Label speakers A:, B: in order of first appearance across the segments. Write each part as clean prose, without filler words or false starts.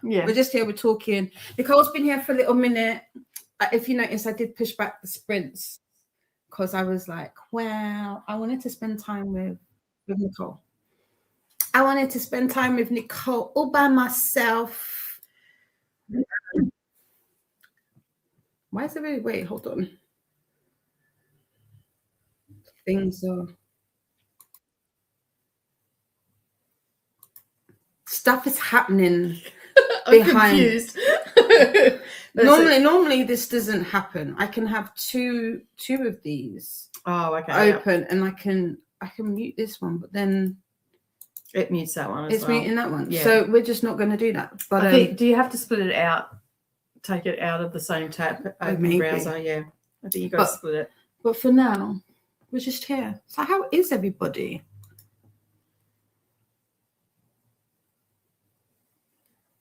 A: We're just here. We're talking. Nicole's been here for a little minute. If you notice, I did push back the sprints because I was like, well, I wanted to spend time with Nicole. I wanted to spend time with Nicole all by myself. Why is it? Wait, hold on. Things are. Stuff is happening behind.
B: Confused.
A: Normally this doesn't happen. I can have two of these open, and I can mute this one, but then
B: it mutes that one.
A: It's muting that one. Yeah. So we're just not going to do that. But
B: I think, do you have to split it out? Take it out of the same tab, open browser. Yeah, I think you got to split it.
A: But for now, we're just here. So how is everybody?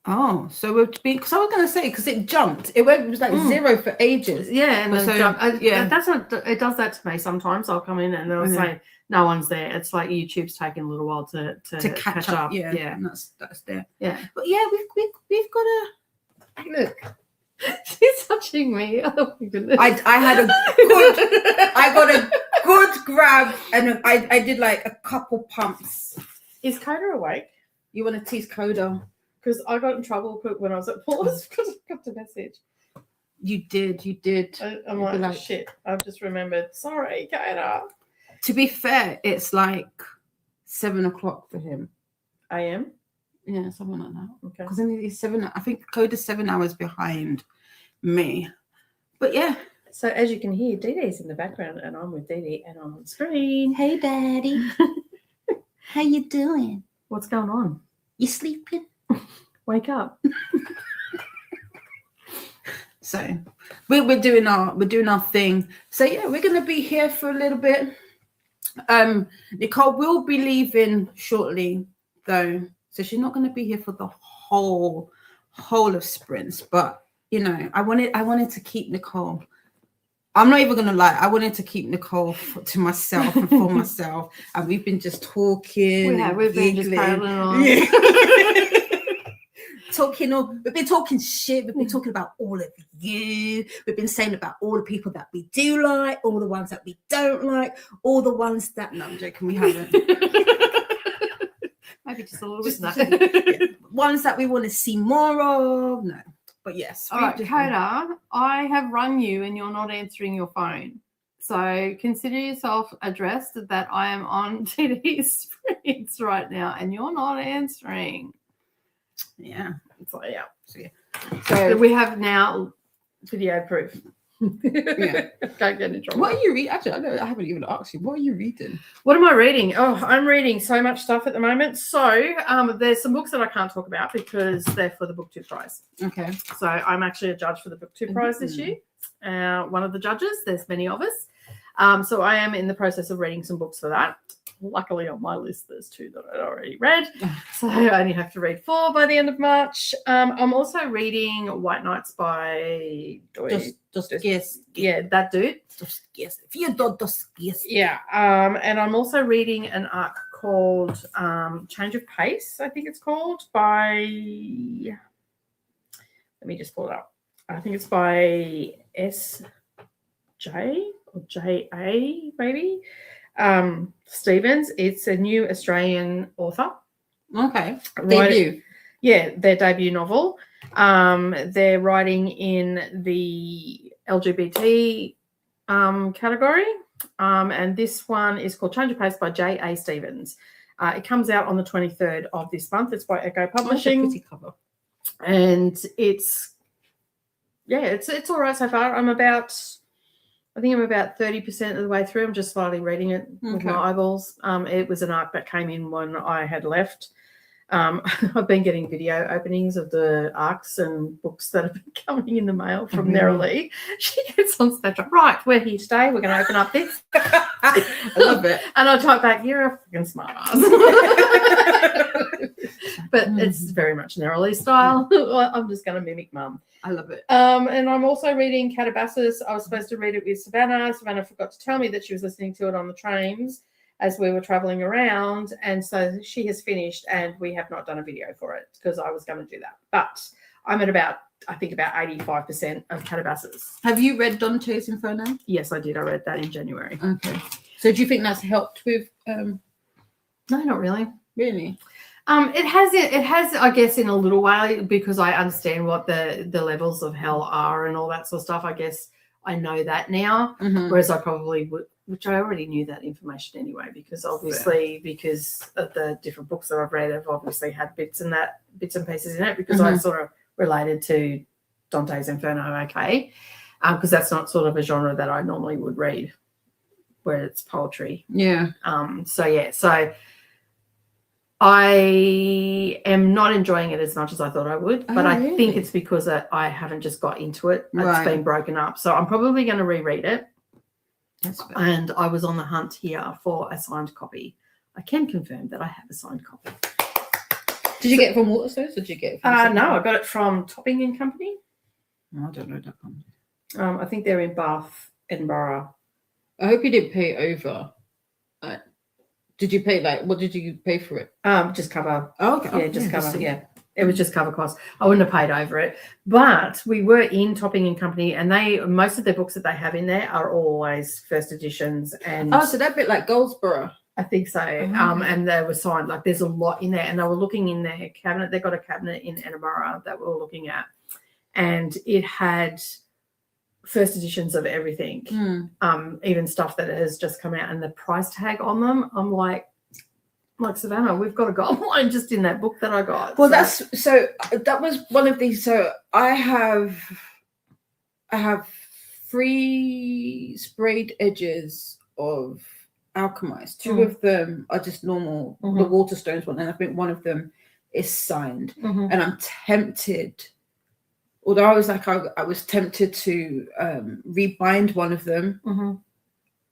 A: Oh, so we're being, because I was going to say, because it jumped. It was like 0 for ages.
B: Yeah, and then that's not, it does that to me sometimes. I'll come in and I'll say, no one's there. It's like YouTube's taking a little while to catch up.
A: Yeah, and that's there.
B: Yeah.
A: But yeah, we've got a look.
B: She's touching me. Oh my goodness.
A: I got a good grab, and I did like a couple pumps.
B: Is Coda awake?
A: You want to tease Coda?
B: Because I got in trouble when I was at pause because I got the message.
A: You did.
B: I'm like, shit. I've just remembered. Sorry, Coda.
A: To be fair, it's like 7 o'clock for him.
B: AM?
A: Yeah, something like that.
B: Okay.
A: Because then he's 7. I think Coda's 7 hours behind me. But yeah.
B: So as you can hear, Dee Dee's in the background, and I'm with Dee Dee, and I'm on screen.
A: Hey, Daddy. How you doing?
B: What's going on?
A: You sleeping?
B: Wake up.
A: So we're doing our thing. So yeah, we're gonna be here for a little bit. Nicole will be leaving shortly though, so she's not gonna be here for the whole of sprints. But you know, I wanted to keep Nicole. I'm not even gonna lie. I wanted to keep Nicole to myself and for myself, and we've been just talking.
B: We've been just prattling on.
A: Yeah. We've been talking shit. We've been talking about all of you. We've been saying about all the people that we do like, all the ones that we don't like, all the ones that. No, I'm joking. We haven't.
B: Maybe just a little bit. Yeah.
A: Ones that we want to see more of. No, but yes.
B: All right, Coda. I have rung you and you're not answering your phone. So consider yourself addressed that I am on TD's screens right now and you're not answering.
A: Yeah.
B: So So we have now video proof.
A: Yeah.
B: Can't get in trouble.
A: What are you reading? Actually, I haven't even asked you. What are you reading?
B: What am I reading? Oh, I'm reading so much stuff at the moment. So there's some books that I can't talk about because they're for the BookTube prize.
A: Okay.
B: So I'm actually a judge for the BookTube prize this year. One of the judges. There's many of us. So I am in the process of reading some books for that. Luckily on my list there's 2 that I'd already read, so I only have to read 4 by the end of March. I'm also reading White Nights by
A: Dostoevsky.
B: Yeah, that dude.
A: Dostoevsky.
B: Yeah, and I'm also reading an arc called Change of Pace, I think it's called, by, let me just pull it up. I think it's by S.J. or J.A. maybe. Stevens. It's a new Australian author.
A: Okay. Debut.
B: Yeah, their debut novel. They're writing in the LGBT category. And this one is called Change of Pace by J.A. Stevens. It comes out on the 23rd of this month. It's by Echo Publishing.
A: That's a pretty cover.
B: And it's all right so far. I think I'm about 30% of the way through. I'm just slowly reading it with my eyeballs. It was an arc that came in when I had left. I've been getting video openings of the arcs and books that have been coming in the mail from Nerily. She gets on stage, right, we're here today. We're going to open up this.
A: I love it. And
B: I type back, you're a fucking smart ass. But it's very much Nerily style. I'm just going to mimic Mum.
A: I love it.
B: And I'm also reading Calabasas. I was supposed to read it with Savannah. Savannah forgot to tell me that she was listening to it on the trains. as we were traveling around. And so she has finished, and we have not done a video for it because I was going to do that. But I'm at about 85% of Calabasas.
A: Have you read Dante's Inferno?
B: Yes, I did. I read that in January.
A: Okay. So do you think that's helped with?
B: No, not really.
A: Really?
B: It has, I guess, in a little way, because I understand what the levels of hell are and all that sort of stuff. I guess I know that now, whereas I probably would, which I already knew that information anyway, because obviously, because of the different books that I've read, have obviously had bits and pieces in it, because I sort of related to Dante's Inferno, okay, because that's not sort of a genre that I normally would read, where it's poetry.
A: Yeah.
B: So I am not enjoying it as much as I thought I would, but I think it's because I haven't just got into it. It's been broken up. So I'm probably going to reread it. And I was on the hunt here for a signed copy. I can confirm that I have a signed copy.
A: Did you get it from Waterstones, or did you get it from
B: no, I got it from Topping and Company.
A: I don't know that company.
B: I think they're in Bath, Edinburgh.
A: I hope you didn't pay over. Did you pay, what did you pay for it?
B: Just cover.
A: Oh, okay.
B: Yeah, just cover. Yeah. It was just cover costs. I wouldn't have paid over it. But we were in Topping and Company, and most of their books that they have in there are always first editions. And
A: so that bit like Goldsboro.
B: I think so. And they were signed. Like, there's a lot in there. And they were looking in their cabinet. They got a cabinet in Edinburgh that we were looking at. And it had first editions of everything, even stuff that has just come out, and the price tag on them, I'm like Savannah, we've got a gold line just in that book that I got.
A: Well, that was one of these. So I have 3 sprayed edges of alchemized. 2 of them are just normal, the Waterstones one, and I think one of them is signed. And I'm tempted. Although I was tempted to rebind one of them,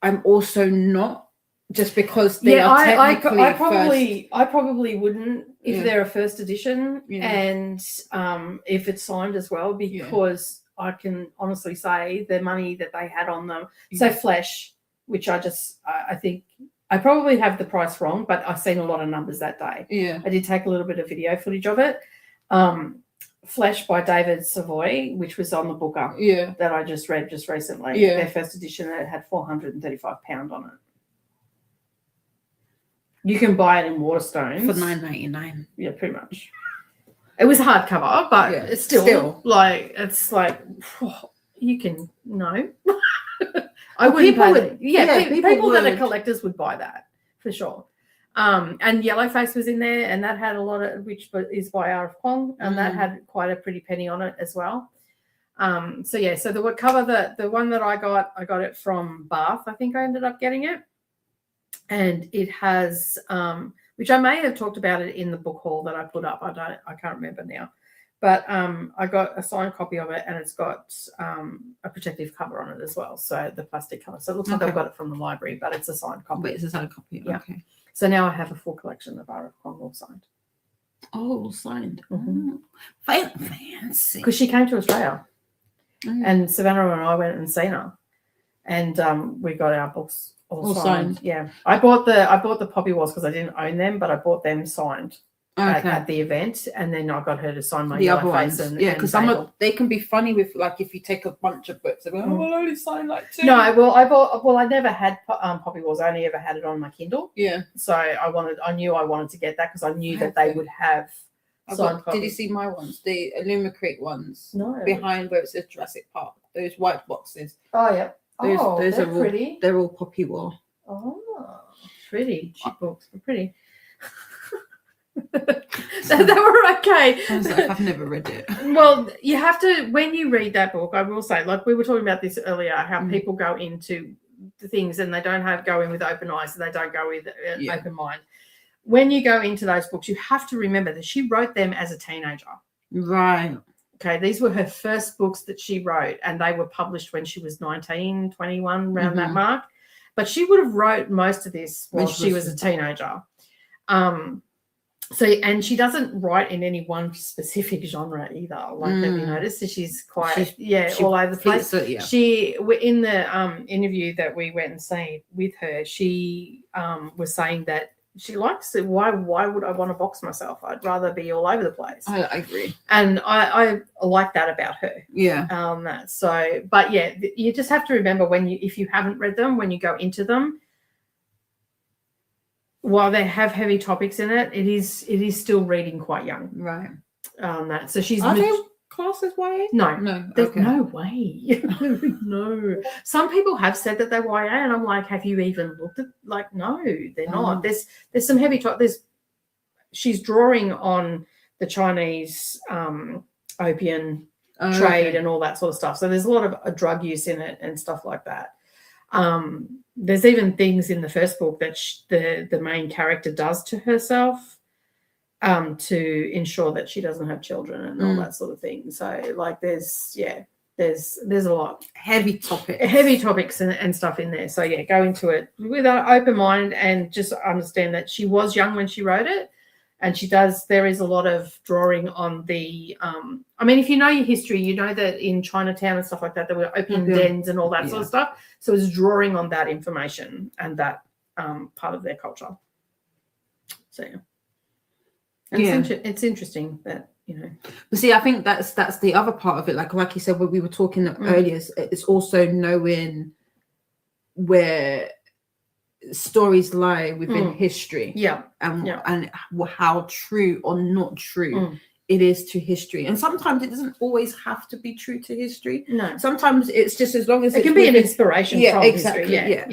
A: I'm also not, just because they are technically
B: I probably wouldn't if they're a first edition, and if it's signed as well, because I can honestly say the money that they had on them. So Flesh, which I think I probably have the price wrong, but I've seen a lot of numbers that day.
A: Yeah,
B: I did take a little bit of video footage of it. Flesh by David Savoy, which was on the Booker, that I just read just recently. Their first edition, it had £435 on it. You can buy it in Waterstones
A: for $9.99.
B: Yeah, pretty much. It was a hardcover, but it's still like, it's like, you can I wouldn't pay people that are collectors would buy that for sure. And Yellowface was in there, and that had a lot of, which is by R.F. Kuang, and that had quite a pretty penny on it as well. So the cover, the one that I got it from Bath. I think I ended up getting it, and it has, which I may have talked about it in the book haul that I put up. I can't remember now, but I got a signed copy of it, and it's got a protective cover on it as well. So the plastic cover. So it looks like I've got it from the library, but it's a signed copy.
A: Wait, it's a signed copy.
B: Yeah.
A: Okay.
B: So now I have a full collection of R.F. Kuang all signed.
A: Oh, signed. Fancy.
B: Because she came to Australia, and Savannah and I went and seen her, and we got our books all signed. Yeah, I bought the Poppy Wars because I didn't own them, but I bought them signed at the event, and then I got her to sign my Yellowface and
A: because they can be funny with, like, if you take a bunch of books, they're like, I'll only sign like 2.
B: No, I never had Poppy Wars. I only ever had it on my Kindle. Yeah. So I knew I wanted to get that because I knew that they would have signed copies.
A: Did you see my ones? The Illumicrate ones?
B: No.
A: Behind where it says Jurassic Park, those white boxes.
B: Oh yeah.
A: Those
B: are pretty.
A: They're all Poppy War.
B: Oh, pretty. Cheap books, but pretty. So they were okay.
A: I was like, I've never read it.
B: Well, you have to, when you read that book, I will say, like we were talking about this earlier, how people go into the things and they don't go in with open eyes, and they don't go with an open mind. When you go into those books, you have to remember that she wrote them as a teenager.
A: Right.
B: Okay, these were her first books that she wrote, and they were published when she was 19, 21, around that mark. But she would have wrote most of this while she was a teenager. So, and she doesn't write in any one specific genre either. Like, have you noticed? So she's quite, all over the place. She, in the interview that we went and seen with her, she was saying that she likes it. Why would I want to box myself? I'd rather be all over the place.
A: I agree.
B: And I like that about her.
A: Yeah.
B: So, but yeah, you just have to remember if you haven't read them, when you go into them, while they have heavy topics in it, it is still reading quite young.
A: Right.
B: So she's.
A: Are they classes YA?
B: No. There's no way. No. Some people have said that they're YA, and I'm like, have you even looked at? Like, no, they're not. There's some heavy she's drawing on the Chinese opium trade and all that sort of stuff. So there's a lot of drug use in it and stuff like that. There's even things in the first book that the main character does to herself to ensure that she doesn't have children and all that sort of thing. So, like, there's a lot
A: heavy topics
B: and stuff in there. So yeah, go into it with an open mind and just understand that she was young when she wrote it. And there is a lot of drawing on the, I mean, if you know your history, you know that in Chinatown and stuff like that, there were opium dens and all that sort of stuff. So it's drawing on that information and that part of their culture. So, it's interesting that, you know.
A: But see, I think that's the other part of it. Like you said, when we were talking earlier, it's also knowing where stories lie within history, and how true or not true it is to history. And sometimes it doesn't always have to be true to history.
B: No,
A: sometimes it's just as long as
B: it can be an inspiration from history.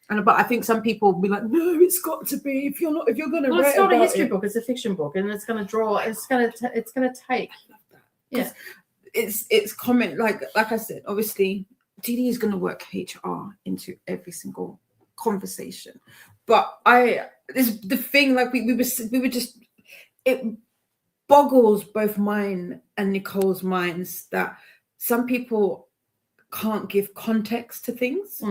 A: But I think some people will be like, no, it's got to be. If you're going to write,
B: it's not a history book, it's a fiction book, and it's going to draw. It's going to take.
A: It's comment like I said. Obviously, Dee is going to work HR into every single conversation, but this the thing, like we were just, it boggles both mine and Nicole's minds that some people can't give context to things.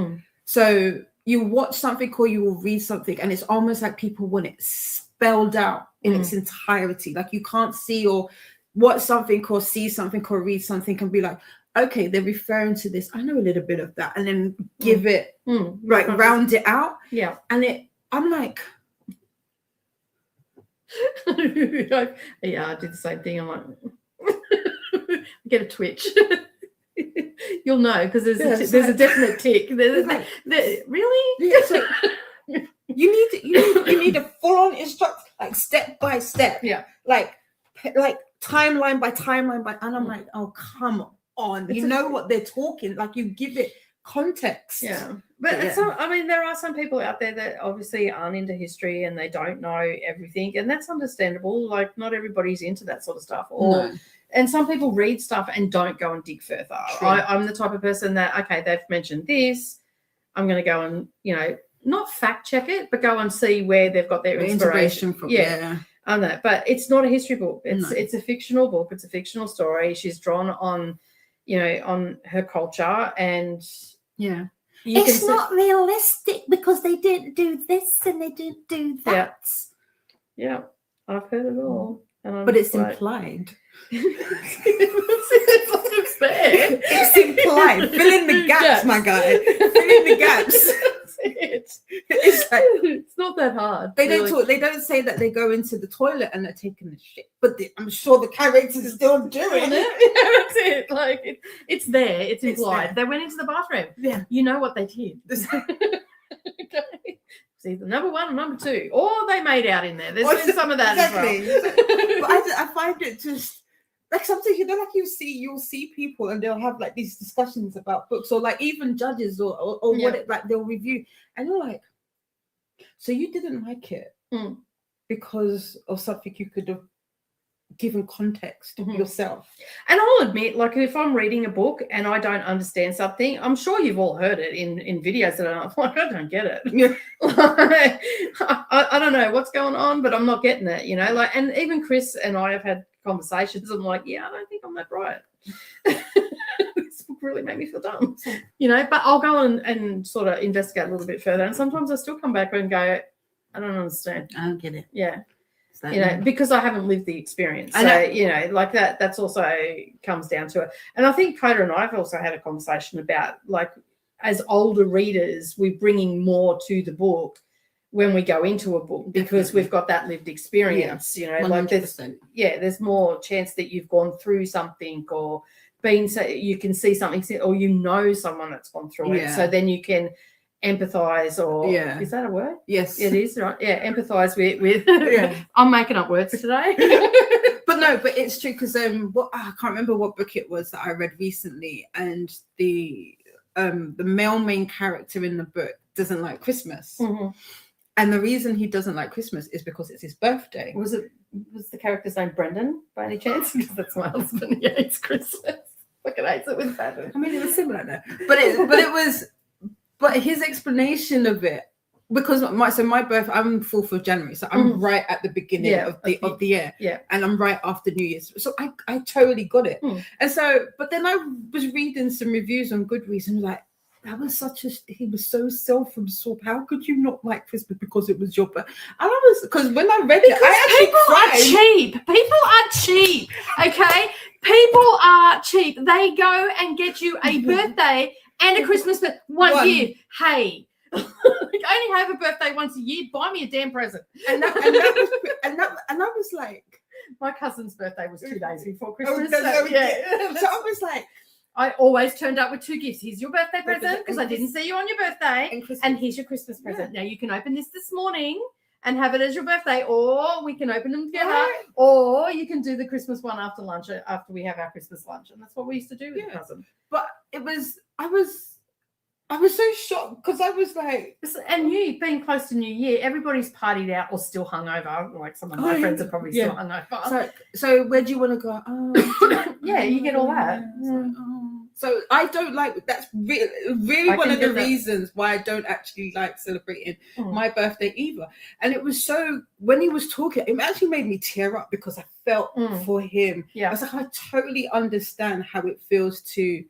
A: So you watch something or you will read something and it's almost like people want it spelled out in its entirety. Like you can't see or watch something or see something or read something and be like, okay, they're referring to this. I know a little bit of that, and then give it round it out.
B: Yeah,
A: and I'm like,
B: I did the same thing. I'm like, I get a twitch. You'll know because there's a definite tick. Really?
A: Yeah, so you need a full-on instruction, like step by step.
B: Yeah,
A: like timeline by timeline by, and I'm like, oh come on, you know what they're talking, like you give it context.
B: But I mean, there are some people out there that obviously aren't into history and they don't know everything, and that's understandable. Like not everybody's into that sort of stuff, and some people read stuff and don't go and dig further. I'm the type of person that, okay, they've mentioned this, I'm going to go and, not fact check it, but go and see where they've got their inspiration from. On that, but it's not a history book. It's a fictional book. It's a fictional story. She's drawn on, on her culture, and
A: it's not realistic because they didn't do this and they didn't do that.
B: Yeah, I've heard it all.
A: But it's implied.
B: It's there.
A: It's implied. Fill in the gaps, my guy. Fill in the gaps.
B: It's like, it's not that hard.
A: They don't talk. They don't say that they go into the toilet and they're taking the shit, but I'm sure the characters are still doing it.
B: That's it. Like it's there. It's implied. They went into the bathroom.
A: Yeah,
B: you know what they did. Okay. It's either number one or number two, or they made out in there. There's been some of that as well.
A: But I find it just like sometimes like you'll see people and they'll have like these discussions about books, or like even judges or what it, like they'll review, and you're like, so you didn't like it because of something you could have given context yourself.
B: And I'll admit, like if I'm reading a book and I don't understand something, I'm sure you've all heard it in videos that I'm like, I don't get it. Like, I don't know what's going on, but I'm not getting it, like, and even Chris and I have had conversations. I'm like, I don't think I'm that bright. This book really made me feel dumb, but I'll go and sort of investigate a little bit further, and sometimes I still come back and go, I don't understand.
A: I don't get it.
B: Yeah. You know, because I haven't lived the experience. So, you know, like that's also comes down to it. And I think Coda and I have also had a conversation about, like, as older readers, we're bringing more to the book when we go into a book because we've got that lived experience, you know, 100%. Like there's more chance that you've gone through something or been, so you can see something or you know someone that's gone through it. So then you can empathize or is that a word?
A: Yes,
B: it is, right? Empathize with I'm making up words today.
A: but it's true because I can't remember what book it was that I read recently, and the male main character in the book doesn't like Christmas. And the reason he doesn't like Christmas is because it's his birthday.
B: Was the character's name Brendan by any chance? Because that's my husband. He hates Christmas. Look at hates it with Brendan.
A: I mean, it was similar though. But his explanation of it, because my birth, I'm 4th of January, so I'm right at the beginning of the year, and I'm right after New Year's, so I totally got it. And so, but then I was reading some reviews on Goodreads and like, that was he was so self-absorbed. How could you not like Christmas because it was your birthday? And I was, because when I read it, I actually cried.
B: People are cheap. Okay, people are cheap. They go and get you a birthday and a Christmas one year. Hey, I only have a birthday once a year. Buy me a damn present.
A: And I was like,
B: my cousin's birthday was 2 days before Christmas.
A: So I was like,
B: I always turned up with 2 gifts. Here's your birthday present because I didn't see you on your birthday, and here's your Christmas present. Now you can open this morning and have it as your birthday, or we can open them together, or you can do the Christmas one after lunch, after we have our Christmas lunch. And that's what we used to do with the cousin.
A: But I was so shocked because I was like,
B: and being close to New Year, everybody's partied out or still hungover. Like some of my friends are probably still hungover.
A: So where do you want to go?
B: You get all that.
A: So I don't like, that's really one of the reasons why I don't actually like celebrating my birthday either. And it was so, when he was talking, it actually made me tear up because I felt for him. I was like, I totally understand how it feels to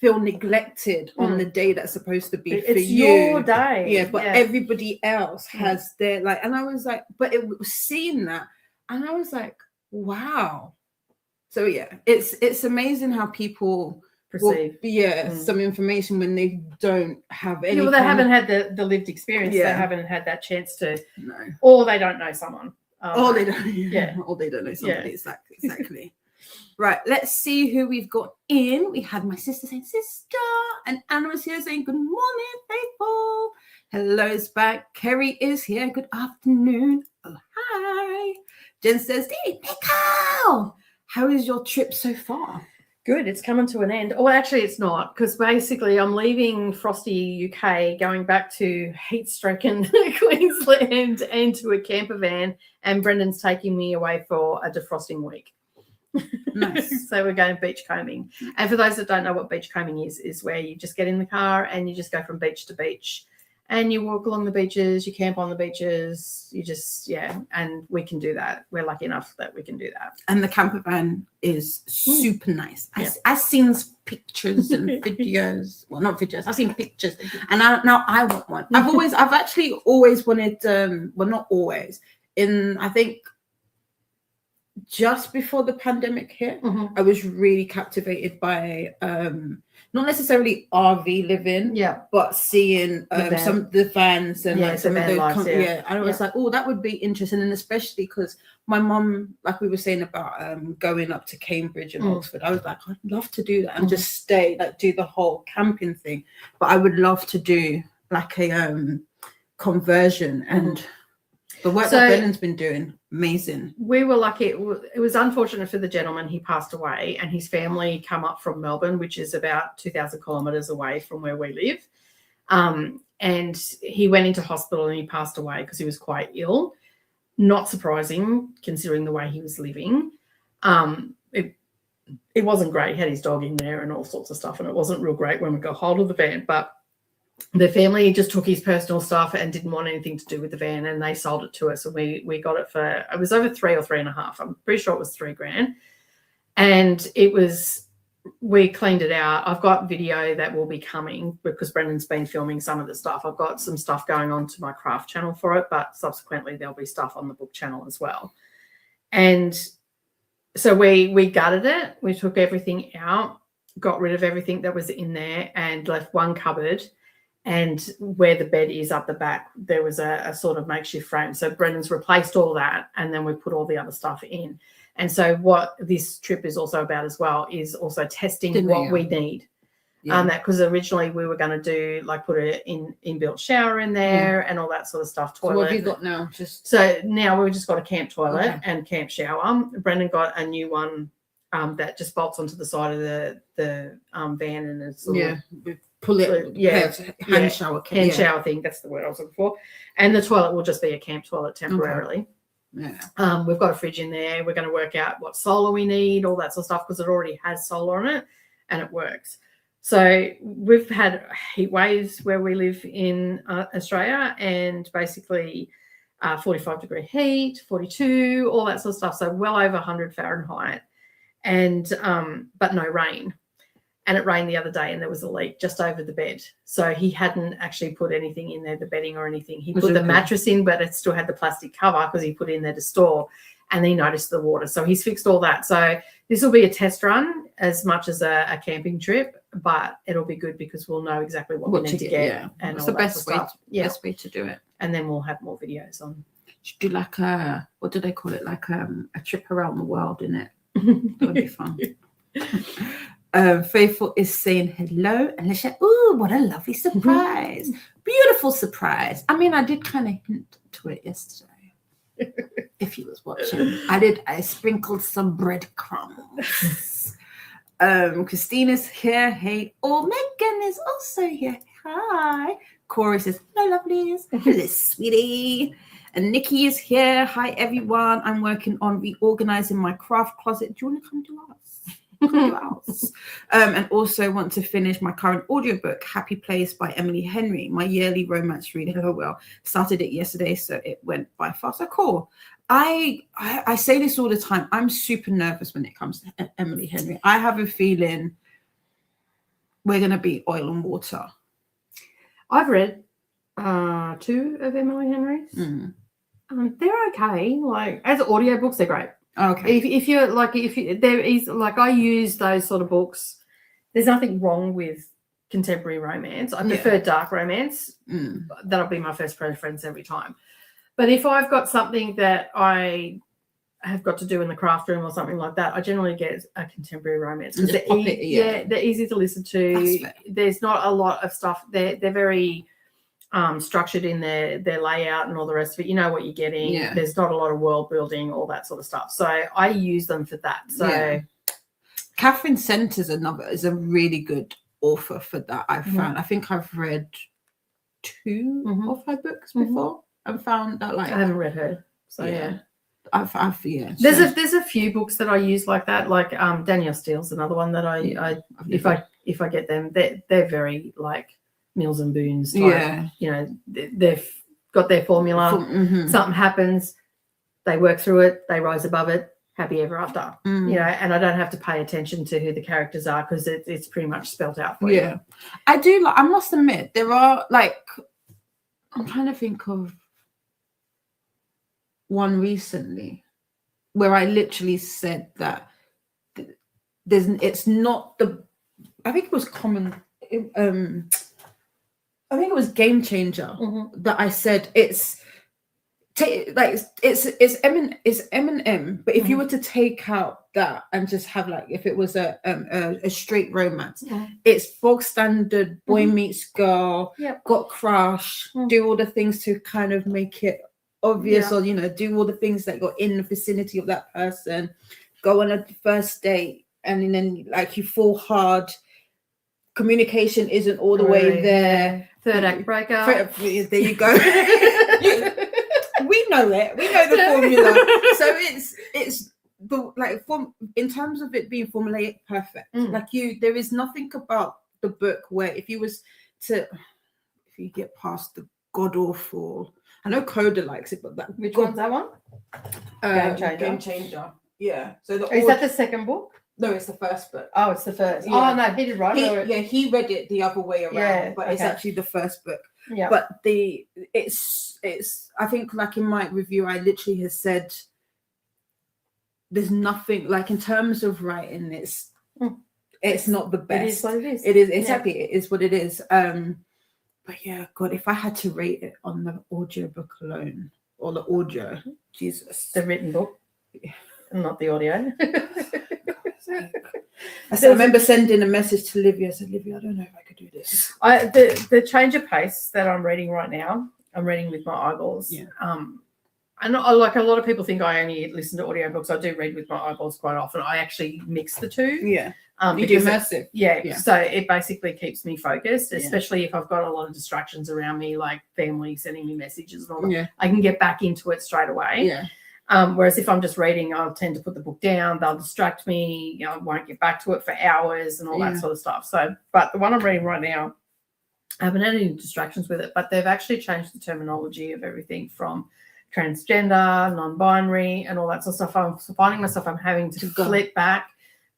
A: feel neglected on the day that's supposed to be for you.
B: It's your day.
A: But everybody else has their, like, and I was like, but it was seeing that, and I was like, wow. So it's amazing how people
B: perceive
A: some information when they don't have any.
B: Well, they haven't had the lived experience. They haven't had that chance to, or they don't know someone.
A: Or they don't. Or they don't know somebody. Exactly. Right, let's see who we've got in. We had my sister saying sister, and Anna was here saying good morning, faithful. Hello's back. Kerry is here. Good afternoon. Oh, hi. Jen says, hey, Nicole, how is your trip so far?
B: Good. It's coming to an end. Oh, actually, it's not, because basically I'm leaving frosty UK, going back to heat-stricken Queensland and to a camper van, and Brendan's taking me away for a defrosting week.
A: Nice.
B: So we're going beach combing. And for those that don't know what beach combing is where you just get in the car and you just go from beach to beach and you walk along the beaches, you camp on the beaches, you just, and we can do that. We're lucky enough that we can do that.
A: And the camper van is super nice. I've seen pictures and videos. Well, not videos. I've seen pictures. And now I want one. I've actually always wanted, well, not always, I think, just before the pandemic hit, I was really captivated by not necessarily RV living, but seeing some of the vans and some of those and I was like, oh, that would be interesting. And especially because my mum, like we were saying about going up to Cambridge and Oxford, I was like, I'd love to do that and just stay, like do the whole camping thing, but I would love to do like a conversion. And the work that Brendan's been doing, amazing.
B: We were lucky. It was unfortunate for the gentleman. He passed away, and his family come up from Melbourne, which is about 2,000 kilometres away from where we live. And he went into hospital and he passed away because he was quite ill. Not surprising, considering the way he was living. It wasn't great. He had his dog in there and all sorts of stuff, and it wasn't real great when we got hold of the van. But the family just took his personal stuff and didn't want anything to do with the van, and they sold it to us, and we got it for, it was over 3 or 3.5. I'm pretty sure it was $3,000. And we cleaned it out. I've got video that will be coming because Brendan's been filming some of the stuff. I've got some stuff going on to my craft channel for it, but subsequently there'll be stuff on the book channel as well. And so we gutted it. We took everything out, got rid of everything that was in there, and left one cupboard. And where the bed is up the back, there was a sort of makeshift frame. So Brendan's replaced all that, and then we put all the other stuff in. And so what this trip is also about as well is also testing what we need.
A: Yeah.
B: That because originally we were going to do like put an inbuilt shower in there and all that sort of stuff. Toilet.
A: So what have you got now?
B: So now we've just got a camp toilet and camp shower. Brendan got a new one that just bolts onto the side of the van, and it's
A: pull it, hand shower
B: thing. That's the word I was looking for. And the toilet will just be a camp toilet temporarily.
A: Yeah.
B: We've got a fridge in there. We're going to work out what solar we need, all that sort of stuff, because it already has solar on it and it works. So we've had heat waves where we live in Australia, and basically 45-degree heat, 42, all that sort of stuff. So well over 100 Fahrenheit, and but no rain. And it rained the other day, and there was a leak just over the bed. So he hadn't actually put anything in there, the bedding or anything. He put the mattress in, but it still had the plastic cover because he put it in there to store. And he noticed the water. So he's fixed all that. So this will be a test run as much as a camping trip, but it'll be good because we'll know exactly what we need to get.
A: Yeah. And it's the best way to do it.
B: And then we'll have more videos on.
A: Should do like what do they call it? Like a trip around the world, in it. That would be fun. Faithful is saying hello, and Alicia, oh, what a lovely surprise. Beautiful surprise. I mean, I did kind of hint to it yesterday. If you was watching, I sprinkled some breadcrumbs. Christina's here. Hey. Oh, Megan is also here. Hi. Corey says, hello, lovelies. Hello, sweetie. And Nikki is here. Hi, everyone. I'm working on reorganizing my craft closet. Do you want to come to us? And also want to finish my current audiobook, Happy Place by Emily Henry, my yearly romance reading. Oh, well, started it yesterday, so it went by fast. So cool. I say this all the time. I'm super nervous when it comes to Emily Henry. I have a feeling we're going to be oil and water.
B: I've read 2 of Emily Henry's. They're okay. Like, as audiobooks, they're great.
A: Okay.
B: If you're like, there is like, I use those sort of books. There's nothing wrong with contemporary romance. I prefer dark romance. That'll be my first preference every time. But if I've got something that I have got to do in the craft room or something like that, I generally get a contemporary romance because they're easy to listen to. There's not a lot of stuff. They're very structured in their layout and all the rest of it. You know what you're getting. There's not a lot of world building, all that sort of stuff. So I use them for that. So
A: Catherine Sent is a really good author for that. I've found. I think I've read 2 of her books before and found that, like,
B: I haven't read her. So
A: I've
B: There's a few books that I use like that. Like Danielle Steele's another one that if I get them, they're very like Mills and Boons type. You know, they've got their formula. Something happens, they work through it, they rise above it, happy ever after. You know, and I don't have to pay attention to who the characters are because it's pretty much spelt out for you.
A: I do. I must admit, there are, like, I'm trying to think of one recently where I literally said that it's not the. I think it was common. I think it was Game Changer that I said it's Eminem, but if you were to take out that and just have, like, if it was a straight romance, it's bog standard boy meets girl, got crush, do all the things to kind of make it obvious, or, you know, do all the things that you're in the vicinity of that person, go on a first date, and then like you fall hard, communication isn't all the way there.
B: Third act breakup.
A: There you go. We know it. We know the formula. So it's the, like, in terms of it being formulaic, perfect. Like, there is nothing about the book where if you get past the god awful. I know Coda likes it, but that
B: which one's that one?
A: Game Changer. Yeah. So
B: is that the second book?
A: No, it's the first book.
B: Oh, it's the first. Oh no, he did write it.
A: He read it the other way around, but it's actually the first book.
B: Yeah.
A: But it's I think, like, in my review, I literally has said there's nothing like in terms of writing. It's not the best.
B: It is what it is.
A: It is exactly. Yeah. It is what it is. But yeah, God, if I had to rate it on the audiobook alone or the audio, Jesus,
B: the written book, not the audio.
A: I remember sending a message to Livia. I said, Livia, I don't know if I could do this.
B: The change of pace that I'm reading right now, I'm reading with my eyeballs.
A: Yeah.
B: And like a lot of people think I only listen to audiobooks. I do read with my eyeballs quite often. I actually mix the two.
A: Yeah. You do immersive.
B: Yeah. So it basically keeps me focused, especially if I've got a lot of distractions around me, like family sending me messages and all that. Yeah. I can get back into it straight away.
A: Yeah.
B: Whereas if I'm just reading, I'll tend to put the book down. They'll distract me. I won't get back to it for hours and all that sort of stuff. So, but the one I'm reading right now, I haven't had any distractions with it, but they've actually changed the terminology of everything from transgender, non-binary, and all that sort of stuff. I'm finding myself I'm having to flip back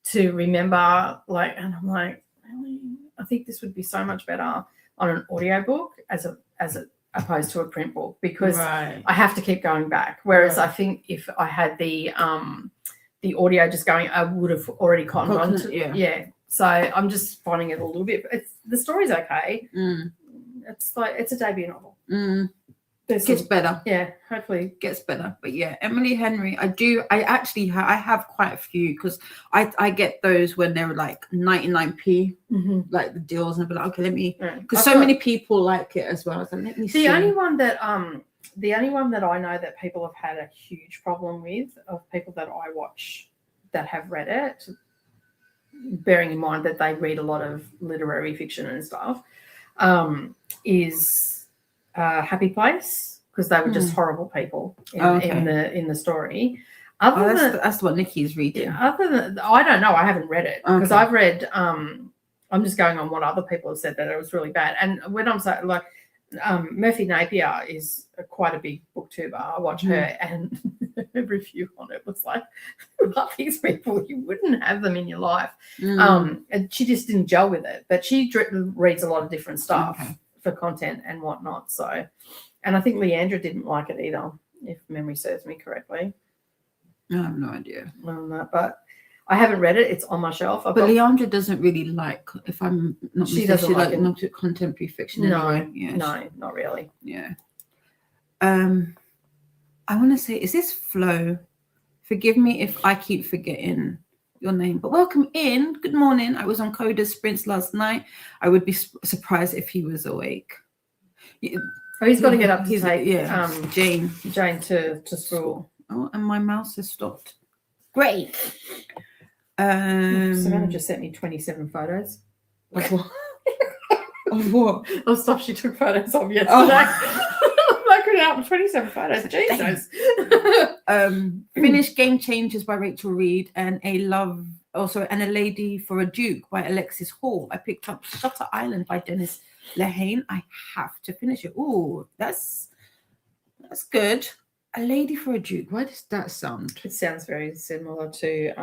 B: to remember, like, and I'm like, really? I think this would be so much better on an audiobook as opposed to a print book, because I have to keep going back. Whereas I think if I had the audio just going, I would have already cottoned on to yeah. So I'm just finding it a little bit. The story's okay. It's like it's a debut novel.
A: Gets better.
B: Yeah, hopefully
A: gets better. But yeah, Emily Henry, I have quite a few, because I get those when they're like 99p, like the deals, and I'll be like, okay, let me, because so many people like it as well. I was like, let me see.
B: The only one that I know that people have had a huge problem with, of people that I watch that have read it, bearing in mind that they read a lot of literary fiction and stuff, is Happy Place, because they were just horrible people in the story.
A: That's what Nikki's reading.
B: Yeah, other than, I don't know, I haven't read it, because I've read. I'm just going on what other people have said, that it was really bad. And when I'm saying, like, Murphy Napier is quite a big booktuber. I watch her, and her review on it was like, "Love these people, you wouldn't have them in your life." And she just didn't gel with it. But she reads a lot of different stuff for content and whatnot. So, and I think Leandra didn't like it either, if memory serves me correctly.
A: I have no idea.
B: But I haven't read it. It's on my shelf.
A: But Leandra doesn't really like, if I'm not
B: she doesn't like
A: not contemporary fiction anyway.
B: No, not really.
A: Yeah. I want to say, is this Flo? Forgive me if I keep forgetting your name, but welcome in. Good morning. I was on Coda Sprints last night. I would be surprised if he was awake.
B: He's got to get up to take
A: Jane
B: to school.
A: Oh, and my mouse has stopped. Great.
B: Savannah just sent me 27 photos.
A: Of what? Of what?
B: Of stuff she took photos of yesterday. Knocking out 27 photos. Jesus.
A: Finished Game Changers by Rachel Reed, and A Lady for a Duke by Alexis Hall. I picked up Shutter Island by Dennis Lehane. I have to finish it. Oh, that's good. A Lady for a Duke. Why does that sound?
B: It sounds very similar to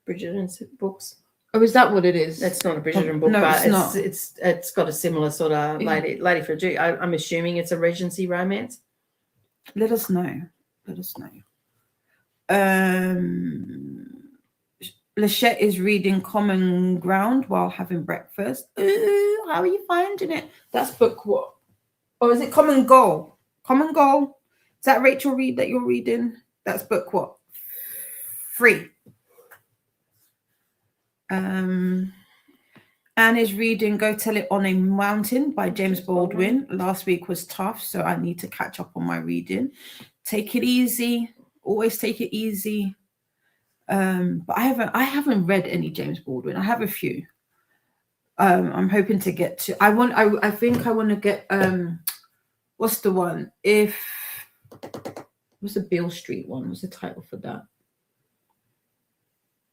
B: Bridgerton's books.
A: Oh, is that what it is?
B: It's not a Bridgerton book,
A: no,
B: but
A: it's not.
B: It's got a similar sort of lady for a Duke. I'm assuming it's a Regency romance.
A: Let us know. Lachette is reading Common Ground while having breakfast. Ooh, how are you finding it? That's book what? Or is it Common Goal? Common Goal? Is that Rachel Reed that you're reading? That's book what? 3. Anne is reading Go Tell It on a Mountain by James Baldwin. Last week was tough, so I need to catch up on my reading. Take it easy. Always take it easy. But I haven't read any James Baldwin. I have a few. I'm hoping to get to. I think I want to get. What's the one? What's the Beale Street one? What's the title for that?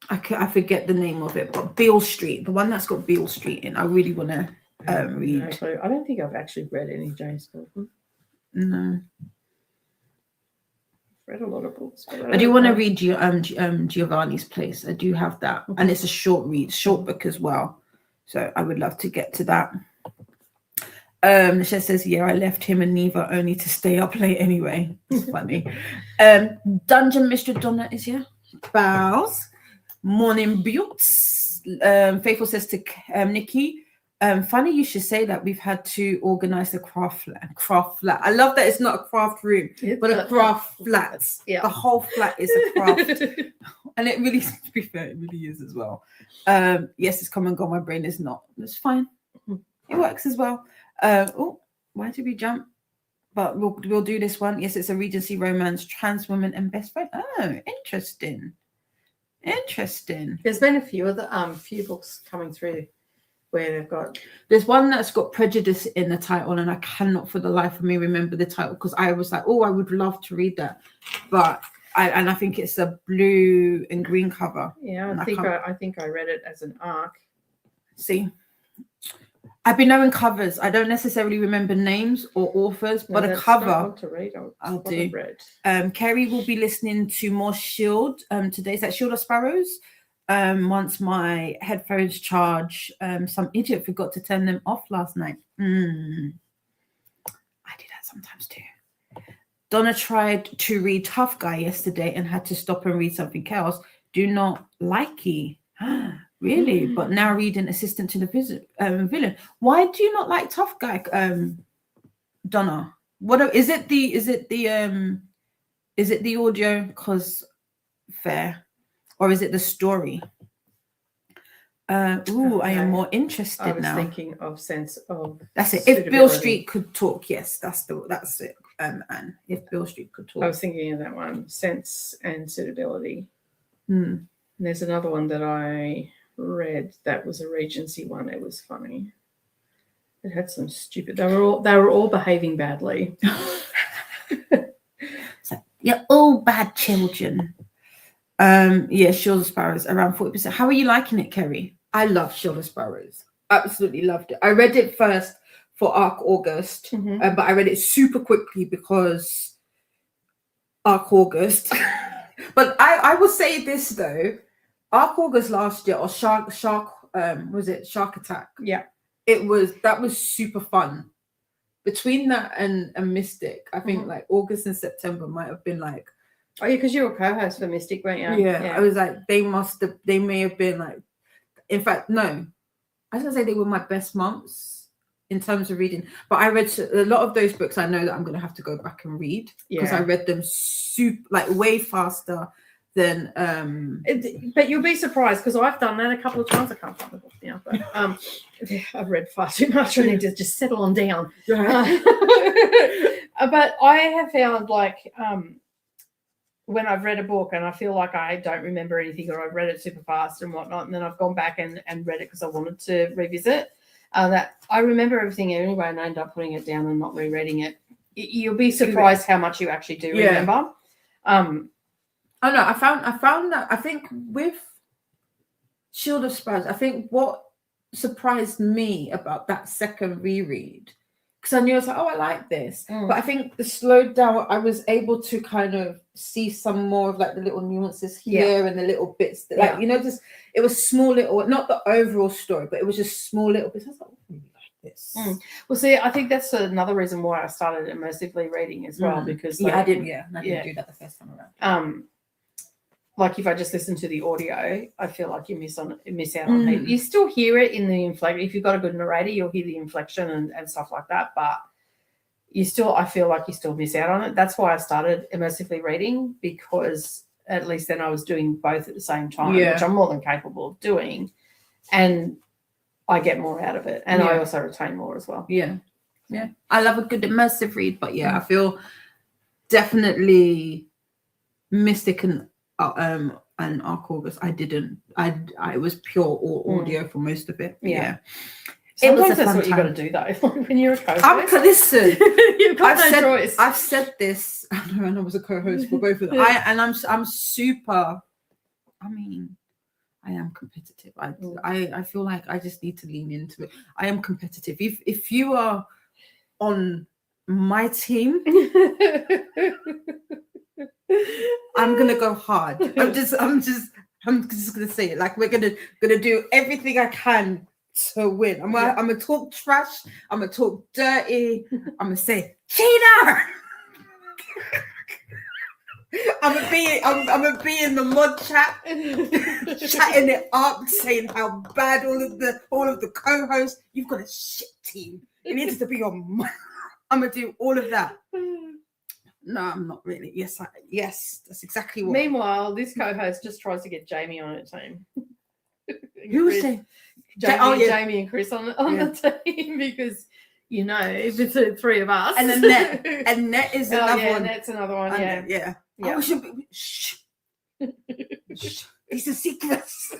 A: I forget the name of it, but Beale Street, the one that's got Beale Street in. I really want to read.
B: I don't think I've actually read any James Baldwin.
A: No.
B: I've read a lot of books.
A: I do want to read Giovanni's Place. I do have that. Okay. And it's a short book as well. So I would love to get to that. She says, yeah, I left him and Neva only to stay up late anyway. It's funny. Dungeon Mistress Donna is here. Bows. Morning Buttes. Faithful says to Nikki, funny you should say that. We've had to organize the craft flat. I love that it's not a craft room, but a craft flat.
B: Yeah.
A: The whole flat is a craft. And it really, to be fair, it really is as well. Yes, it's come and gone. My brain is not. It's fine. It works as well. Why did we jump? But we'll do this one. Yes, it's a Regency romance, trans woman and best friend. Oh, interesting.
B: There's been a few of the few books coming through where they've got.
A: There's one that's got prejudice in the title, and I cannot for the life of me remember the title because I was like, oh, I would love to read that, but I think it's a blue and green cover.
B: Yeah, I think I read it as an arc.
A: See, I've been knowing covers. I don't necessarily remember names or authors, but a cover
B: to read.
A: I'll do. Kerry will be listening to more Shield today. Is that Shield of Sparrows? Once my headphones charge, some idiot forgot to turn them off last night. I do that sometimes too. Donna tried to read Tough Guy yesterday and had to stop and read something else. Do not like it. Really? But now reading Assistant to the Villain. Why do you not like Tough Guy, Donna? What is it? Is it the audio? Because fair, or is it the story? Okay. I am more interested now.
B: I was thinking of sense of.
A: That's it. If Bill Street could talk, yes, that's it. And if Bill Street could talk,
B: I was thinking of that one, sense and suitability.
A: And
B: there's another one that I read that was a Regency one. It was funny. It had some stupid. They were all behaving badly.
A: So you're all bad children. Yeah, Shield of Sparrows around 40%. How are you liking it, Kerry? I love Shield of Sparrows. Absolutely loved it. I read it first for Arc August, but I read it super quickly because Arc August. But I will say this though. Arc August last year, or Shark was it Shark Attack?
B: Yeah,
A: that was super fun. Between that and Mystic, I think like August and September might have been like.
B: Oh yeah, because you were co-host for Mystic, weren't you?
A: Yeah, I was like, they may have been like. In fact, no, I was gonna say they were my best months in terms of reading. But I read a lot of those books. I know that I'm gonna have to go back and read because I read them way faster than
B: but you'll be surprised because I've done that a couple of times. I can't find the book now, but I've read far too much. I need to just settle on down. But I have found like when I've read a book and I feel like I don't remember anything, or I've read it super fast and whatnot, and then I've gone back and read it because I wanted to revisit that I remember everything anyway, and I end up putting it down and not rereading it. You'll be surprised how much you actually do remember.
A: Oh no, I found that I think with Shield of Sparrows, I think what surprised me about that second reread, because I knew I was like, oh, I like this, but I think the slowed down, I was able to kind of see some more of like the little nuances here and the little bits that, like, just it was small little, not the overall story, but it was just small little bits. I was like, oh, I really like this.
B: Well, see, I think that's another reason why I started immersively reading as well, because
A: I didn't do that the first time around.
B: Like if I just listen to the audio, I feel like you miss out on it. You still hear it in the inflection. If you've got a good narrator, you'll hear the inflection and stuff like that. But I feel like you still miss out on it. That's why I started immersively reading, because at least then I was doing both at the same time, which I'm more than capable of doing. And I get more out of it. And I also retain more as well. Yeah.
A: Yeah. I love a good immersive read, but I feel definitely Mystic and Arc August, I was pure audio for most of it.
B: Sometimes that's what you got to do though. When you're a co-host,
A: listen,
B: you've got no choice.
A: I've said this, and I was a co-host for both of them. I'm super. I mean, I am competitive. I feel like I just need to lean into it. I am competitive. If you are on my team, I'm gonna go hard. I'm just gonna say it. Like, we're gonna do everything I can to win. I'm gonna talk trash. I'm gonna talk dirty. I'm gonna say cheater. I'm gonna be in the mod chat, chatting it up, saying how bad all of the co-hosts. You've got a shit team. It needs to be on. I'm gonna do all of that. No, I'm not really. Yes, that's exactly what.
B: Meanwhile, this co-host just tries to get Jamie on her team.
A: Who was saying?
B: Jamie and Chris on the team because. If it's the three of us.
A: And then Net is another one.
B: Net's another one,
A: yeah. Oh, we should be... Shh. These are secrets.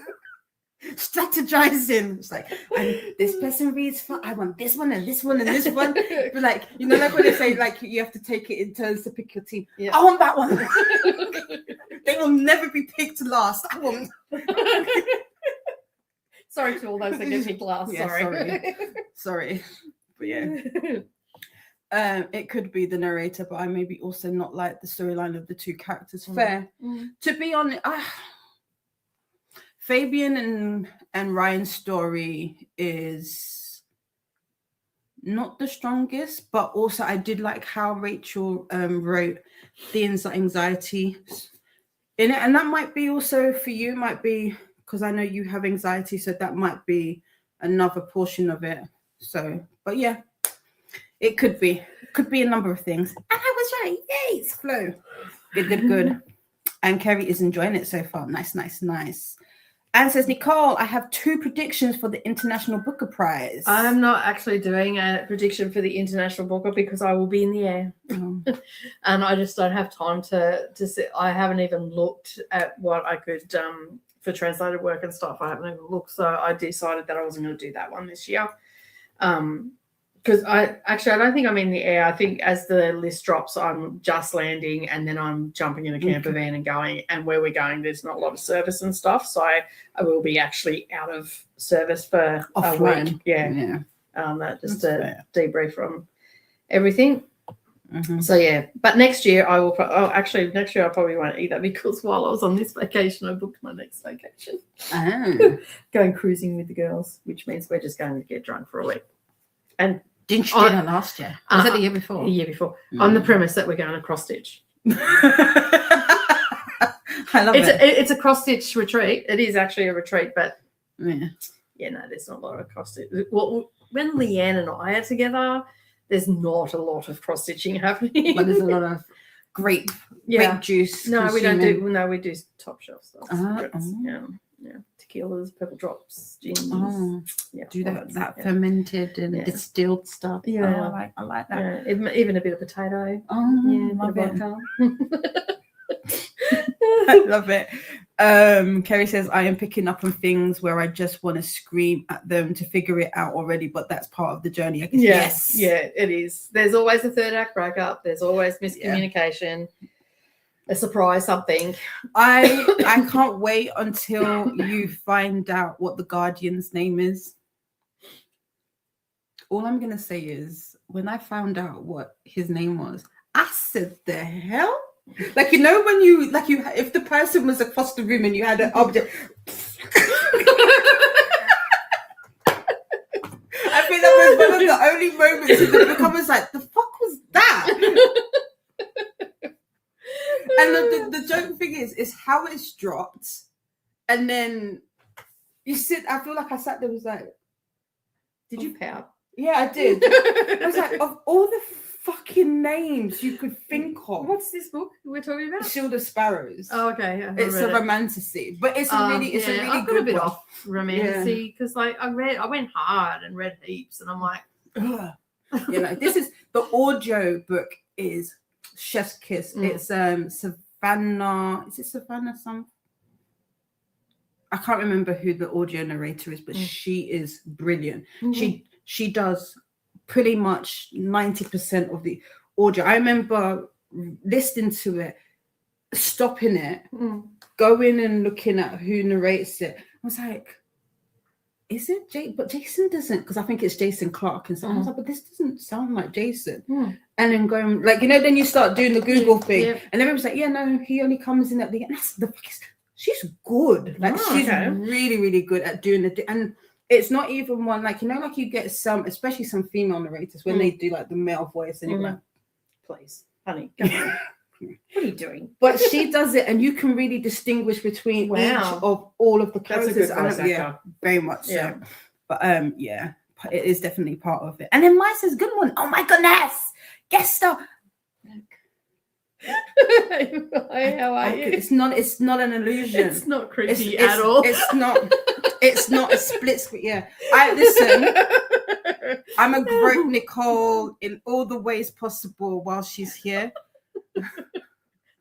A: Strategizing. It's like, and this person reads for, I want this one and this one and this one. But like, like when they say, like, you have to take it in turns to pick your team. Yeah. I want that one. They will never be picked last. I want...
B: Sorry to all those that get picked last.
A: Yeah, sorry. But yeah, it could be the narrator, but I maybe also not like the storyline of the two characters. Fair. To be honest, Fabian and Ryan's story is not the strongest, but also I did like how Rachel wrote the anxiety in it, and that might be also for you. Might be because I know you have anxiety, so that might be another portion of it. So, but yeah, it could be a number of things. And I was right. Yay, it's flow. Good. And Kerry is enjoying it so far. Nice. Anne says, Nicole, I have 2 predictions for the International Booker Prize.
B: I'm not actually doing a prediction for the International Booker because I will be in the air. And I just don't have time to sit. I haven't even looked at what I could for translated work and stuff. I haven't even looked. So I decided that I wasn't going to do that one this year. Because I don't think I'm in the air. I think as the list drops, I'm just landing and then I'm jumping in a camper van and going. And where we're going, there's not a lot of service and stuff. So I will be actually out of service for
A: offline.
B: A week. Yeah. That just to debrief from everything. So yeah, but next year I will. Next year I probably won't either because while I was on this vacation, I booked my next vacation. Going cruising with the girls, which means we're just going to get drunk for a week. And
A: didn't you do that last year? Was it the year before?
B: The year before, on the premise that we're going to cross stitch.
A: I love it.
B: It's a cross stitch retreat. It is actually a retreat, but no, there's not a lot of cross stitch. Well, when Leanne and I are together, there's not a lot of cross stitching happening.
A: But there's a lot of grape juice.
B: No, we don't do. No, we do top shelf stuff. Tequilas, purple drops, gins.
A: Do that fermented and distilled stuff.
B: Yeah,
A: I like that.
B: Yeah, even a bit of potato.
A: Love it. I love it. Kerry says, I am picking up on things where I just want to scream at them to figure it out already, but that's part of the journey. I guess.
B: Yes. Yeah, it is. There's always a third act breakup. There's always miscommunication, a surprise, something.
A: I can't wait until you find out what the Guardian's name is. All I'm going to say is when I found out what his name was, I said, the hell? Like, when you if the person was across the room and you had an object. I think that was one of the only moments in the book I was like, the fuck was that? And the joke thing is how it's dropped. And then you sit, I feel like I sat there was like.
B: Did you pout?
A: Yeah, I did. I was like, of all the fucking names you could think of.
B: What's this book we're talking about?
A: Shield of Sparrows.
B: Oh, okay.
A: It's a romantasy, but it's a really
B: I
A: good
B: a bit
A: one.
B: Off romantasy because I went hard and read heaps, and I'm like,
A: this is the audio book is Chef's Kiss. It's Savannah. Is it Savannah? I can't remember who the audio narrator is, but she is brilliant. She does pretty much 90% of the audio. I remember listening to it, stopping it, going and looking at who narrates it. I was like, is it Jake? But Jason doesn't, because I think it's Jason Clark. And so I was like, but this doesn't sound like Jason. And then going, like, then you start doing the Google thing. And everyone's like, yeah, no, he only comes in at the end. That's the fuck. She's good. Like, she's really, really good at doing it. And it's not even one like, you know, like you get some, especially some female narrators when they do like the male voice and you're like,
B: please, honey, come on. What are you doing?
A: But she does it, and you can really distinguish between each of all of the characters.
B: That's a good voice actor.
A: Yeah, very much
B: Yeah.
A: so. But yeah, it is definitely part of it. And then Maya says, "Good one." Oh my goodness, guest star.
B: Hi, how are you?
A: It's not an illusion.
B: It's not creepy at all.
A: It's not a split screen. Yeah, listen. I'm a grope Nicole in all the ways possible while she's here.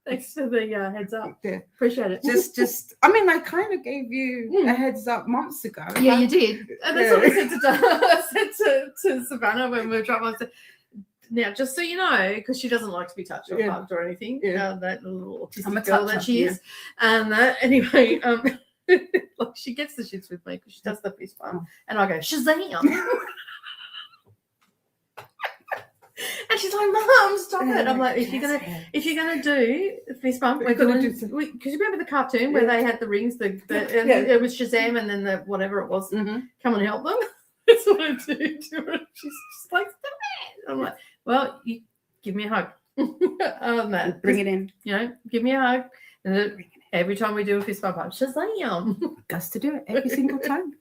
B: Thanks for the heads up.
A: Yeah.
B: Appreciate it.
A: Just. I mean, I kind of gave you a heads up months ago.
B: Yeah, you did. And that's what I said to Savannah when we were driving. I said, now, just so you know, because she doesn't like to be touched or hugged or anything.
A: Yeah.
B: That little autistic girl that she is. And anyway, like she gets the shits with me because she does the fist bump, and I go Shazam. And she's like, "Mom, stop it!" I'm like, "If you're gonna do fist bump, we're gonna do." Because you remember the cartoon where they had the rings, it was Shazam, and then the whatever it was, come and help them. That's what I do to her. She's just like, "Stop it!" I'm like, "Well, you give me a hug."
A: Bring it in.
B: You know, give me a hug. And every time we do a fist bump, I'm Shazam.
A: Got to do it every single time.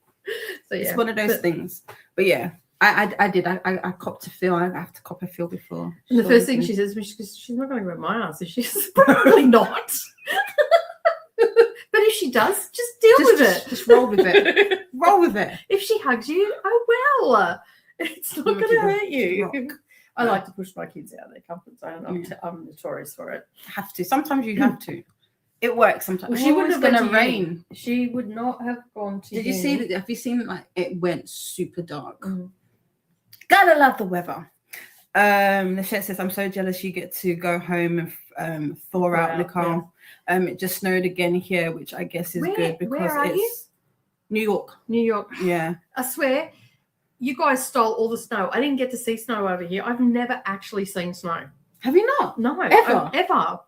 B: So yeah,
A: it's one of those things. But yeah. I did. I copped a feel. I have to cop a feel before.
B: And the first thing she says, she's not going to grab my ass. She's probably not. But if she does, just deal with it.
A: Just roll with it. Roll with it.
B: If she hugs you, oh well. It's not going to hurt you. I like to push my kids out of their comfort zone. I'm notorious for it.
A: Have to. Sometimes you have to. It works sometimes.
B: Well, she wouldn't have
A: going to rain.
B: She would not have gone to.
A: Did you see that? Have you seen like it went super dark? Gotta love the weather. The chat says, "I'm so jealous you get to go home and thaw out, Nicole." Yeah. It just snowed again here, which I guess is good because it's New York.
B: New York.
A: Yeah.
B: I swear, you guys stole all the snow. I didn't get to see snow over here. I've never actually seen snow.
A: Have you not?
B: No.
A: Ever?
B: Ever.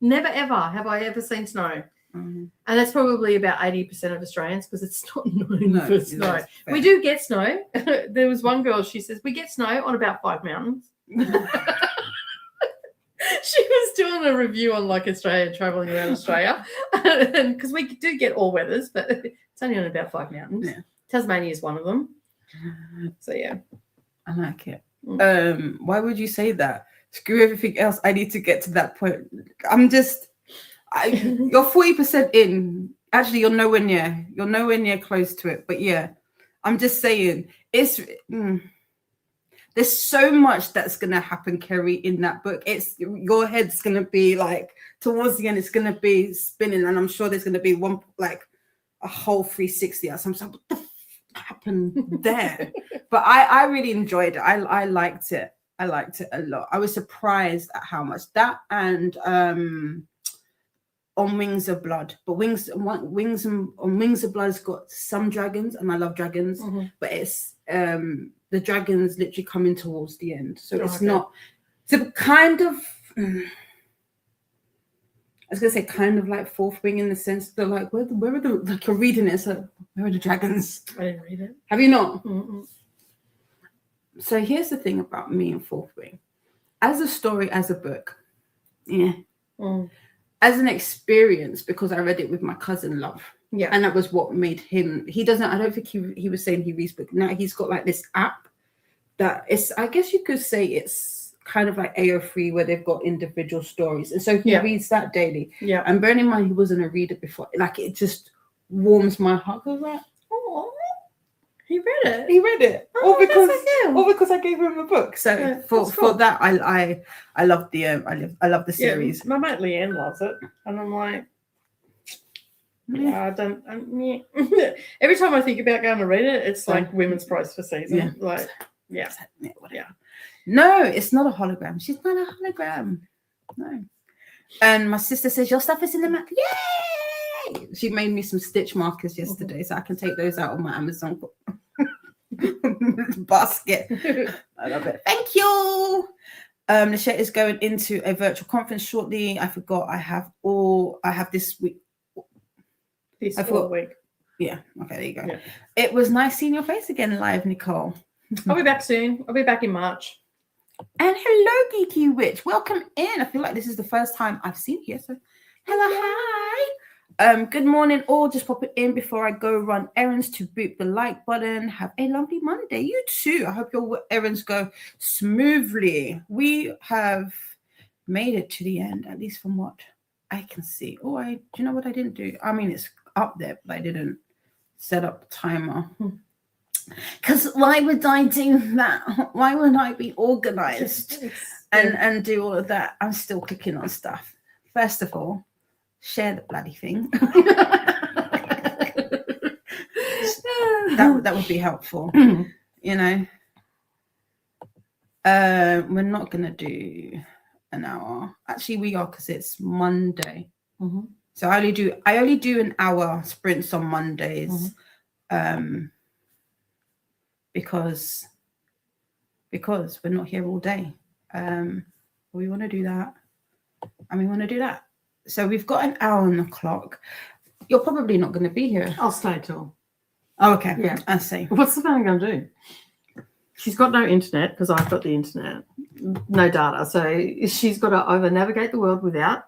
B: Never ever have I ever seen snow. And that's probably about 80% of Australians because it's not known for snow. We do get snow. There was one girl, she says, we get snow on about 5 mountains. She was doing a review on like Australia, traveling around Australia. Because we do get all weathers, but it's only on about 5 mountains. Yeah. Tasmania is one of them. So yeah.
A: I like it. Why would you say that? Screw everything else. I need to get to that point. You're 40% in. Actually, you're nowhere near. You're nowhere near close to it. But yeah, I'm just saying, there's so much that's gonna happen, Kerry, in that book. Your head's gonna be like towards the end. It's gonna be spinning, and I'm sure there's gonna be one like a whole 360. So I'm like, what the f happened there? But I really enjoyed it. I liked it. I liked it a lot. I was surprised at how much that and On Wings of Blood, but Wings of Blood's got some dragons, and I love dragons, but it's the dragons literally coming towards the end, so it's not. So kind of, I was gonna say kind of like Fourth Wing in the sense that like where are the like you're reading it, so where are the dragons?
B: I didn't read it.
A: Have you not? So here's the thing about me and Fourth Wing, as a story, as a book, as an experience, because I read it with my cousin Love. Yeah. And that was what made him, I don't think he was saying he reads books. Now he's got like this app that is, I guess you could say it's kind of like AO3 where they've got individual stories. And so he reads that daily. Yeah. And bearing in mind he wasn't a reader before, like it just warms my heart. I was like, oh, he read it.
B: Oh,
A: all because I gave him a book. So for that, I love the series.
B: Yeah, my mate Leanne loves it, and I'm like, I don't. Every time I think about going to read it, it's like Women's Prize for Season. Yeah.
A: No, it's not a hologram. She's not a hologram. No. And my sister says your stuff is in the map. Yay! She made me some stitch markers yesterday, so I can take those out of my Amazon basket. I love it. Thank you. Nisha is going into a virtual conference shortly. I forgot I have this week.
B: This whole week.
A: Yeah. Okay, there you go.
B: Yeah.
A: It was nice seeing your face again live, Nicole.
B: I'll be back soon. I'll be back in March.
A: And hello, Geeky Witch. Welcome in. I feel like this is the first time I've seen you. So hello, hi. Good morning, all. Just pop it in before I go run errands to boot the like button. Have a lovely Monday. You too. I hope your errands go smoothly. We have made it to the end, at least from what I can see. Oh, do you know what I didn't do? I mean, it's up there, but I didn't set up the timer. Because why would I do that? Why would I be organized and do all of that? I'm still clicking on stuff. First of all, share the bloody thing. that would be helpful. You know. We're not gonna do an hour. Actually, we are, because it's Monday.
B: Mm-hmm.
A: So I only do an hour sprints on Mondays.
B: Mm-hmm.
A: Because we're not here all day. We want to do that, and we want to do that. So we've got an hour on the clock. You're probably not going to be here.
B: I'll stay till.
A: Oh, okay.
B: Yeah.
A: I see.
B: What's the man going to do? She's got no internet, because I've got the internet. No data. So she's got to either navigate the world without.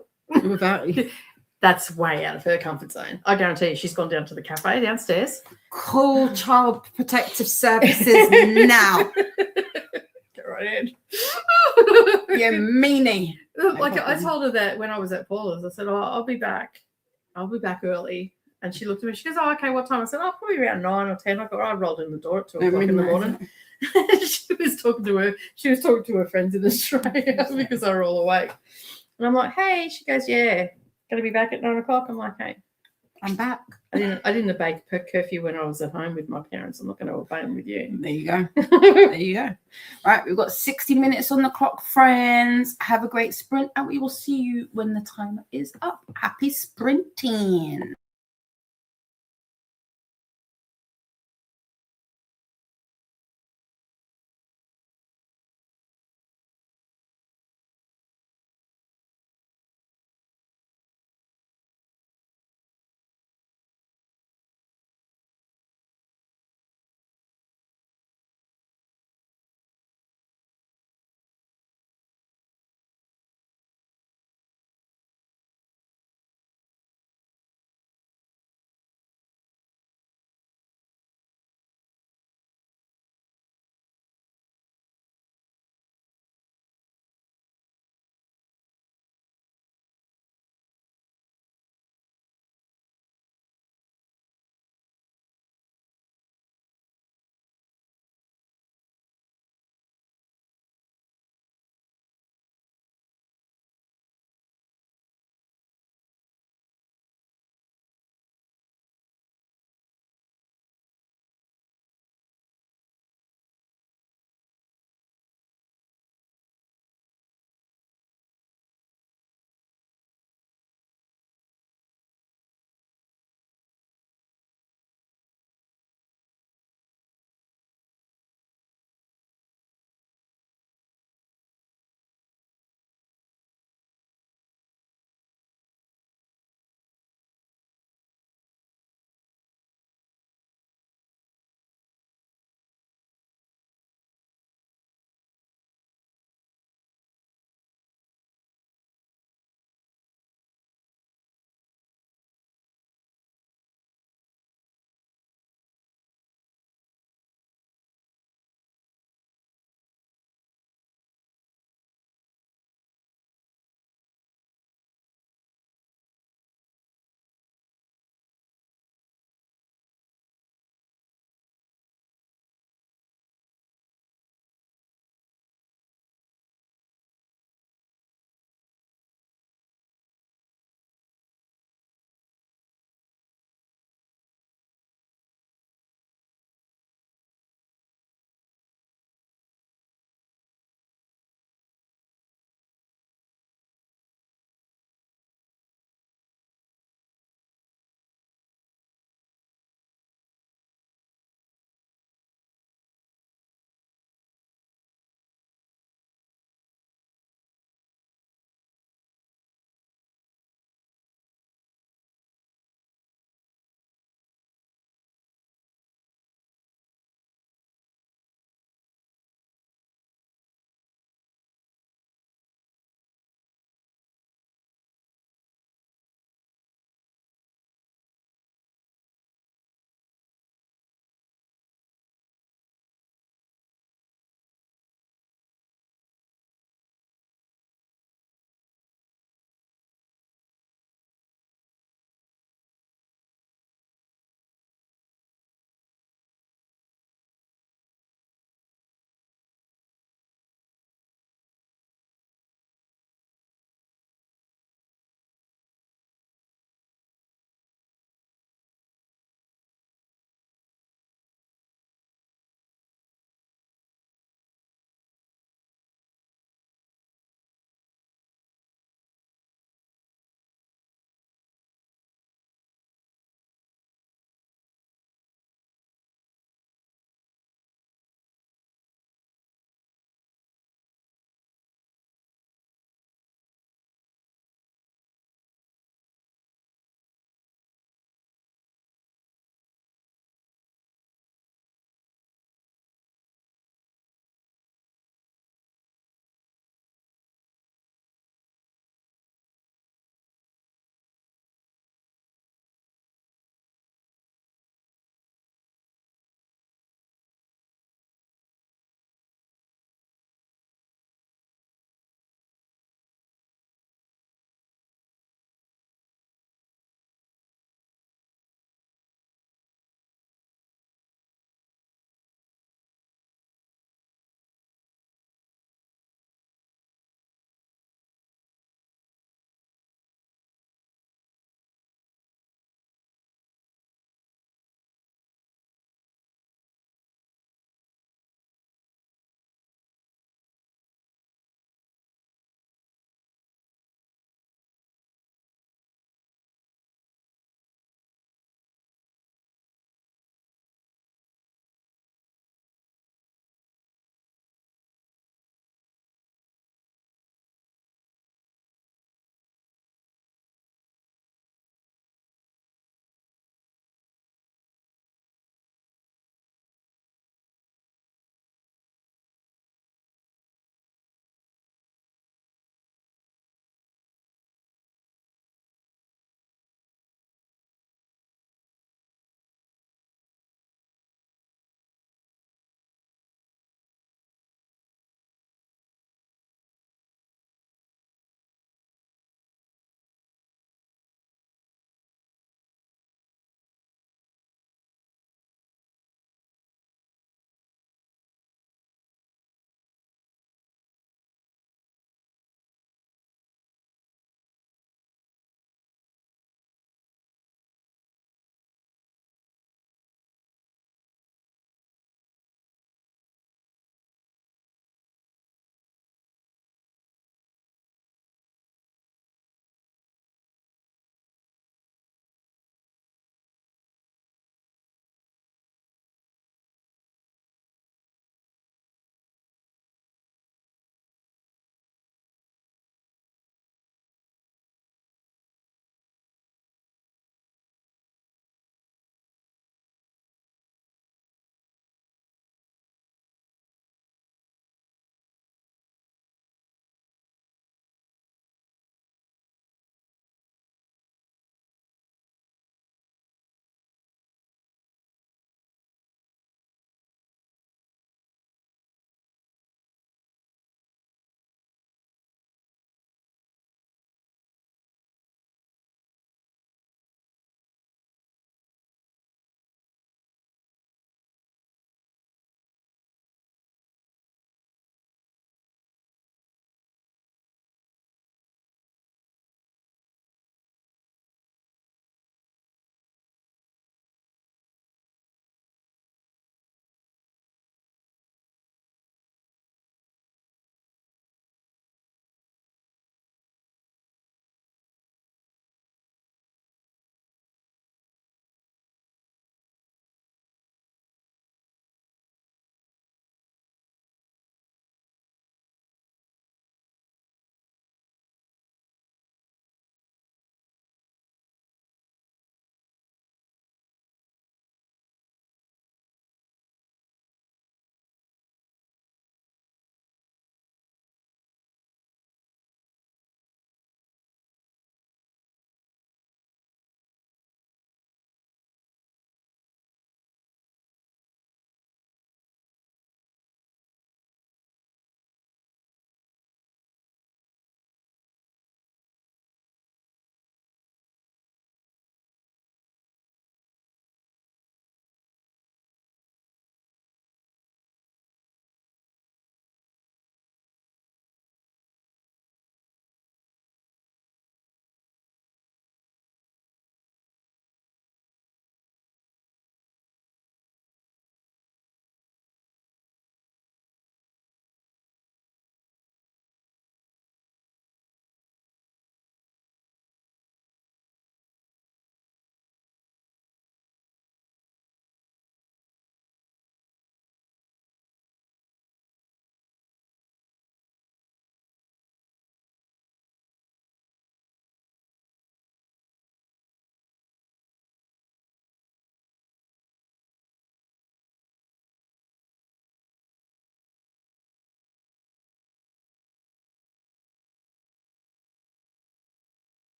B: That's way out of her comfort zone. I guarantee you, she's gone down to the cafe downstairs.
A: Call Child Protective Services now.
B: Get right in.
A: You meanie.
B: Like, I told her that when I was at Paula's. I said, "Oh, I'll be back. I'll be back early." And she looked at me. She goes, "Oh, okay. What time?" I said, "Oh, probably around 9 or 10." I got. I rolled in the door at 2 o'clock in the morning. She was talking to her. She was talking to her friends in Australia because they were all awake. And I'm like, "Hey." She goes, "Yeah, gonna be back at 9 o'clock." I'm like, "Hey,
A: I'm back."
B: I didn't obey curfew when I was at home with my parents. I'm not going to obey them with you.
A: There you go. There you go. Right, we've got 60 minutes on the clock, friends. Have a great sprint, and we will see you when the timer is up. Happy sprinting.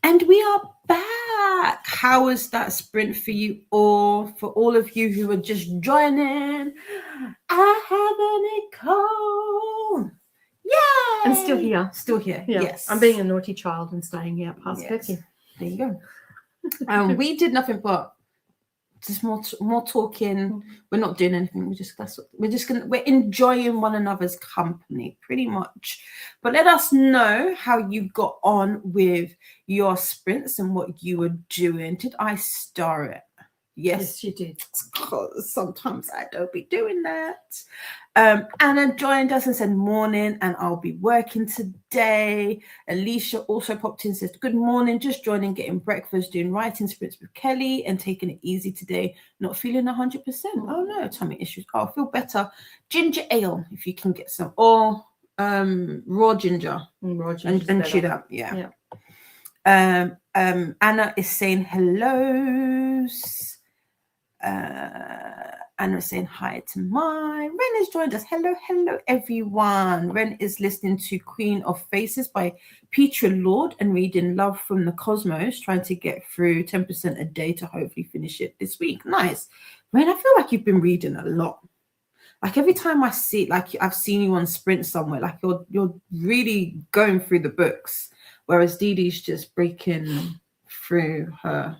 A: And we are back. How was that sprint for you all? For all of you who are just joining, I have a Nicole. Yay!
B: I'm still here.
A: Still here.
B: Yeah.
A: Yes.
B: I'm being a naughty child and staying out past curfew.
A: There you go. And we did nothing but just more talking. We're not doing anything. We're enjoying one another's company pretty much. But let us know how you got on with your sprints and what you were doing. Did I star it?
B: Yes, you did.
A: Because sometimes I don't be doing that. Anna joined us and said morning, and I'll be working today. Alicia also popped in and says good morning, just joining, getting breakfast, doing writing sprints with Kelly and taking it easy today, not feeling 100%. Oh no, tummy issues. I'll feel better. Ginger ale if you can get some, or raw ginger and chew that. Yeah. Anna is saying hello. Anna is saying hi to mine. Ren has joined us. Hello everyone. Ren is listening to Queen of Faces by Petra Lord and reading Love from the Cosmos, trying to get through 10% a day to hopefully finish it this week. Nice. Ren, I feel like you've been reading a lot. Like every time I see, like I've seen you on sprint somewhere, like you're really going through the books, whereas Dee Dee's just breaking through her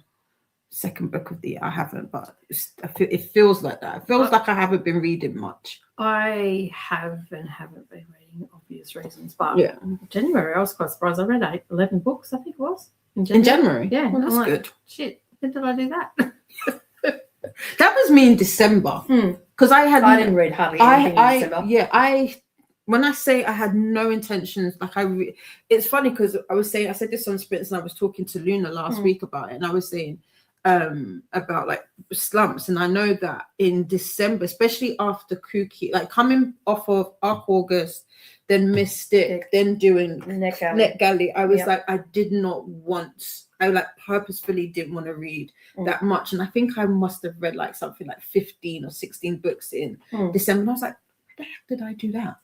A: second book of the year. I haven't, but it feels like that. It feels like I haven't been reading much.
B: I haven't been reading, obvious reasons, but yeah, January I was quite surprised. I read 11 books, I think it was
A: in January.
B: Yeah,
A: well, that's good.
B: Shit, when did I do that?
A: That was me in December because I
B: didn't read hardly anything in December.
A: Yeah, when I say I had no intentions, like it's funny because I said this on sprints and I was talking to Luna last week about it, and I was saying about like slumps, and I know that in December, especially after Cookie, like coming off of Arc August, then Mystic, then doing Net Galley, I was like, I did not want, I like purposefully didn't want to read that much, and I think I must have read like something like 15 or 16 books in December, and I was like, where the heck did I do that?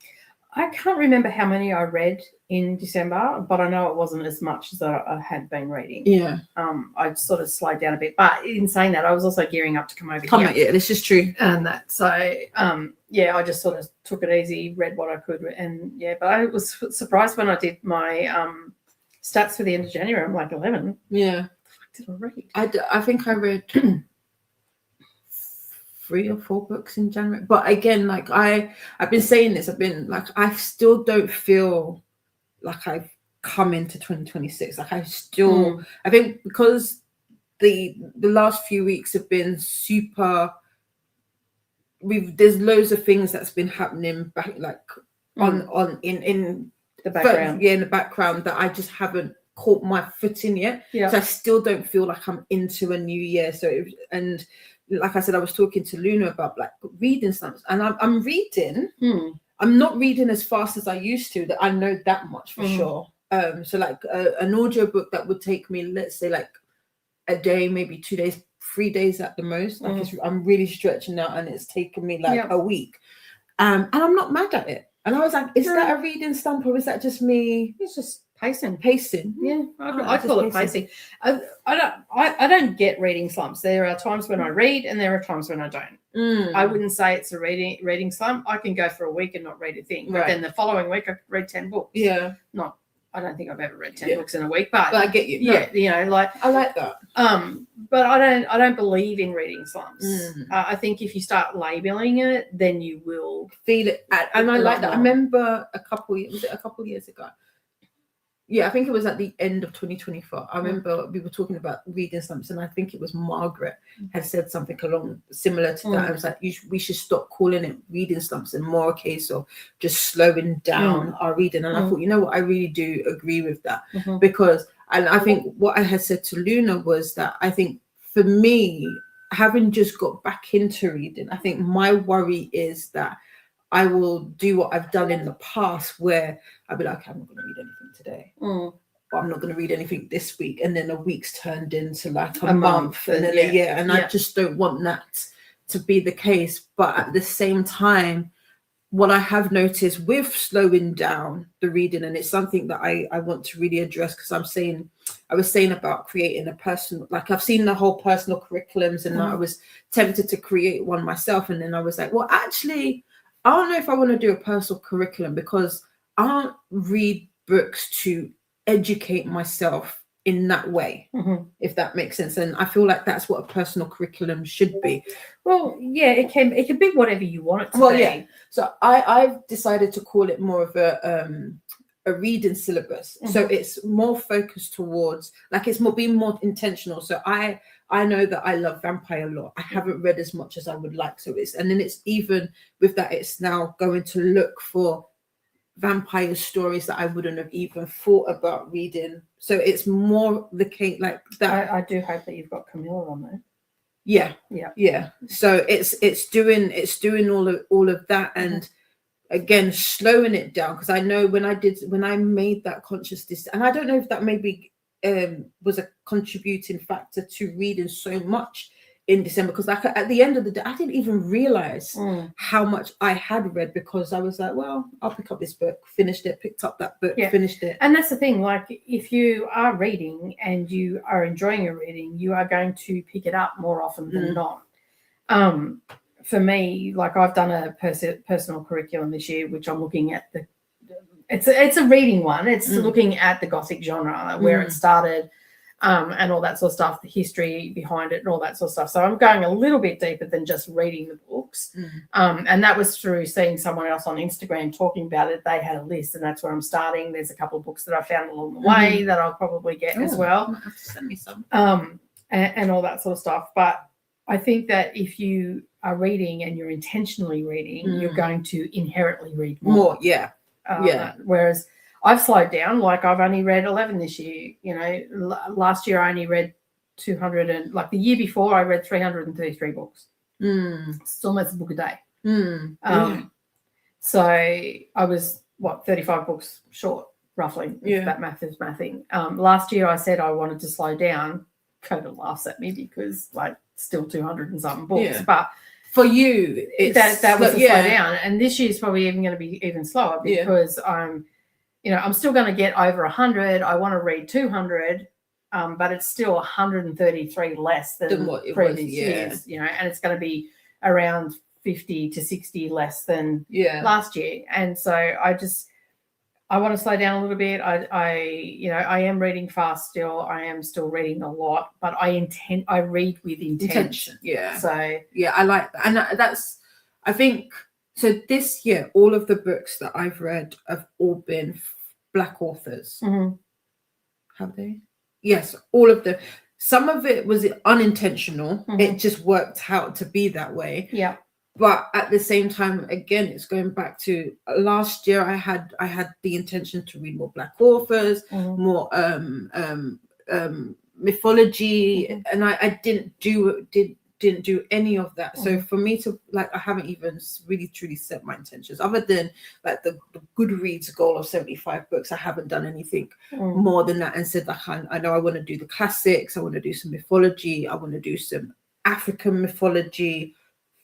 B: I can't remember how many I read in December, but I know it wasn't as much as I had been reading.
A: Yeah.
B: I sort of slowed down a bit. But in saying that, I was also gearing up to come over here.
A: Yeah, this is true.
B: And that, so, I just sort of took it easy, read what I could. And, but I was surprised when I did my stats for the end of January. I'm like, 11.
A: Yeah.
B: What did I read?
A: I think I read 3 or 4 books in January, but again, like I've been saying this, I've been like, I still don't feel like I've come into 2026. Like I still, I think because the last few weeks have been super. There's loads of things that's been happening back, like on in
B: the background.
A: In the background that I just haven't caught my foot in yet. Yeah. So I still don't feel like I'm into a new year. So and like I said, I was talking to Luna about like reading something, and I'm reading. I'm not reading as fast as I used to. That I know that much for sure. So like an audio book that would take me, let's say, like a day, maybe 2 days, 3 days at the most. Like I'm really stretching out, and it's taken me like a week. And I'm not mad at it. And I was like, is that a reading slump, or is that just me?
B: It's just pacing.
A: Yeah,
B: I call it pacing. I don't get reading slumps. There are times when I read, and there are times when I don't. I wouldn't say it's a reading slump. I can go for a week and not read a thing, but then the following week I read 10 books.
A: Yeah,
B: I don't think I've ever read 10 books in a week, but
A: I get you.
B: Yeah, like
A: I like that.
B: But I don't believe in reading slumps. I think if you start labeling it, then you will
A: feel it. And I like that. I remember a couple years ago? Yeah, I think it was at the end of 2024. I remember we were talking about reading slumps, and I think it was Margaret had said something along similar to that. I was like, we should stop calling it reading slumps and more a case of just slowing down our reading. And I thought, you know what, I really do agree with that because, and I think what I had said to Luna was that I think for me, having just got back into reading, I think my worry is that I will do what I've done in the past where I'll be like, I'm not going to read anything today. Or I'm not going to read anything this week. And then a week's turned into like a month and then a year. And I just don't want that to be the case. But at the same time, what I have noticed with slowing down the reading, and it's something that I want to really address, because I was saying about creating a personal, like I've seen the whole personal curriculums, and I was tempted to create one myself. And then I was like, well, actually, I don't know if I want to do a personal curriculum, because I don't read books to educate myself in that way, if that makes sense. And I feel like that's what a personal curriculum should be.
B: Well, yeah, it can be whatever you want it to be.
A: Yeah. So I've decided to call it more of a reading syllabus. So it's more focused towards, like, it's more being more intentional. So I know that I love vampire lore. I haven't read as much as I would like. So and then it's even with that, it's now going to look for vampire stories that I wouldn't have even thought about reading. So it's more the case like that.
B: I do hope that you've got Camilla on there.
A: Yeah. So it's doing all of that, and again slowing it down, because I know when I made that conscious decision, and I don't know if that maybe was a contributing factor to reading so much in December, because like at the end of the day I didn't even realize how much I had read, because I was like, well, I'll pick up this book, finished it, picked up that book, finished it.
B: And that's the thing, like if you are reading and you are enjoying your reading, you are going to pick it up more often than not. For me, like I've done a personal curriculum this year, which I'm looking at it's a reading one. It's looking at the Gothic genre, where it started, and all that sort of stuff, the history behind it and all that sort of stuff. So I'm going a little bit deeper than just reading the books. And that was through seeing someone else on Instagram talking about it. They had a list, and that's where I'm starting. There's a couple of books that I found along the way that I'll probably get as well.
A: You might have to send me some.
B: And all that sort of stuff. But I think that if you are reading and you're intentionally reading, you're going to inherently read more. Whereas I've slowed down. Like I've only read 11 this year. You know, last year I only read 200, and like the year before I read 333 books. It's almost a book a day. So I was 35 books short, roughly. If that math is mathing. Last year I said I wanted to slow down. COVID laughs at me because like still 200 and something books, but
A: for you
B: that was a slow down. And this year's probably even going to be even slower, because I'm still going to get over 100. I want to read 200, but it's still 133 less than what it previous years, and it's going to be around 50 to 60 less than last year. And so I want to slow down a little bit. I am reading fast still. I am still reading a lot, but I read with intention. So
A: I like that. And I think, so this year, all of the books that I've read have all been Black authors. Have they? Yes, all of them. Some of it was unintentional. It just worked out to be that way.
B: Yeah.
A: But at the same time, again, it's going back to last year. I had the intention to read more Black authors, more mythology, and I didn't do any of that. So for me to I haven't even really truly set my intentions, other than like the Goodreads goal of 75 books. I haven't done anything more than that, and said I know I want to do the classics. I want to do some mythology. I want to do some African mythology.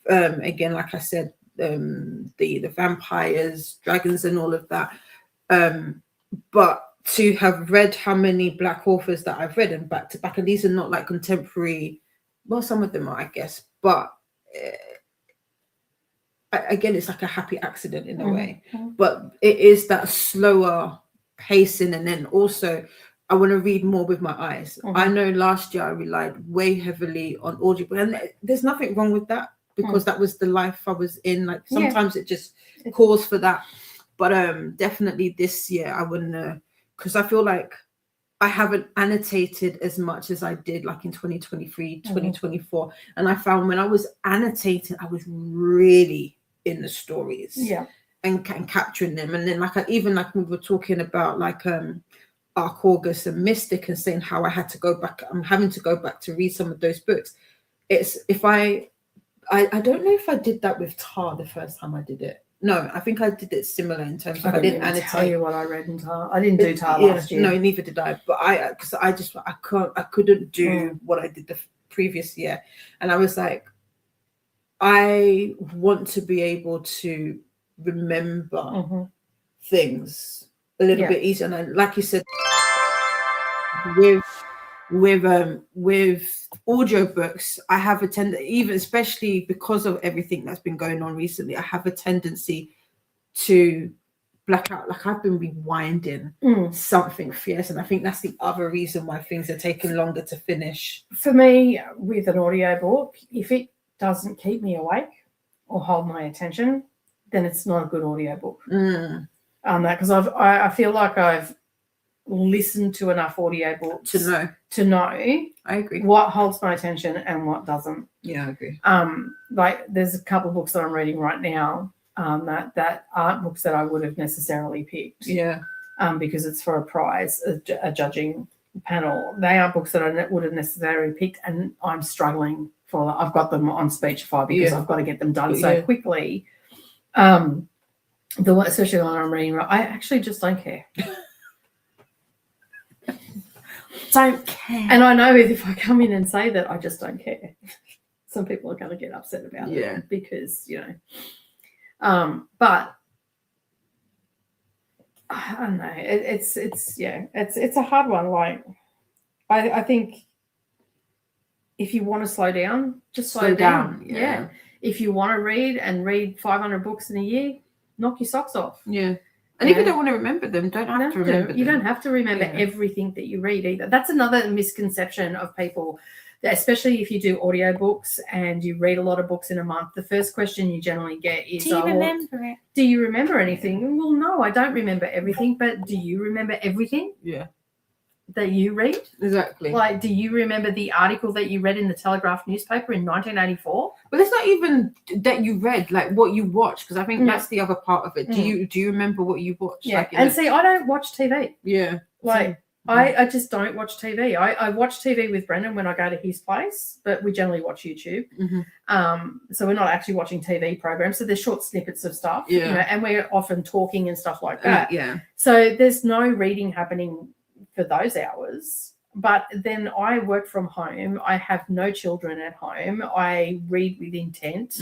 A: Again, like I said, the vampires, dragons, and all of that. But to have read how many Black authors that I've read, and back to back, and these are not like contemporary. Well, some of them are, I guess, but again, it's like a happy accident in a way. But it is that slower pacing, and then also I want to read more with my eyes. I know last year I relied way heavily on audio, and there's nothing wrong with that, because that was the life I was in. Like sometimes it just calls for that. But definitely this year I wouldn't, because I feel like I haven't annotated as much as I did like in 2023, 2024. And I found when I was annotating, I was really in the stories and capturing them. And then even we were talking about Arc August and Mystic, and saying how I had to go back. I'm having to go back to read some of those books. It's I don't know if I did that with Tar the first time I did it. No, I think I did it similar in terms of I didn't annotate.
B: Tell you what I read in Tar. I didn't do Tar last year.
A: No, neither did I. But I couldn't do what I did the previous year, and I was like, I want to be able to remember things a little bit easier. And like you said, with audiobooks, I have a tendency, even especially because of everything that's been going on recently, I have a tendency to black out. Like I've been rewinding something fierce, and I think that's the other reason why things are taking longer to finish.
B: For me, with an audiobook, if it doesn't keep me awake or hold my attention, then it's not a good audiobook. Because I feel like I've listened to enough audiobooks to know. I
A: agree.
B: What holds my attention and what doesn't.
A: Yeah, I agree.
B: Like there's a couple of books that I'm reading right now that aren't books that I would have necessarily picked.
A: Yeah.
B: Because it's for a prize, a judging panel. They are books that I would have necessarily picked, and I'm struggling for that. I've got them on Speechify because I've got to get them done so quickly. The one, especially the one I'm reading, I actually just don't care.
A: Don't care.
B: And I know if I come in and say that I just don't care, some people are going to get upset about it because, but I don't know. It's a hard one. Like I think if you want to slow down, just slow down. Yeah. If you want to read 500 books in a year, knock your socks off.
A: Yeah. And if you don't want to remember them, don't have to remember them.
B: You don't have to remember everything that you read either. That's another misconception of people, especially if you do audiobooks and you read a lot of books in a month. The first question you generally get is,
A: do you remember it?
B: Do you remember anything? Well, no, I don't remember everything, but do you remember everything?
A: Yeah.
B: That you read?
A: Exactly.
B: Like, do you remember the article that you read in the Telegraph newspaper in 1984?
A: Well, it's not even that you read, like what you watched, because I think that's the other part of it. Do you remember what you watched?
B: Yeah.
A: Like,
B: and see, I don't watch TV.
A: Yeah.
B: Like, I just don't watch TV. I watch TV with Brendan when I go to his place, but we generally watch YouTube. So we're not actually watching TV programs. So there's short snippets of stuff, and we're often talking and stuff like that. So there's no reading happening for those hours. But then I work from home. I have no children at home. I read with intent,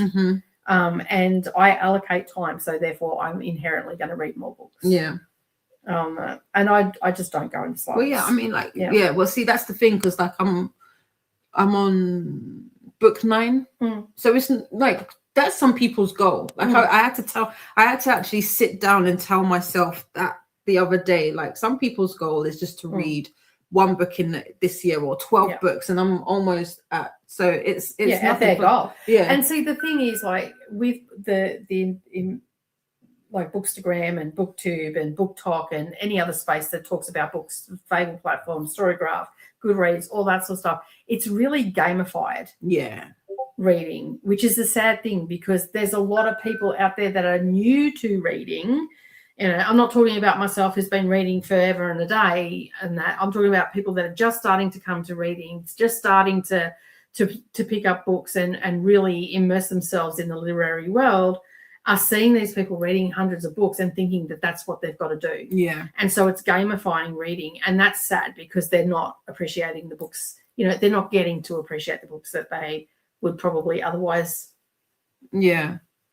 B: and I allocate time. So therefore, I'm inherently going to read more books.
A: Yeah.
B: And I just don't go into silence.
A: Well, yeah, I mean, like, well, see, that's the thing, because like I'm on book 9, so it's like that's some people's goal. Like I had to actually sit down and tell myself that the other day. Like some people's goal is just to read one book in this year or 12 books, and I'm almost at. So it's
B: at their goal.
A: Yeah,
B: and see, the thing is, like with the like Bookstagram and BookTube and BookTok and any other space that talks about books, Fable platform, Storygraph, Goodreads, all that sort of stuff, it's really gamified reading, which is a sad thing because there's a lot of people out there that are new to reading. I'm not talking about myself who's been reading forever and a day and that. I'm talking about people that are just starting to come to reading, just starting to pick up books and really immerse themselves in the literary world, are seeing these people reading hundreds of books and thinking that that's what they've got to do.
A: Yeah. And
B: so it's gamifying reading, and that's sad because they're not appreciating the books. They're not getting to appreciate the books that they would probably otherwise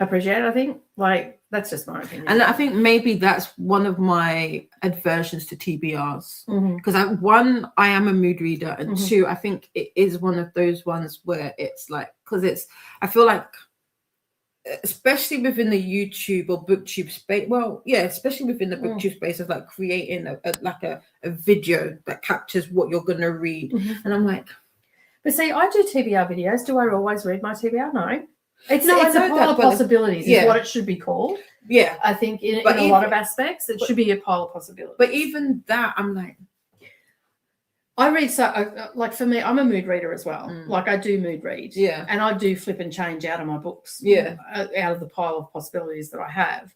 B: appreciate, I think. Like, that's just my opinion.
A: And I think maybe that's one of my aversions to TBRs. Because one, I am a mood reader, and two, I think it is one of those ones where it's like, because I feel like, especially within the YouTube or BookTube space, especially within the BookTube space of like creating a video that captures what you're going to read. And I'm like,
B: but see, I do TBR videos. Do I always read my TBR? No. It's a pile of possibilities is what it should be called. Yeah. I think in a lot of aspects, it should be a pile of possibilities.
A: But even that, I'm like,
B: I read, like for me, I'm a mood reader as well. Like I do mood read.
A: Yeah.
B: And I do flip and change out of my books.
A: Yeah.
B: Out of the pile of possibilities that I have.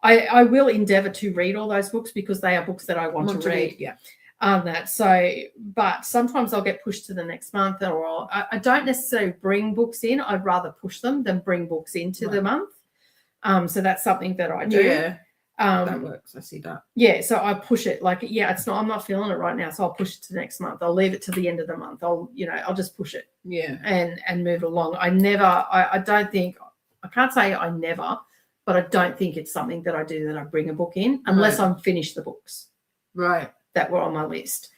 B: I will endeavour to read all those books because they are books that I want to read.
A: Yeah.
B: But sometimes I'll get pushed to the next month, or I don't necessarily bring books in. I'd rather push them than bring books into the month. So that's something that I do.
A: Yeah. That works. I see that.
B: Yeah, so I push it. Like, I'm not feeling it right now, so I'll push it to next month. I'll leave it to the end of the month. I'll just push it.
A: Yeah.
B: And move it along. I can't say I never but I don't think it's something that I do that I bring a book in unless I'm finished the books that were on my list.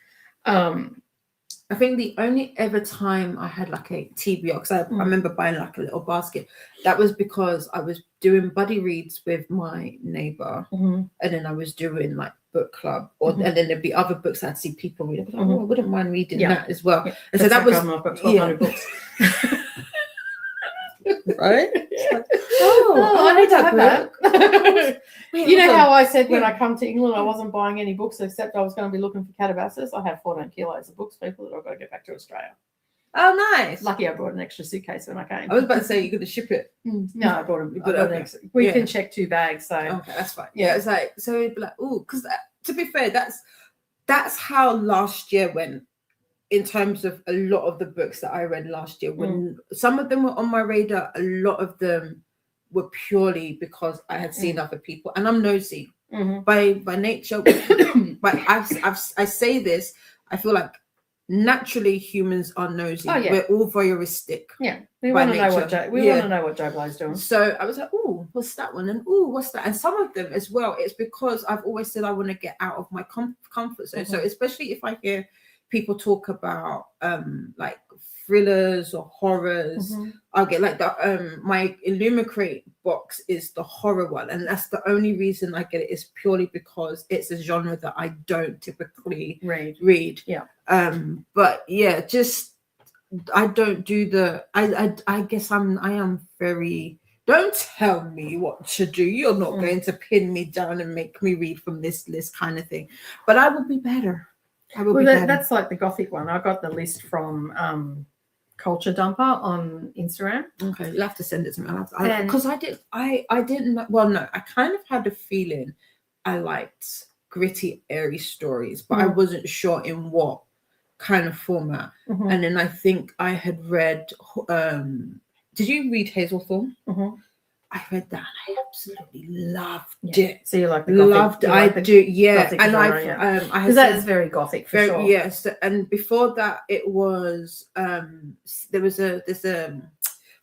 A: I think the only ever time I had like a TBR, because I remember buying like a little basket, that was because I was doing buddy reads with my neighbor, and then I was doing like book club, and then there'd be other books I'd see people read. I was like, oh, I wouldn't mind reading that as well.
B: Yeah.
A: And so that was
B: I've got 1,200 books.
A: Right?
B: Like, I need to have that. You know how I said when I come to England I wasn't buying any books except I was going to be looking for Calabasas? I have 14 kilos of books, people, that I've got to get back to Australia.
A: Oh, nice.
B: Lucky I brought an extra suitcase when I came.
A: I was about to say you're going to ship it.
B: No, I brought an extra. We can check 2 bags, so.
A: Okay, that's fine. Yeah, it's like, so it'd be like, oh, because to be fair, that's how last year went. In terms of a lot of the books that I read last year, when some of them were on my radar, a lot of them were purely because I had seen other people, and I'm nosy by nature. But I say this, I feel like naturally humans are nosy.
B: Oh, yeah.
A: We're all voyeuristic.
B: Yeah, we want to know what Joe Blow's doing.
A: So I was like, oh, what's that one? And oh, what's that? And some of them as well. It's because I've always said I want to get out of my comfort zone. So especially if I hear people talk about like thrillers or horrors, I'll get like the my Illumicrate box is the horror one, and that's the only reason I get it is purely because it's a genre that I don't typically read. But yeah, just I don't do the I guess I am very, don't tell me what to do. You're not going to pin me down and make me read from this list kind of thing. But I will be better.
B: That's like the Gothic one. I got the list from Culture Dumper on Instagram.
A: Okay, you'll have to send it to me. Because I didn't. Well, no, I kind of had a feeling I liked gritty, airy stories, but I wasn't sure in what kind of format. And then I think I had read. Did you read Hazelthorne? I read that and I absolutely loved it.
B: So you like the Gothic?
A: I do, yeah.
B: And
A: genre,
B: because that is very Gothic for sure.
A: Yes, and before that, it was there's a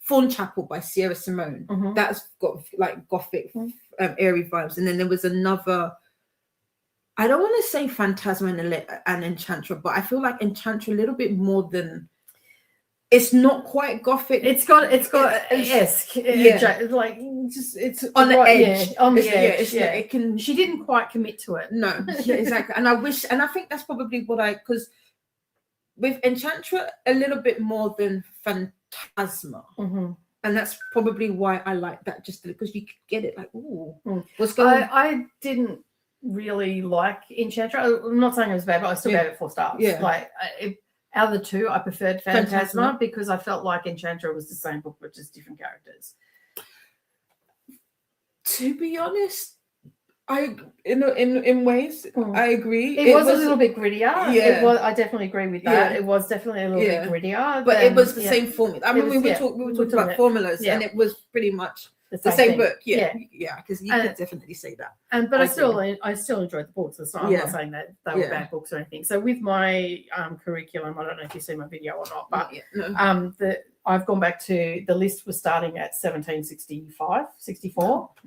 A: Fawn Chapel by Sierra Simone. That's got like Gothic, airy vibes. And then there was another. I don't want to say Phantasma and Enchantra, but I feel like Enchantra a little bit more than. It's not quite Gothic.
B: It's got esque. Like it's
A: on the edge.
B: Yeah, on the edge.
A: Yeah. It can.
B: She didn't quite commit to it.
A: No, exactly. And I think that's probably what because with Enchantra a little bit more than Phantasma, and that's probably why I like that, just because you could get it like, ooh, what's going on?
B: I didn't really like Enchantra. I'm not saying it was bad, but I still gave it 4 stars.
A: Yeah,
B: like out of the 2, I preferred Phantasma because I felt like Enchantra was the same book but just different characters.
A: To be honest, in ways I agree.
B: It was a little bit grittier.
A: Yeah,
B: I definitely agree with that. It was definitely a little bit grittier,
A: but it was the same formula. I mean, we were talking about formulas, and it was pretty much the same book. Yeah, because you could definitely say that.
B: But I still enjoyed the books. I'm not saying that they were bad books or anything. So with my curriculum, I don't know if you see my video or not, but I've gone back to the list was starting at 1764.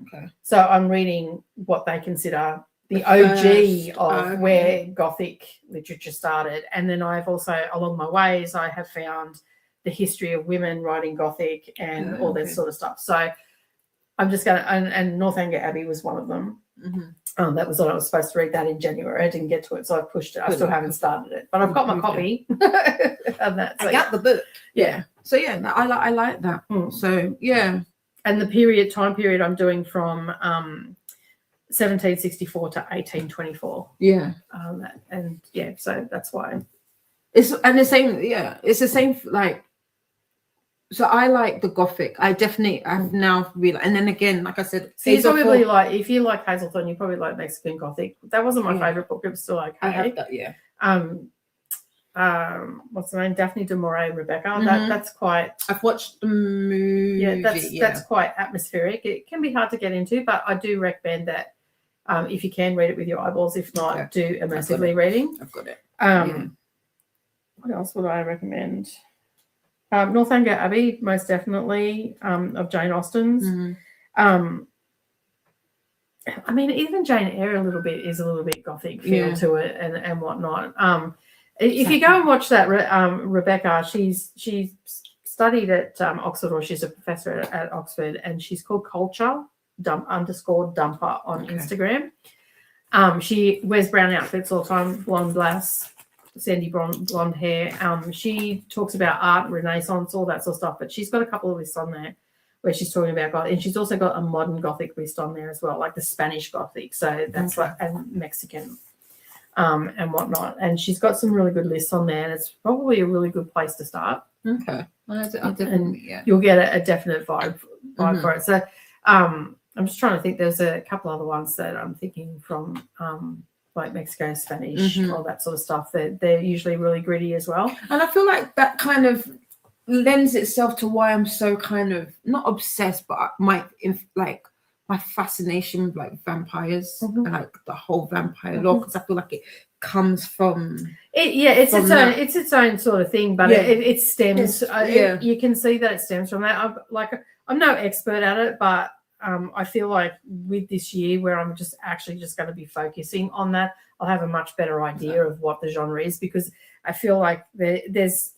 A: Okay.
B: So I'm reading what they consider the OG of where Gothic literature started, and then I've also along my ways I have found the history of women writing Gothic and all that sort of stuff. So I'm just going to, and Northanger Abbey was one of them. That was what I was supposed to read that in January. I didn't get to it, so I pushed it. I still haven't started it, but I've got my copy. And that,
A: I got the book.
B: Yeah.
A: So yeah, I like that. So yeah,
B: and the time period I'm doing from 1764 to 1824.
A: Yeah.
B: And yeah, so that's why
A: it's the same. Yeah, it's the same. Like. So I like the Gothic. I've now realized, and then again, like I said,
B: so you probably like, if you like Hazelthorne, you probably like Mexican Gothic. That wasn't my favorite book. It was still okay.
A: I have that, yeah.
B: What's the name? Daphne du Maurier and Rebecca. That's quite.
A: I've watched the movie.
B: Yeah, that's quite atmospheric. It can be hard to get into, but I do recommend that if you can read it with your eyeballs. If not, do immersively reading.
A: I've got it.
B: What else would I recommend? Northanger Abbey, most definitely, of Jane Austen's. I mean, even Jane Eyre is a little bit gothic feel to it and whatnot. If you go and watch that, Rebecca, she's studied at Oxford, or she's a professor at Oxford, and she's called Culture _Dumper on Instagram. She wears brown outfits all the time, blonde blouse, sandy blonde hair. She talks about art, Renaissance, all that sort of stuff. But she's got a couple of lists on there where she's talking about God, and she's also got a modern Gothic list on there as well, like the Spanish Gothic. So that's and Mexican, and whatnot. And she's got some really good lists on there, and it's probably a really good place to start.
A: Okay, I'll definitely,
B: you'll get a definite vibe for it. So I'm just trying to think. There's a couple other ones that I'm thinking from like Mexico, Spanish, all that sort of stuff. They're usually really gritty as well.
A: And I feel like that kind of lends itself to why I'm so kind of not obsessed, but my fascination with like vampires and like the whole vampire lore, because I feel like it comes from
B: it's its own sort of thing, but it stems. You can see that it stems from that. I'm no expert at it, but I feel like with this year where I'm just going to be focusing on that, I'll have a much better idea of what the genre is, because I feel like there's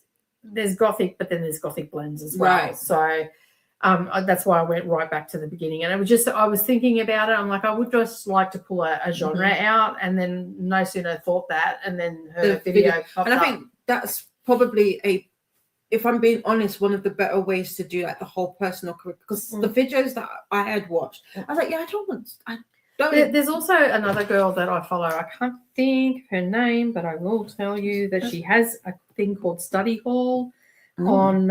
B: Gothic, but then there's Gothic blends as well. Right. So that's why I went right back to the beginning. And it was just, I was thinking about it. I'm like, I would just like to pull a genre out, and then no sooner thought that, and then her video popped up.
A: And I think that's probably if I'm being honest, one of the better ways to do like the whole personal career, because the videos that I had watched, I was like,
B: There's also another girl that I follow. I can't think of her name, but I will tell you that she has a thing called Study Hall on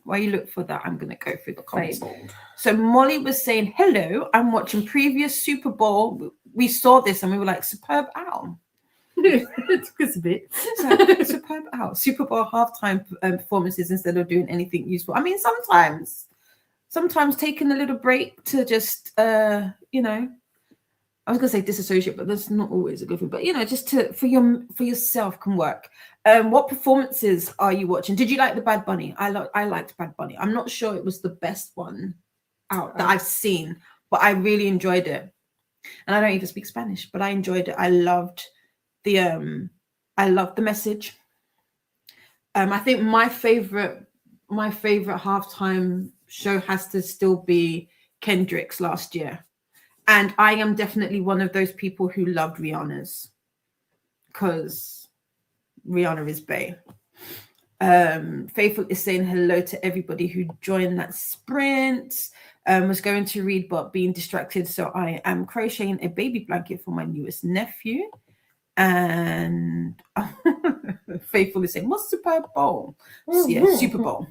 A: while you look for that, I'm going to go through the comments. So Molly was saying, hello, I'm watching previous Super Bowl. We saw this and we were like, superb owl.
B: It's a bit.
A: Superb owl. Super Bowl halftime performances instead of doing anything useful. I mean, sometimes taking a little break to just, I was going to say disassociate, but that's not always a good thing. But, just for yourself can work. What performances are you watching? Did you like the Bad Bunny? I liked Bad Bunny. I'm not sure it was the best one out that I've seen, but I really enjoyed it. And I don't even speak Spanish, but I enjoyed it. I loved the message. I think my favorite halftime show has to still be Kendrick's last year. And I am definitely one of those people who loved Rihanna's, because Rihanna is bae. Faithful is saying hello to everybody who joined that sprint. Was going to read but being distracted, so I am crocheting a baby blanket for my newest nephew. And Faithful is saying, what's Super Bowl? Super Bowl.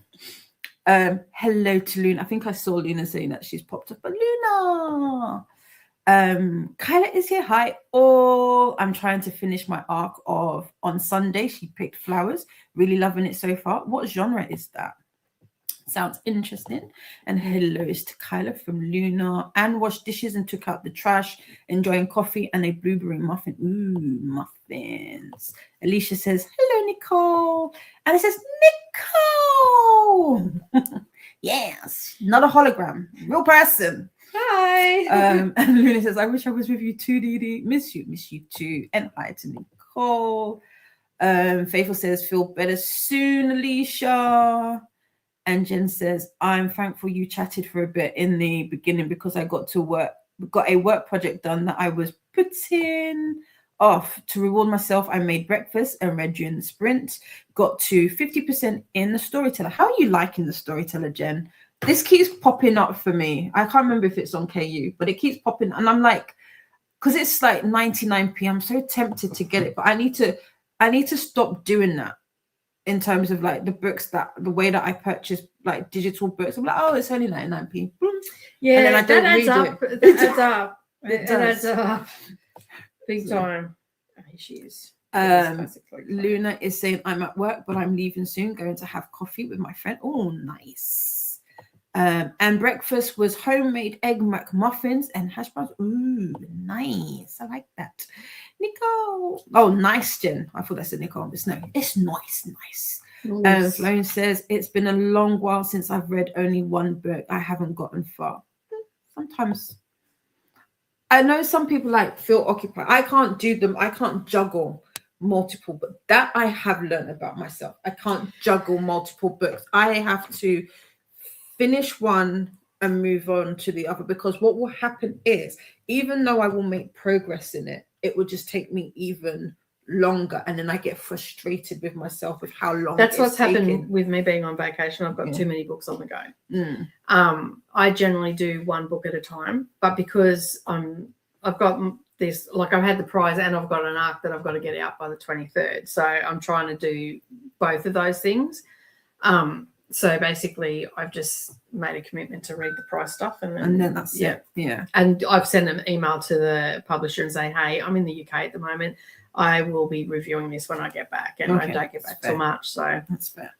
A: Hello to Luna. I think I saw Luna saying that she's popped up. But Luna, Kyla is here. Hi all. I'm trying to finish my arc of On Sunday She Picked Flowers. Really loving it so far. What genre is that? Sounds interesting. And hellos to Kyla from Luna. And washed dishes and took out the trash, enjoying coffee and a blueberry muffin. Ooh, muffins. Alicia says, hello, Nicole. And it says, Nicole. Yes, not a hologram, real person.
B: Hi.
A: And Luna says, I wish I was with you too, Dee. Miss you too. And hi to Nicole. Faithful says, feel better soon, Alicia. And Jen says, I'm thankful you chatted for a bit in the beginning, because I got a work project done that I was putting off. To reward myself, I made breakfast and read during the sprint. Got to 50% in the Storyteller. How are you liking the Storyteller, Jen? This keeps popping up for me. I can't remember if it's on KU, but it keeps popping. And I'm like, because it's like 99p, I'm so tempted to get it, but I need to stop doing that. In terms of like the books, the way that I purchase like digital books, I'm like, oh, it's only 99p.
B: Yeah,
A: and then I don't read
B: it. That adds up. It adds up. Big time. Issues.
A: Luna is saying, I'm at work, but I'm leaving soon, going to have coffee with my friend. Oh, nice. And breakfast was homemade egg McMuffins and hash browns. Ooh, nice. I like that. Nicole. Oh, nice, Jen. I thought I said Nicole, but no, it's nice.
B: Yes.
A: Sloan says, it's been a long while since I've read only one book. I haven't gotten far. Sometimes I know some people like feel occupied. I can't do them. I can't juggle multiple, but that I have learned about myself. I can't juggle multiple books. I have to finish one and move on to the other, because what will happen is, even though I will make progress in it, it will just take me even longer, and then I get frustrated with myself with how long
B: that's what's
A: taking.
B: happened with me being on vacation. I've got too many books on the go. I generally do one book at a time, but because I've got this, like I've had the prize and I've got an arc that I've got to get out by the 23rd, so I'm trying to do both of those things. So basically I've just made a commitment to read the prize stuff, and then that's it. Yeah. And I've sent an email to the publisher and say, hey, I'm in the UK at the moment. I will be reviewing this when I get back, and I don't get back till March. So
A: that's fair.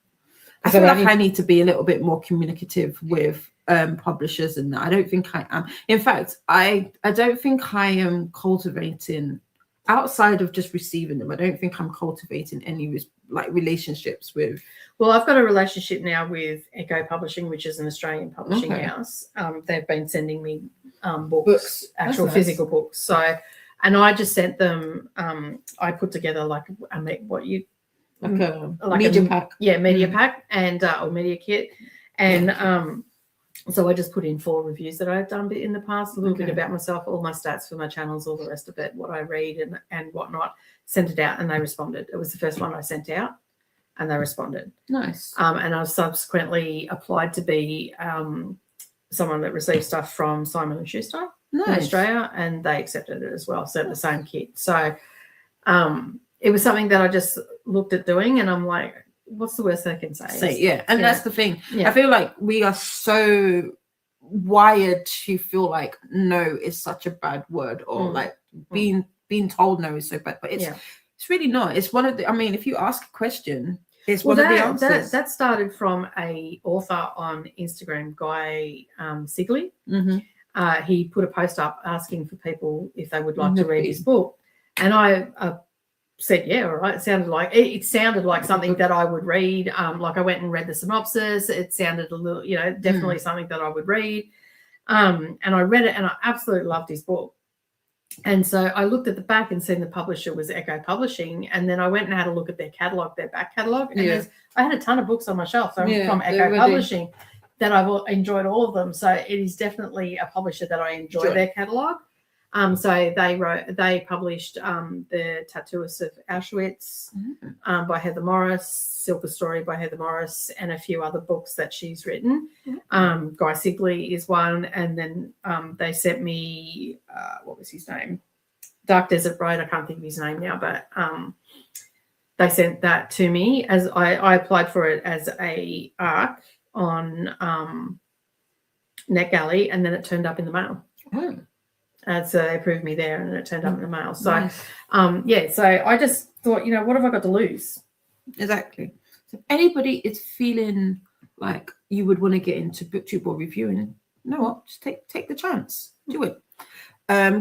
A: I feel like I need to be a little bit more communicative with publishers, and I don't think I am. In fact, I don't think I am cultivating, outside of just receiving them, I don't think I'm cultivating any relationships with.
B: Well, I've got a relationship now with Echo Publishing, which is an Australian publishing house. They've been sending me books, actual physical books. So, and I just sent them. I put together like a media pack. Yeah, media pack and or media kit, and so I just put in 4 reviews that I've done in the past, a little bit about myself, all my stats for my channels, all the rest of it, what I read and whatnot. Sent it out, and they responded. It was the first one I sent out, and they responded.
A: Nice.
B: And I've subsequently applied to be someone that receives stuff from Simon & Schuster in Australia, and they accepted it as well. So the same kit. So it was something that I just looked at doing, and I'm like, what's the worst they can say?
A: And that's the thing. I feel like we are so wired to feel like no is such a bad word, or like being told no is so bad, but it's really not. It's one of the, I mean, if you ask a question, it's one of the answers.
B: That started from a author on Instagram, Guy Sigley. He put a post up asking for people if they would like to read his book, and I said, yeah, all right. It sounded like something that I would read. Like I went and read the synopsis. It sounded a little, definitely something that I would read. And I read it, and I absolutely loved his book. And so I looked at the back and seen the publisher was Echo Publishing, and then I went and had a look at their catalog, their back catalog, and I had a ton of books on my shelf from Echo Publishing that I've enjoyed all of them. So it is definitely a publisher that I enjoy their catalog. So they published The Tattooist of Auschwitz by Heather Morris, Silver Story by Heather Morris, and a few other books that she's written. Guy Sigley is one, and then they sent me what was his name? Dark Desert Road. I can't think of his name now, but they sent that to me as I applied for it as a arc on NetGalley, and then it turned up in the mail. So they approved me there, and it turned up in the mail. So, so I just thought, what have I got to lose?
A: Exactly. So if anybody is feeling like you would want to get into BookTube or reviewing, you know what? Just take the chance. Do it.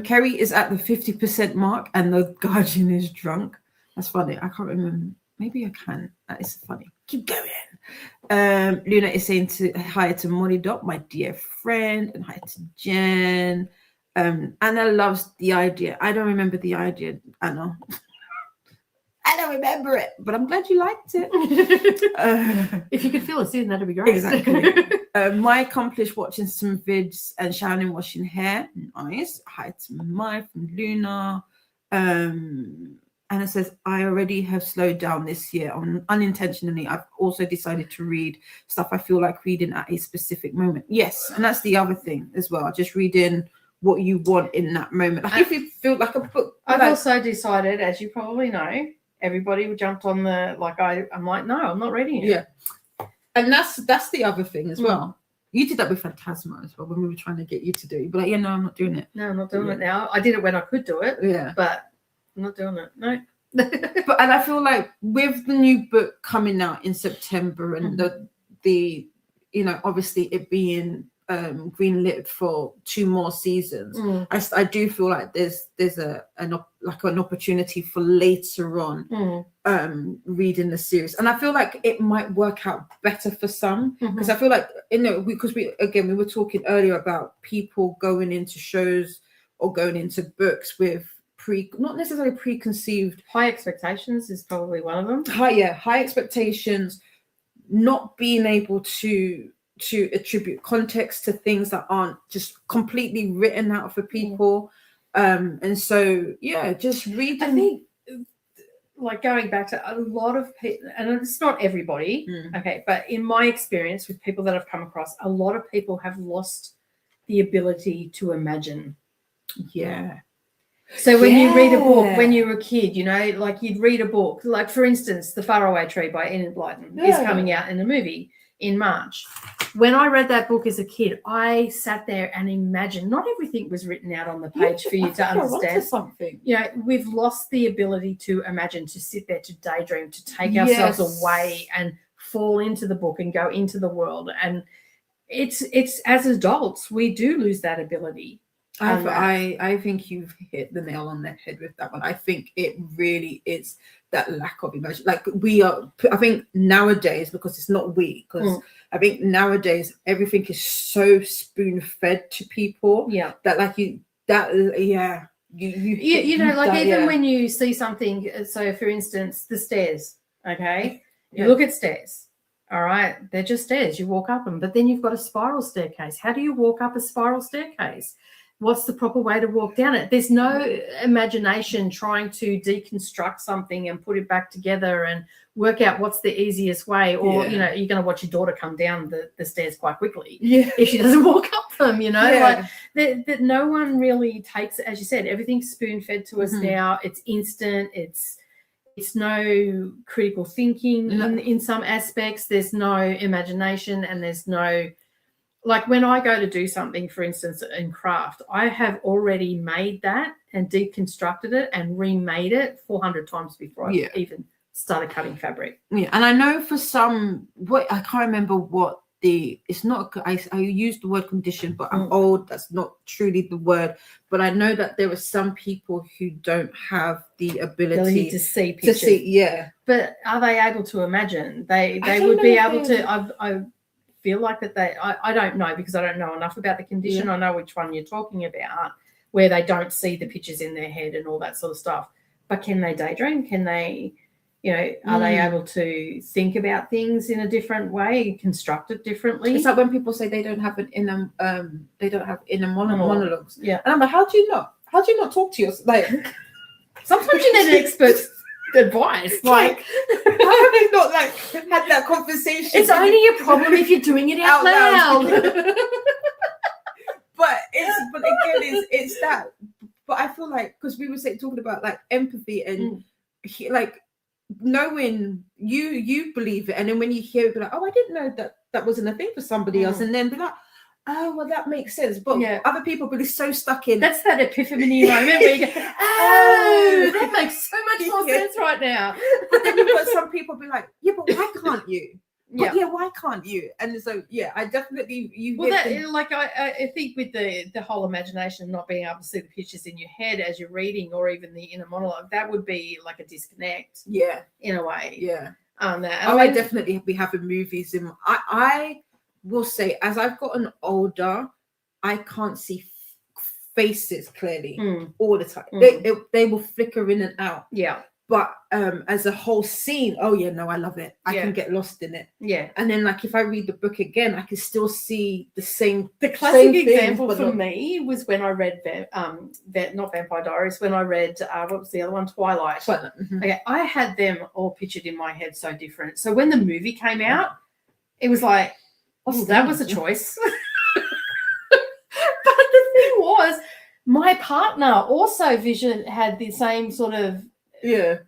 A: Kerry is at the 50% mark, and the Guardian is drunk. That's funny. I can't remember. Maybe I can. That is funny. Keep going. Luna is saying hi to Monte Dot, my dear friend, and hi to Jen. Anna loves the idea. I don't remember the idea, Anna. I don't remember it, but I'm glad you liked it.
B: If you could fill us in, that'd be great.
A: Exactly. My accomplished watching some vids and Shannon washing hair. Nice. Hi to Mai from Luna. Anna says, I already have slowed down this year unintentionally. I've also decided to read stuff I feel like reading at a specific moment. Yes, and that's the other thing as well. Just reading what you want in that moment. Like if you feel like a book.
B: I've also decided, as you probably know, everybody jumped on the I'm like, no, I'm not reading it.
A: Yeah. And that's the other thing as well. You did that with Phantasma as well when we were trying to get you to do it. You'd be like, yeah, no, I'm not doing it.
B: No, I'm not doing it now. I did it when I could do it.
A: Yeah.
B: But I'm not doing it. No.
A: And I feel like with the new book coming out in September and the obviously it being greenlit for 2 more seasons. I do feel like there's an opportunity for later on reading the series, and I feel like it might work out better for some, because I feel like, you know, because we were talking earlier about people going into shows or going into books with not necessarily preconceived
B: high expectations is probably one of them.
A: High expectations, not being able to attribute context to things that aren't just completely written out for people. And so just reading.
B: I think, like, going back to a lot of people, and it's not everybody, okay, but in my experience with people that I've come across, a lot of people have lost the ability to imagine. So when you read a book when you were a kid, you know, like you'd read a book, like for instance, The Faraway Tree by Enid Blyton is coming out in a movie in March. When I read that book as a kid, I sat there and imagined. Not everything was written out on the page for you to understand.
A: Something.
B: You know, we've lost the ability to imagine, to sit there, to daydream, to take ourselves away and fall into the book and go into the world. And it's as adults, we do lose that ability.
A: I think you've hit the nail on the head with that one. I think it really is that lack of emotion. Like I think nowadays, because it's not because I think nowadays everything is so spoon-fed to people that like you know,
B: like that, even when you see something, so for instance, the stairs, okay, you look at stairs. All right, they're just stairs. You walk up them, but then you've got a spiral staircase. How do you walk up a spiral staircase? What's the proper way to walk down it? There's no imagination trying to deconstruct something and put it back together and work out what's the easiest way. Or, you know, you're going to watch your daughter come down the stairs quite quickly if she doesn't walk up them, you know. Like that no one really takes, as you said, everything's spoon-fed to us now. It's instant. It's no critical thinking in some aspects. There's no imagination, and there's no... Like when I go to do something, for instance, in craft, I have already made that and deconstructed it and remade it 400 times before I even started cutting fabric.
A: Yeah, and I know for some, I can't remember what it's not, I use the word condition, but I'm old, that's not truly the word. But I know that there are some people who don't have the ability
B: to see pictures. But are they able to imagine? They would be able to... I feel like that I don't know, because I don't know enough about the condition. I know which one you're talking about, where they don't see the pictures in their head and all that sort of stuff. But can they daydream? Can they, you know, are they able to think about things in a different way, construct it differently?
A: It's like when people say they don't have inner monologues.
B: Yeah.
A: And I'm like, how do you not talk to yourself? Like,
B: sometimes you need an expert's advice. Like,
A: how have you not like had that conversation?
B: It's only a problem if you're doing it out loud.
A: but again, it's that. But I feel like, because we were talking about like empathy and like knowing you believe it, and then when you hear it, be like, oh, I didn't know that wasn't a thing for somebody else, and then be like, oh, well, that makes sense. But other people be so stuck in...
B: That's that epiphany moment where you go, oh, that makes so much more sense right now.
A: But then you've got some people be like, yeah, but why can't you? Why can't you? And so, I definitely...
B: I think with the whole imagination, not being able to see the pictures in your head as you're reading, or even the inner monologue, that would be like a disconnect.
A: Yeah.
B: In a way.
A: Yeah.
B: I
A: definitely be having movies in... I will say, as I've gotten older, I can't see faces clearly all the time. They will flicker in and out.
B: Yeah.
A: But as a whole scene, I love it. I can get lost in it.
B: Yeah.
A: And then, like, if I read the book again, I can still see the same.
B: The classic example for me was when I read not Vampire Diaries. When I read what was the other one, Twilight. Okay, I had them all pictured in my head so different. So when the movie came out, it was like, oh, that was a choice. But the thing was, my partner also had the same sort of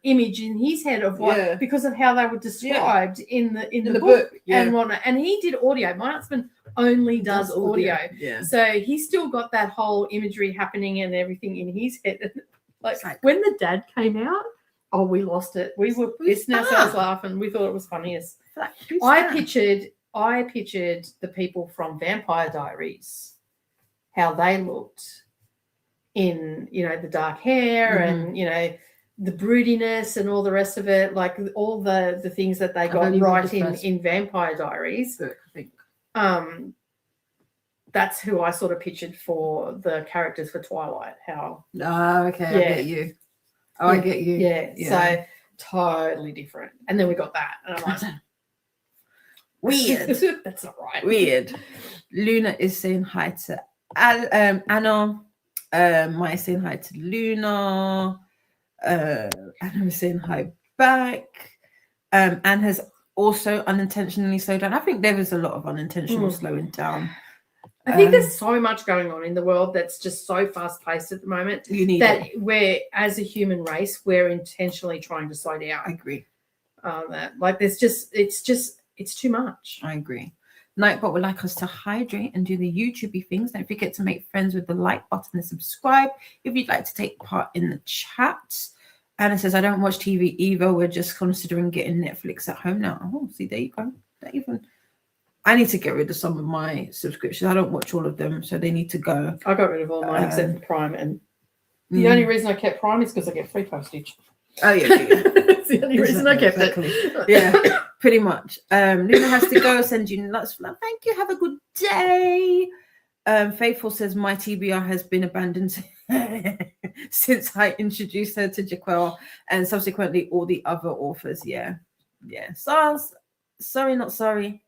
B: image in his head of what, because of how they were described in the book and whatnot. And he did audio. My husband only does audio.
A: Yeah.
B: So he's still got that whole imagery happening and everything in his head. Like when the dad came out, we lost it. We were pissing ourselves laughing. We thought it was funniest. I pictured I pictured the people from Vampire Diaries, how they looked in, the dark hair and, the broodiness and all the rest of it, like all the things that they got right in Vampire Diaries.
A: Book, I think.
B: That's who I sort of pictured for the characters for Twilight. How?
A: Oh, okay. I get you. Oh, I get you.
B: Yeah. So totally different. And then we got that, and I'm like,
A: weird.
B: That's not right.
A: Weird. Luna is saying hi to Anna. Maya saying hi to Luna. Anna is saying hi back. Anne has also unintentionally slowed down. I think there is a lot of unintentional slowing down.
B: I think there's so much going on in the world that's just so fast-paced at the moment we're, as a human race, we're intentionally trying to slow down.
A: I agree.
B: It's too much.
A: I agree. Nightbot would like us to hydrate and do the YouTubey things. Don't forget to make friends with the like button and subscribe if you'd like to take part in the chat. Anna says, I don't watch TV either. We're just considering getting Netflix at home now. Oh, see, there you go. I need to get rid of some of my subscriptions. I don't watch all of them, so they need to go.
B: I got rid of all mine except Prime, and the only reason I kept Prime is because I get free postage.
A: Oh yeah.
B: That's the only reason I kept it.
A: Yeah, pretty much. Luna has to go. Send you lots of love. Thank you. Have a good day. Faithful says my TBR has been abandoned since I introduced her to Jaquel and subsequently all the other authors. Yeah. Sorry, not sorry.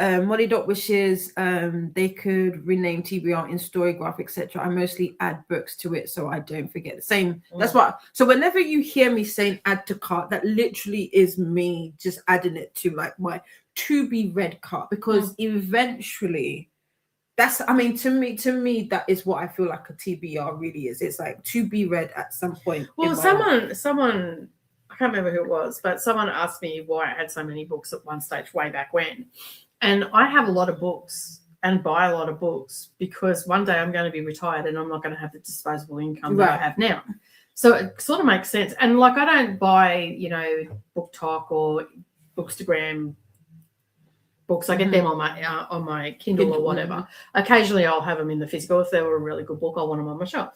A: Molly Dot wishes they could rename TBR in Storygraph, etc. I mostly add books to it so I don't forget. The same. That's what. So whenever you hear me saying add to cart, that literally is me just adding it to like my to be read cart, because eventually that's, I mean, to me that is what I feel like a TBR really is. It's like to be read at some point.
B: Well, someone I can't remember who it was, but someone asked me why I had so many books at one stage way back when. And I have a lot of books and buy a lot of books because one day I'm going to be retired and I'm not going to have the disposable income that I have now. So it sort of makes sense. And like, I don't buy, Book Talk or Bookstagram books. I get them on my Kindle or whatever. Occasionally I'll have them in the physical. If they were a really good book, I want them on my shelf.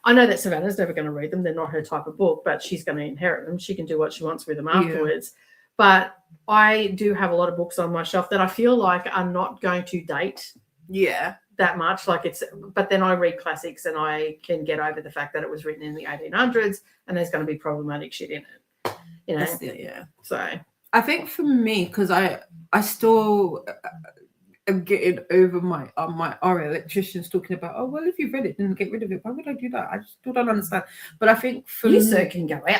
B: I know that Savannah's never going to read them. They're not her type of book, but she's going to inherit them. She can do what she wants with them afterwards. But I do have a lot of books on my shelf that I feel like are not going to date that much. But then I read classics and I can get over the fact that it was written in the 1800s and there's going to be problematic shit in it. So
A: I think for me, because I still am getting over my electricians talking about, oh, well, if you've read it, then get rid of it. Why would I do that? I still don't understand. But I think for
B: you,
A: me,
B: sir, can go out.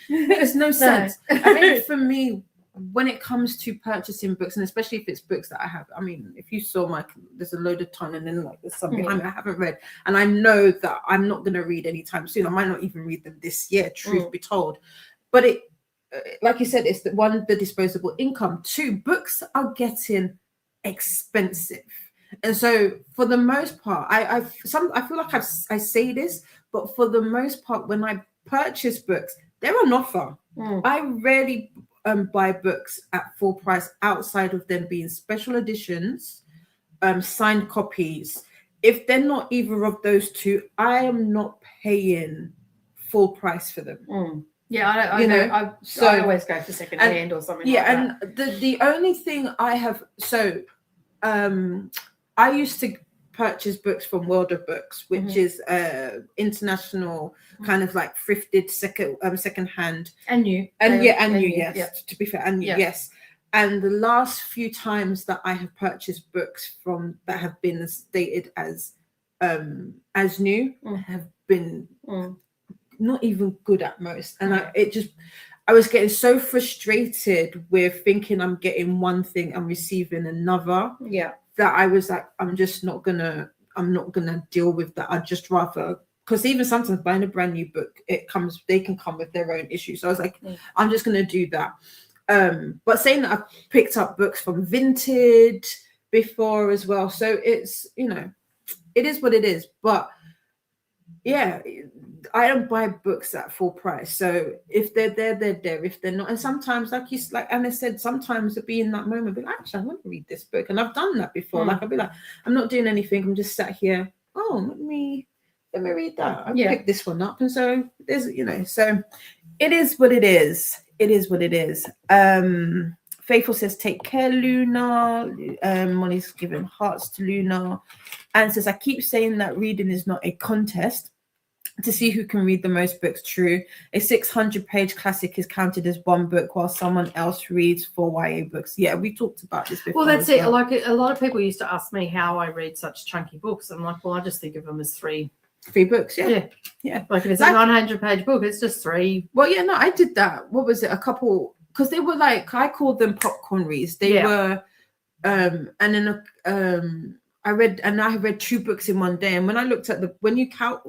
A: There's no sense. I think for me, when it comes to purchasing books, and especially if it's books that I have, I mean, if you saw there's a load of ton and then like there's some behind me I haven't read, and I know that I'm not going to read anytime soon. I might not even read them this year, truth be told. But it, like you said, it's the disposable income. 2, books are getting expensive. And so for the most part, I feel like I say this, but for the most part, when I purchase books, they're on offer. I rarely buy books at full price outside of them being special editions, signed copies. If they're not either of those 2, I am not paying full price for them.
B: Yeah, I always go for second hand or something.
A: Yeah, like that. And the only thing I have, I used to purchase books from World of Books, which is international kind of like thrifted second hand
B: and new
A: yes. To be fair, and yes. And the last few times that I have purchased books from that have been stated as new have been not even good at most. And I was getting so frustrated with thinking I'm getting one thing and receiving another.
B: Yeah.
A: That I was like, I'm not gonna deal with that. I'd just rather, because even sometimes buying a brand new book, they can come with their own issues. So I was like, I'm just gonna do that. But saying that, I've picked up books from Vinted before as well. So it's, it is what it is. But yeah, I don't buy books at full price. So if they're there, they're there. If they're not, and sometimes, like Anna said, sometimes it'll be in that moment, be like, actually, I want to read this book, and I've done that before. Like I'll be like, I'm not doing anything. I'm just sat here. Oh, let me read that. I picked this one up, and so there's, so it is what it is. It is what it is. Faithful says, take care, Luna. Molly's giving hearts to Luna. And says, I keep saying that reading is not a contest to see who can read the most books. True. A 600-page classic is counted as one book while someone else reads 4 YA books. Yeah, we talked about this before.
B: Well, that's it. Well. Like a lot of people used to ask me how I read such chunky books. I'm like, well, I just think of them as three
A: books. Yeah.
B: Like if it's a 900-page book, it's just 3.
A: Well, yeah, no, I did that. What was it? A couple, because they were like, I called them popcorn reads. They were, and then I read 2 books in one day. And when I looked at when you count,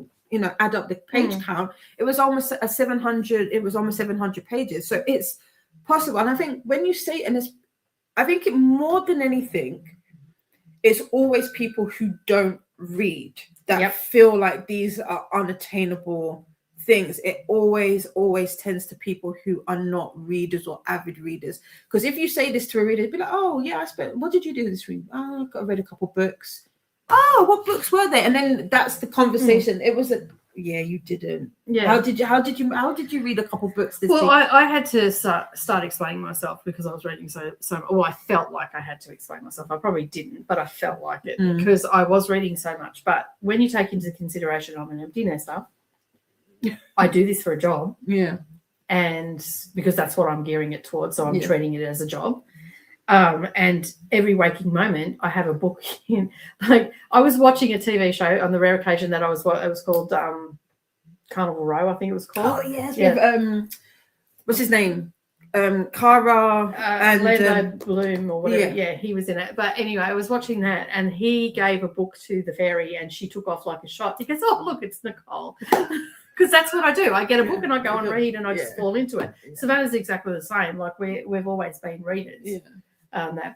A: add up the page count, it was almost 700 pages. So it's possible. And I think when you say, I think it more than anything, it's always people who don't read that feel like these are unattainable things. It always tends to people who are not readers or avid readers. Because if you say this to a reader, they'd be like, oh yeah, what did you do this week? Oh, I read a couple books. Oh, what books were they? And then that's the conversation. It was you didn't. Yeah. How did you read a couple books this week?
B: Well, I had to start explaining myself because I was reading so I felt like I had to explain myself. I probably didn't, but I felt like it because I was reading so much. But when you take into consideration I'm an empty nester, I do this for a job.
A: Yeah.
B: And because that's what I'm gearing it towards. So I'm treating it as a job. And every waking moment I have a book in. Like I was watching a TV show on the rare occasion that it was called Carnival Row, I think it was called.
A: Oh yes. With, what's his name? Cara and
B: Lando Bloom or whatever. Yeah, he was in it. But anyway, I was watching that and he gave a book to the fairy and she took off like a shot. He goes, oh look, it's Nicole. Because that's what I do. I get a book and I go and read and I just fall into it. Savannah's exactly the same. Like we've always been readers. Yeah.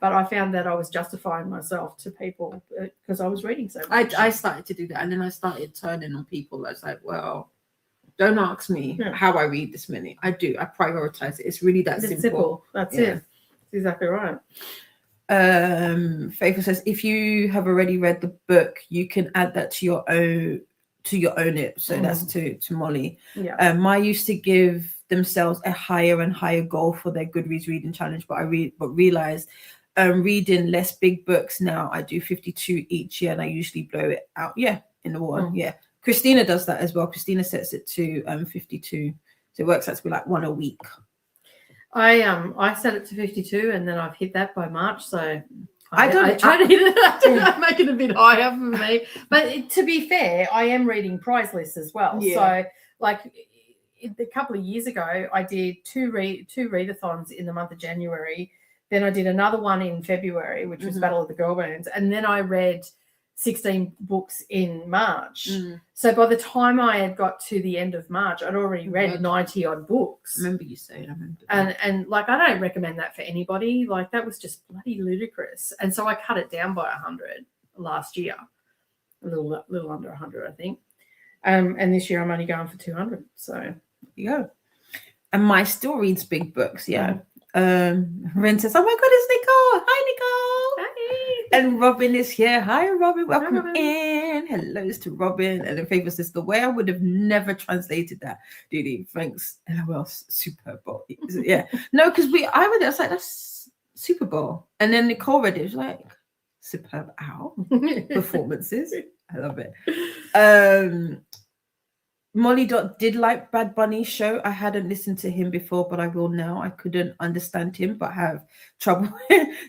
B: But I found that I was justifying myself to people because I was reading so much.
A: I started to do that, and then I started turning on people. I was like, well, don't ask me how I read this many. I do. I prioritize it. It's really that simple.
B: That's it. That's exactly right.
A: Faithful says, if you have already read the book, you can add that to your own it. So that's to Molly.
B: Yeah.
A: I used to give themselves a higher and higher goal for their Goodreads reading challenge, but realized reading less big books now. I do 52 each year and I usually blow it out in the water. Christina does that as well. Christina sets it to 52, so it works out to be like 1 a week.
B: I set it to 52 and then I've hit that by March, so
A: I
B: try to hit it. Make it a bit higher for me, but to be fair, I am reading prize lists as well. So like a couple of years ago, I did two readathons in the month of January. Then I did another one in February, which was Battle of the Girlbands. And then I read 16 books in March. So by the time I had got to the end of March, I'd already read 90 odd books.
A: I remember you saying.
B: And like, I don't recommend that for anybody. Like that was just bloody ludicrous. And so I cut it down by 100 last year, a little under 100, I think. And this year I'm only going for 200. So
A: and my still reads big books. Ren says, oh my god, it's Nicole. Hi Nicole.
B: Hi.
A: And Robin is here. Hi Robin, welcome in. Hellos to Robin. And then Favor says, the way I would have never translated that, Didi, thanks. LOL, Super Bowl. No, because I read it, I was like, that's Super Bowl. And then Nicole read it, it was like, superb performances. I love it. Molly did like Bad Bunny's show. I hadn't listened to him before, but I will now. I couldn't understand him, but have trouble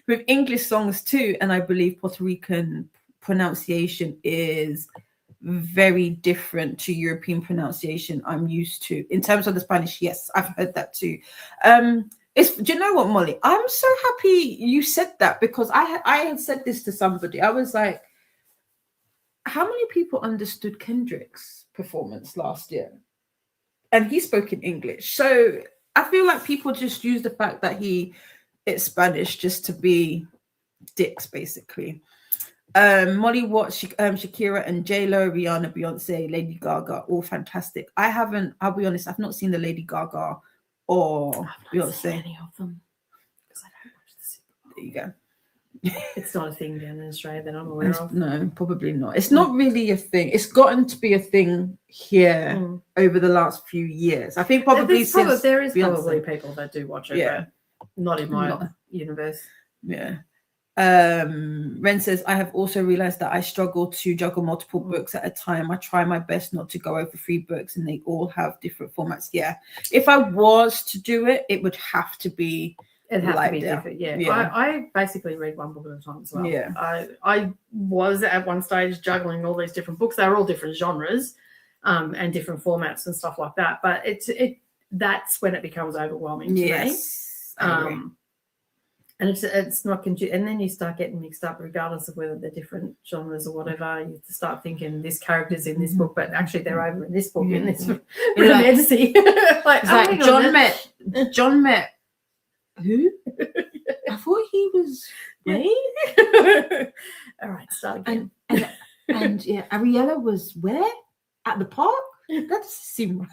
A: with English songs too. And I believe Puerto Rican pronunciation is very different to European pronunciation I'm used to. In terms of the Spanish, yes, I've heard that too. Do you know what, Molly? I'm so happy you said that because I had said this to somebody. I was like, how many people understood Kendrick's performance last year? And he spoke in English. So I feel like people just use the fact that it's Spanish just to be dicks, basically. Molly Watts, Shakira and J-Lo, Rihanna, Beyonce, Lady Gaga, all fantastic. I'll be honest, I've not seen the Lady Gaga or Beyonce.
B: Any of them. Because I don't watch the Super Bowl.
A: There you go.
B: It's not a thing down in Australia that I'm aware of.
A: No, probably not. It's not really a thing. It's gotten to be a thing here over the last few years. I think probably
B: there is
A: Beyonce.
B: Probably people that do watch it, but not in my universe.
A: Yeah. Ren says, I have also realized that I struggle to juggle multiple books at a time. I try my best not to go over 3 books, and they all have different formats. Yeah. If I was to do it, it would have to be.
B: It has to be different. Yeah. I basically read one book at a time as well.
A: Yeah.
B: I was at one stage juggling all these different books. They were all different genres, and different formats and stuff like that. But that's when it becomes overwhelming to me. And it's not and then you start getting mixed up, regardless of whether they're different genres or whatever. You start thinking this character's in this book, but actually they're over in this book in this fantasy.
A: John met who? I thought he was gay.
B: All right, start again.
A: And Ariella was where? At the park? That doesn't seem right.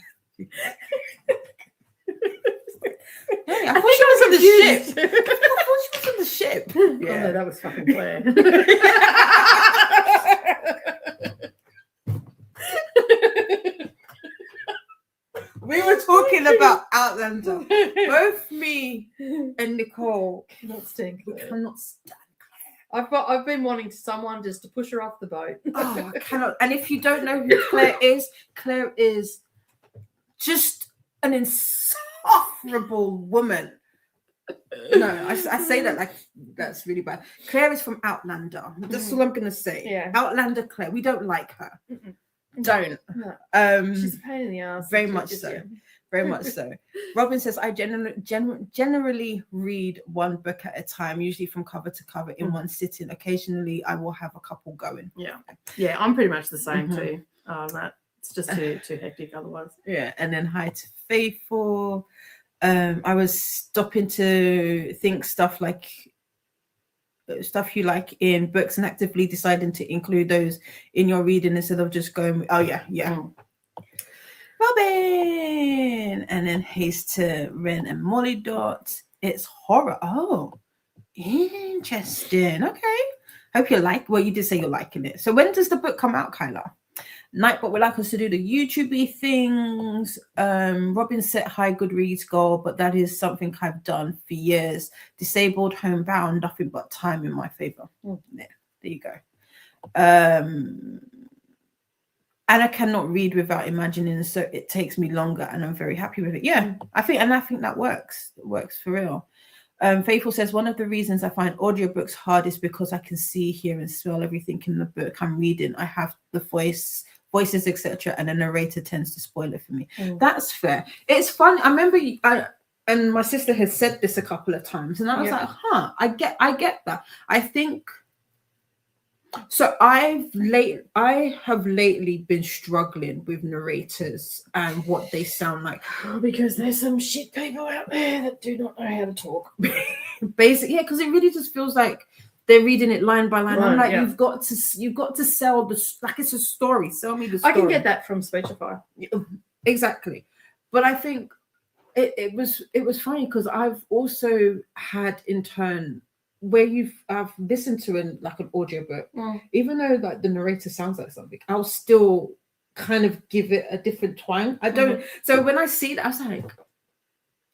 A: Hey, I thought she was on the ship. I thought she was on the ship.
B: Yeah, oh, no, that was fucking Claire.
A: We were talking about Outlander. Both me and Nicole
B: cannot stand Claire.
A: We cannot stand Claire.
B: I've been wanting someone just to push her off the boat.
A: Oh, I cannot. And if you don't know who Claire is just an insufferable woman. No, I say that like that's really bad. Claire is from Outlander. That's all I'm gonna say.
B: Yeah.
A: Outlander Claire. We don't like her. Don't.
B: No. She's a pain in the ass.
A: Very much so. Very much so. Robin says, I generally read one book at a time, usually from cover to cover in one sitting. Occasionally, I will have a couple going.
B: Yeah. Yeah, I'm pretty much the same too. It's just too hectic otherwise.
A: Yeah, and then hi to Faithful. I was stopping to think stuff you like in books and actively deciding to include those in your reading instead of just going, oh yeah. Robin, and then haste to Ren and Molly Dot. It's horror. Oh, interesting. Okay. Hope you like. Well, you did say you're liking it. So when does the book come out, Kyla? Nightbot would like us to do the YouTube-y things. Robin set high Goodreads goal, but that is something I've done for years. Disabled, homebound, nothing but time in my favor. There you go. And I cannot read without imagining, so it takes me longer, and I'm very happy with it. Yeah, I think that works. It works for real. Faithful says, one of the reasons I find audiobooks hard is because I can see, hear, and smell everything in the book I'm reading. I have the voices, etc., and the narrator tends to spoil it for me. That's fair. It's fun. I remember, and my sister has said this a couple of times, and I was like, I get that. I think. So I have lately been struggling with narrators and what they sound like.
B: Because there's some shit people out there that do not know how to talk.
A: Basically, because it really just feels like they're reading it line by line. I'm like, you've got to sell like it's a story. Sell me the story.
B: I can get that from Speechify.
A: Exactly. But I think it was funny because I've also had in turn where I've listened to an audiobook, even though like the narrator sounds like something, I'll still kind of give it a different twang. I don't. So when I see that, I was like,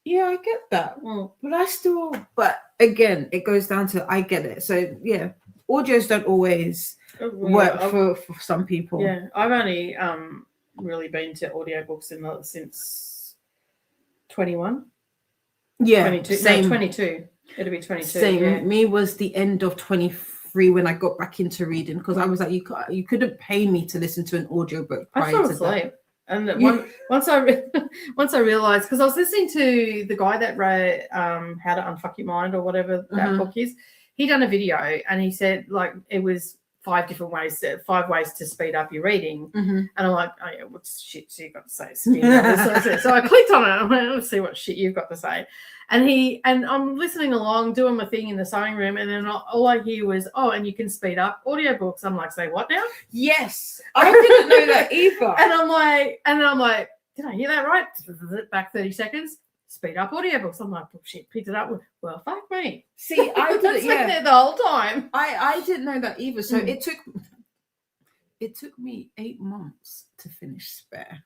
A: yeah, I get that. But again, it goes down to I get it. So yeah, audios don't always work for some people.
B: Yeah, I've only really been to audiobooks since 21.
A: Yeah,
B: 22.
A: Same.
B: No, 22. It'll be 22.
A: Same.
B: Yeah.
A: Me was the end of 23 when I got back into reading because I was like, you couldn't pay me to listen to an audiobook prior to that.
B: And once I realized, because I was listening to the guy that wrote How to Unfuck Your Mind or whatever that book is, he done a video and he said like it was 5 ways to speed up your reading.
A: Mm-hmm.
B: And I'm like, oh yeah, what shit you've got to say? So I clicked on it. I'm like, let's see what shit you've got to say. And I'm listening along, doing my thing in the sewing room, and then all I hear was, oh, and you can speed up audiobooks. I'm like, say what now?
A: Yes, I didn't know that either.
B: And I'm like, did I hear that right? Back 30 seconds. Speed up audiobooks. I'm like, oh, shit, picked it up. Well, fuck me.
A: See, I did
B: there the whole time.
A: I didn't know that either. So it took me 8 months to finish Spare.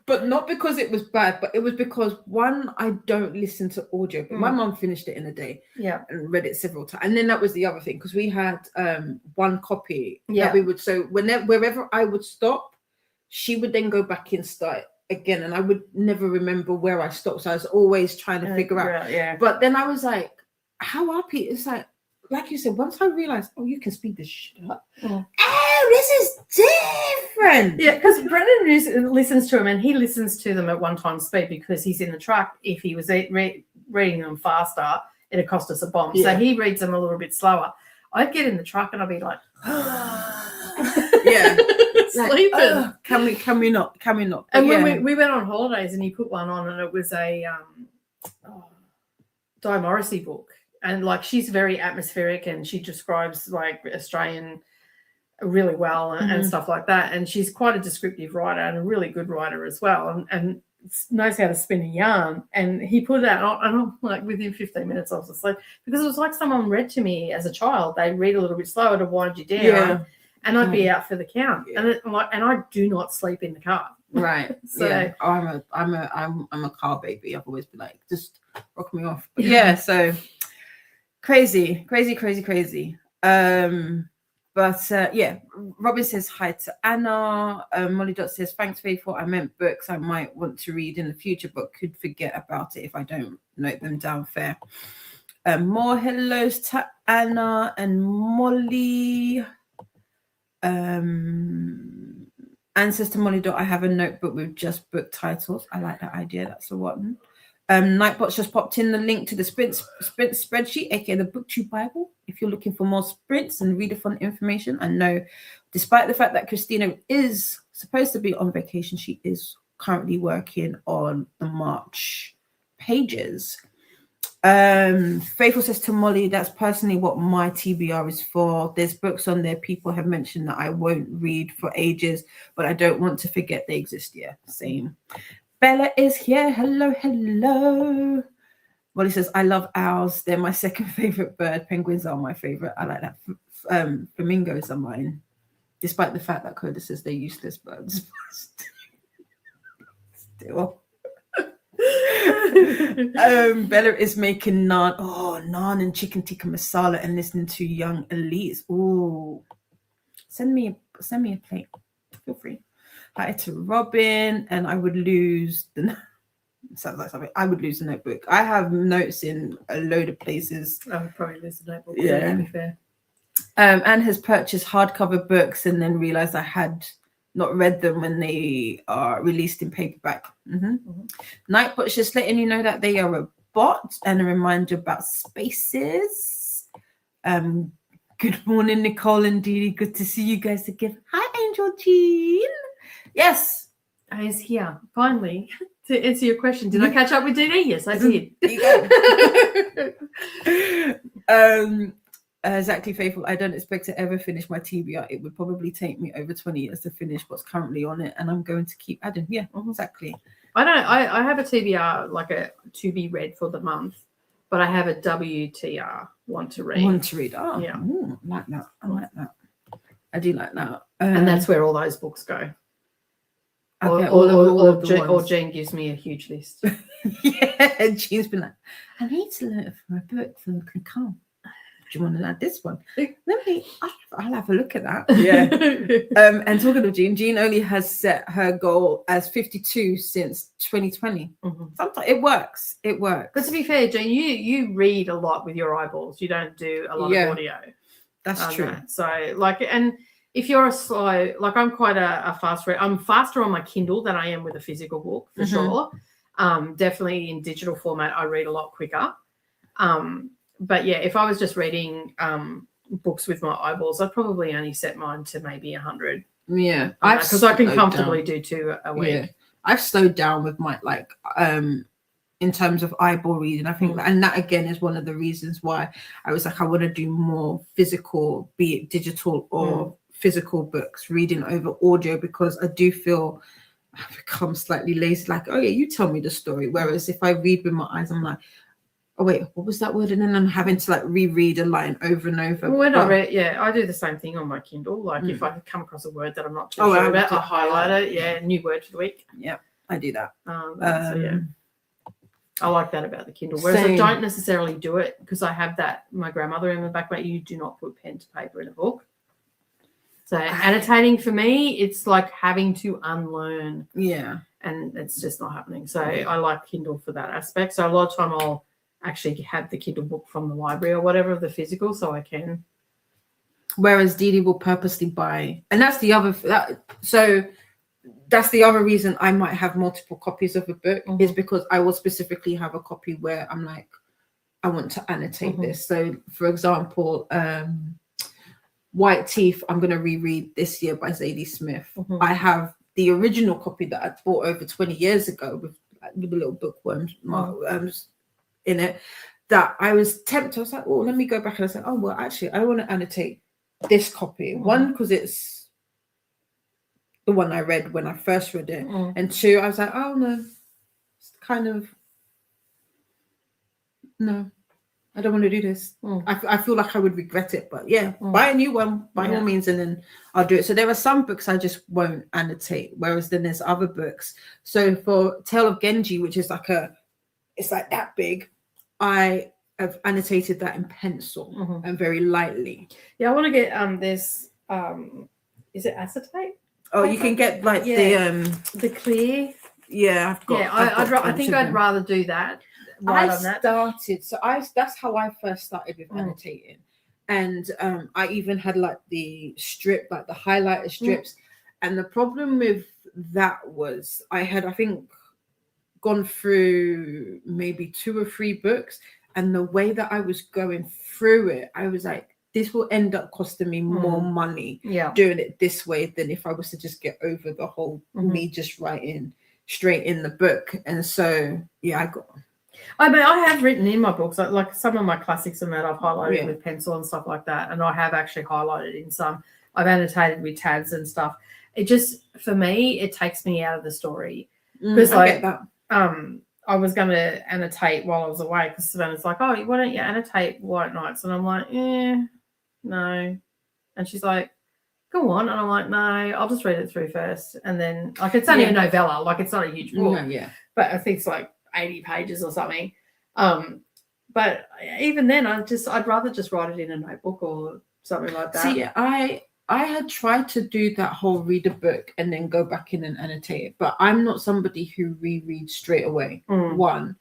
A: But not because it was bad, but it was because, one, I don't listen to audio. My mum finished it in a day, and read it several times. And then that was the other thing, because we had one copy that we would. So wherever I would stop, she would then go back and start again, and I would never remember where I stopped. So I was always trying to figure out. Yeah. But then I was like, how are people? It's like you said, once I realized, oh, you can speed this shit up. Oh, this is different.
B: Yeah, because Brendan listens to them, and he listens to them at one time speed because he's in the truck. If he was reading them faster, it'd cost us a bomb. Yeah. So he reads them a little bit slower. I'd get in the truck and I'd be like,
A: yeah.
B: Sleeping.
A: Can we not?
B: And when we went on holidays, and he put one on, and it was a Di Morrissey book. And like, she's very atmospheric, and she describes like Australian really well and stuff like that. And she's quite a descriptive writer, and a really good writer as well, and knows how to spin a yarn. And he put that on, and I'm like, within 15 minutes I was asleep, because it was like someone read to me as a child. They read a little bit slower to wind you down, and I'd be out for the count. Yeah. And I do not sleep in the car.
A: Right. So yeah. I'm a car baby. I've always been like, just rock me off. But yeah. So crazy. Yeah, Robin says hi to Anna. Molly Dot says, thanks, Faithful. I meant books I might want to read in the future, but could forget about it if I don't note them down. Fair. More hellos to Anna and Molly. Anne says to Molly Dot, I have a notebook with just book titles. I like that idea. That's the one. Nightbot's just popped in the link to the sprint spreadsheet, aka the BookTube Bible, if you're looking for more sprints and readathon information. I know, despite the fact that Christina is supposed to be on vacation, she is currently working on the March pages. Faithful says to Molly, that's personally what my TBR is for. There's books on there people have mentioned that I won't read for ages, but I don't want to forget they exist. Yeah, same. Bella is here. Hello. Molly says, I love owls. They're my second favorite bird. Penguins are my favorite. I like that. Flamingos are mine, despite the fact that Coda says they're useless birds. Still. Bella is making naan and chicken tikka masala and listening to Young Elise. Ooh, send me a plate. Feel free. Hi to Robin, and I would lose the. Sounds like something. I would lose the notebook. I have notes in a load of places.
B: I would probably lose the notebook.
A: Yeah,
B: to be fair.
A: Anne has purchased hardcover books and then realized I had not read them when they are released in paperback. Nightbot's just letting you know that they are a bot, and a reminder about spaces. Good morning, Nicole and Dee Dee. Good to see you guys again. Hi, Angel Jean. Yes,
B: I was here finally to answer your question. Did I catch up with Dee Dee? Yes, I did.
A: Exactly, Faithful. I don't expect to ever finish my TBR. It would probably take me over 20 years to finish what's currently on it, and I'm going to keep adding. Yeah, exactly.
B: I have a TBR, like a to be read for the month, but I have a WTR, want to read.
A: Oh, yeah. Ooh, I like that. I do like that.
B: And that's where all those books go.
A: Okay,
B: or Jean gives me a huge list.
A: Yeah, Jean's been like, I need to learn from a book from Cristo. Do you want to add this one? I'll have a look at that. Yeah. And talking of Jean only has set her goal as 52 since 2020. Sometimes it works.
B: But to be fair, Jean, you read a lot with your eyeballs. You don't do a lot of audio.
A: That's true.
B: So like, and if you're a slow, like I'm quite a fast reader. I'm faster on my Kindle than I am with a physical book for sure. Definitely in digital format, I read a lot quicker. But yeah, if I was just reading books with my eyeballs, I'd probably only set mine to maybe 100.
A: Yeah,
B: because I can comfortably do 2 a week.
A: Yeah, I've slowed down with my in terms of eyeball reading. I think, and that again is one of the reasons why I was like, I want to do more physical, be it digital or physical books, reading over audio, because I do feel I've become slightly lazy. Like, oh yeah, you tell me the story. Whereas if I read with my eyes, I'm like, oh wait, what was that word? And then I'm having to like reread a line over and over.
B: When I read, I do the same thing on my Kindle. Like if I come across a word that I'm not too sure about, I highlight it. Yeah, new word for the week.
A: Yeah, I do that.
B: So yeah, I like that about the Kindle. Whereas I don't necessarily do it because I have that. My grandmother in the back, mate, you do not put pen to paper in a book. So annotating for me, it's like having to unlearn.
A: Yeah,
B: and it's just not happening. So I like Kindle for that aspect. So a lot of time I'll actually have the Kindle book from the library or whatever, the physical, so I can.
A: Whereas Dee Dee will purposely buy, and that's the other. That's the other reason I might have multiple copies of a book, is because I will specifically have a copy where I'm like, I want to annotate this. So, for example, White Teeth, I'm going to reread this year by Zadie Smith. I have the original copy that I bought over 20 years ago with the little bookworms in it, that I was tempted. I was like, oh, let me go back. And I said, oh, well, actually, I want to annotate this copy. One, because it's the one I read when I first read it. And 2, I was like, oh, no, it's kind of, no, I don't want to do this. I feel like I would regret it. But yeah, buy a new one by all means, and then I'll do it. So there are some books I just won't annotate, whereas then there's other books. So for Tale of Genji, which is like it's like that big, I have annotated that in pencil and very lightly.
B: Yeah, I want to get this. Is it acetate?
A: Oh, you can get like
B: the clear.
A: Yeah, I've got.
B: Yeah, I think I'd rather do that.
A: That's how I first started with annotating, and I even had like the strip, like the highlighter strips, and the problem with that was I think gone through maybe 2 or 3 books, and the way that I was going through it, I was like, this will end up costing me more money doing it this way than if I was to just get over the whole me just writing straight in the book. And so
B: I mean, I have written in my books, like some of my classics and that I've highlighted with pencil and stuff like that, and I have actually highlighted in some. I've annotated with tabs and stuff. It just, for me, it takes me out of the story, because
A: I get that.
B: I was going to annotate while I was away, because Savannah's like, oh, why don't you annotate White Nights? And I'm like, no. And she's like, go on. And I'm like, no, I'll just read it through first. And then, like, it's only a novella, like, it's not a huge book. But I think it's like 80 pages or something. But even then, I'd rather just write it in a notebook or something like that.
A: See, I had tried to do that whole read a book and then go back in and annotate it, but I'm not somebody who rereads straight away. 1,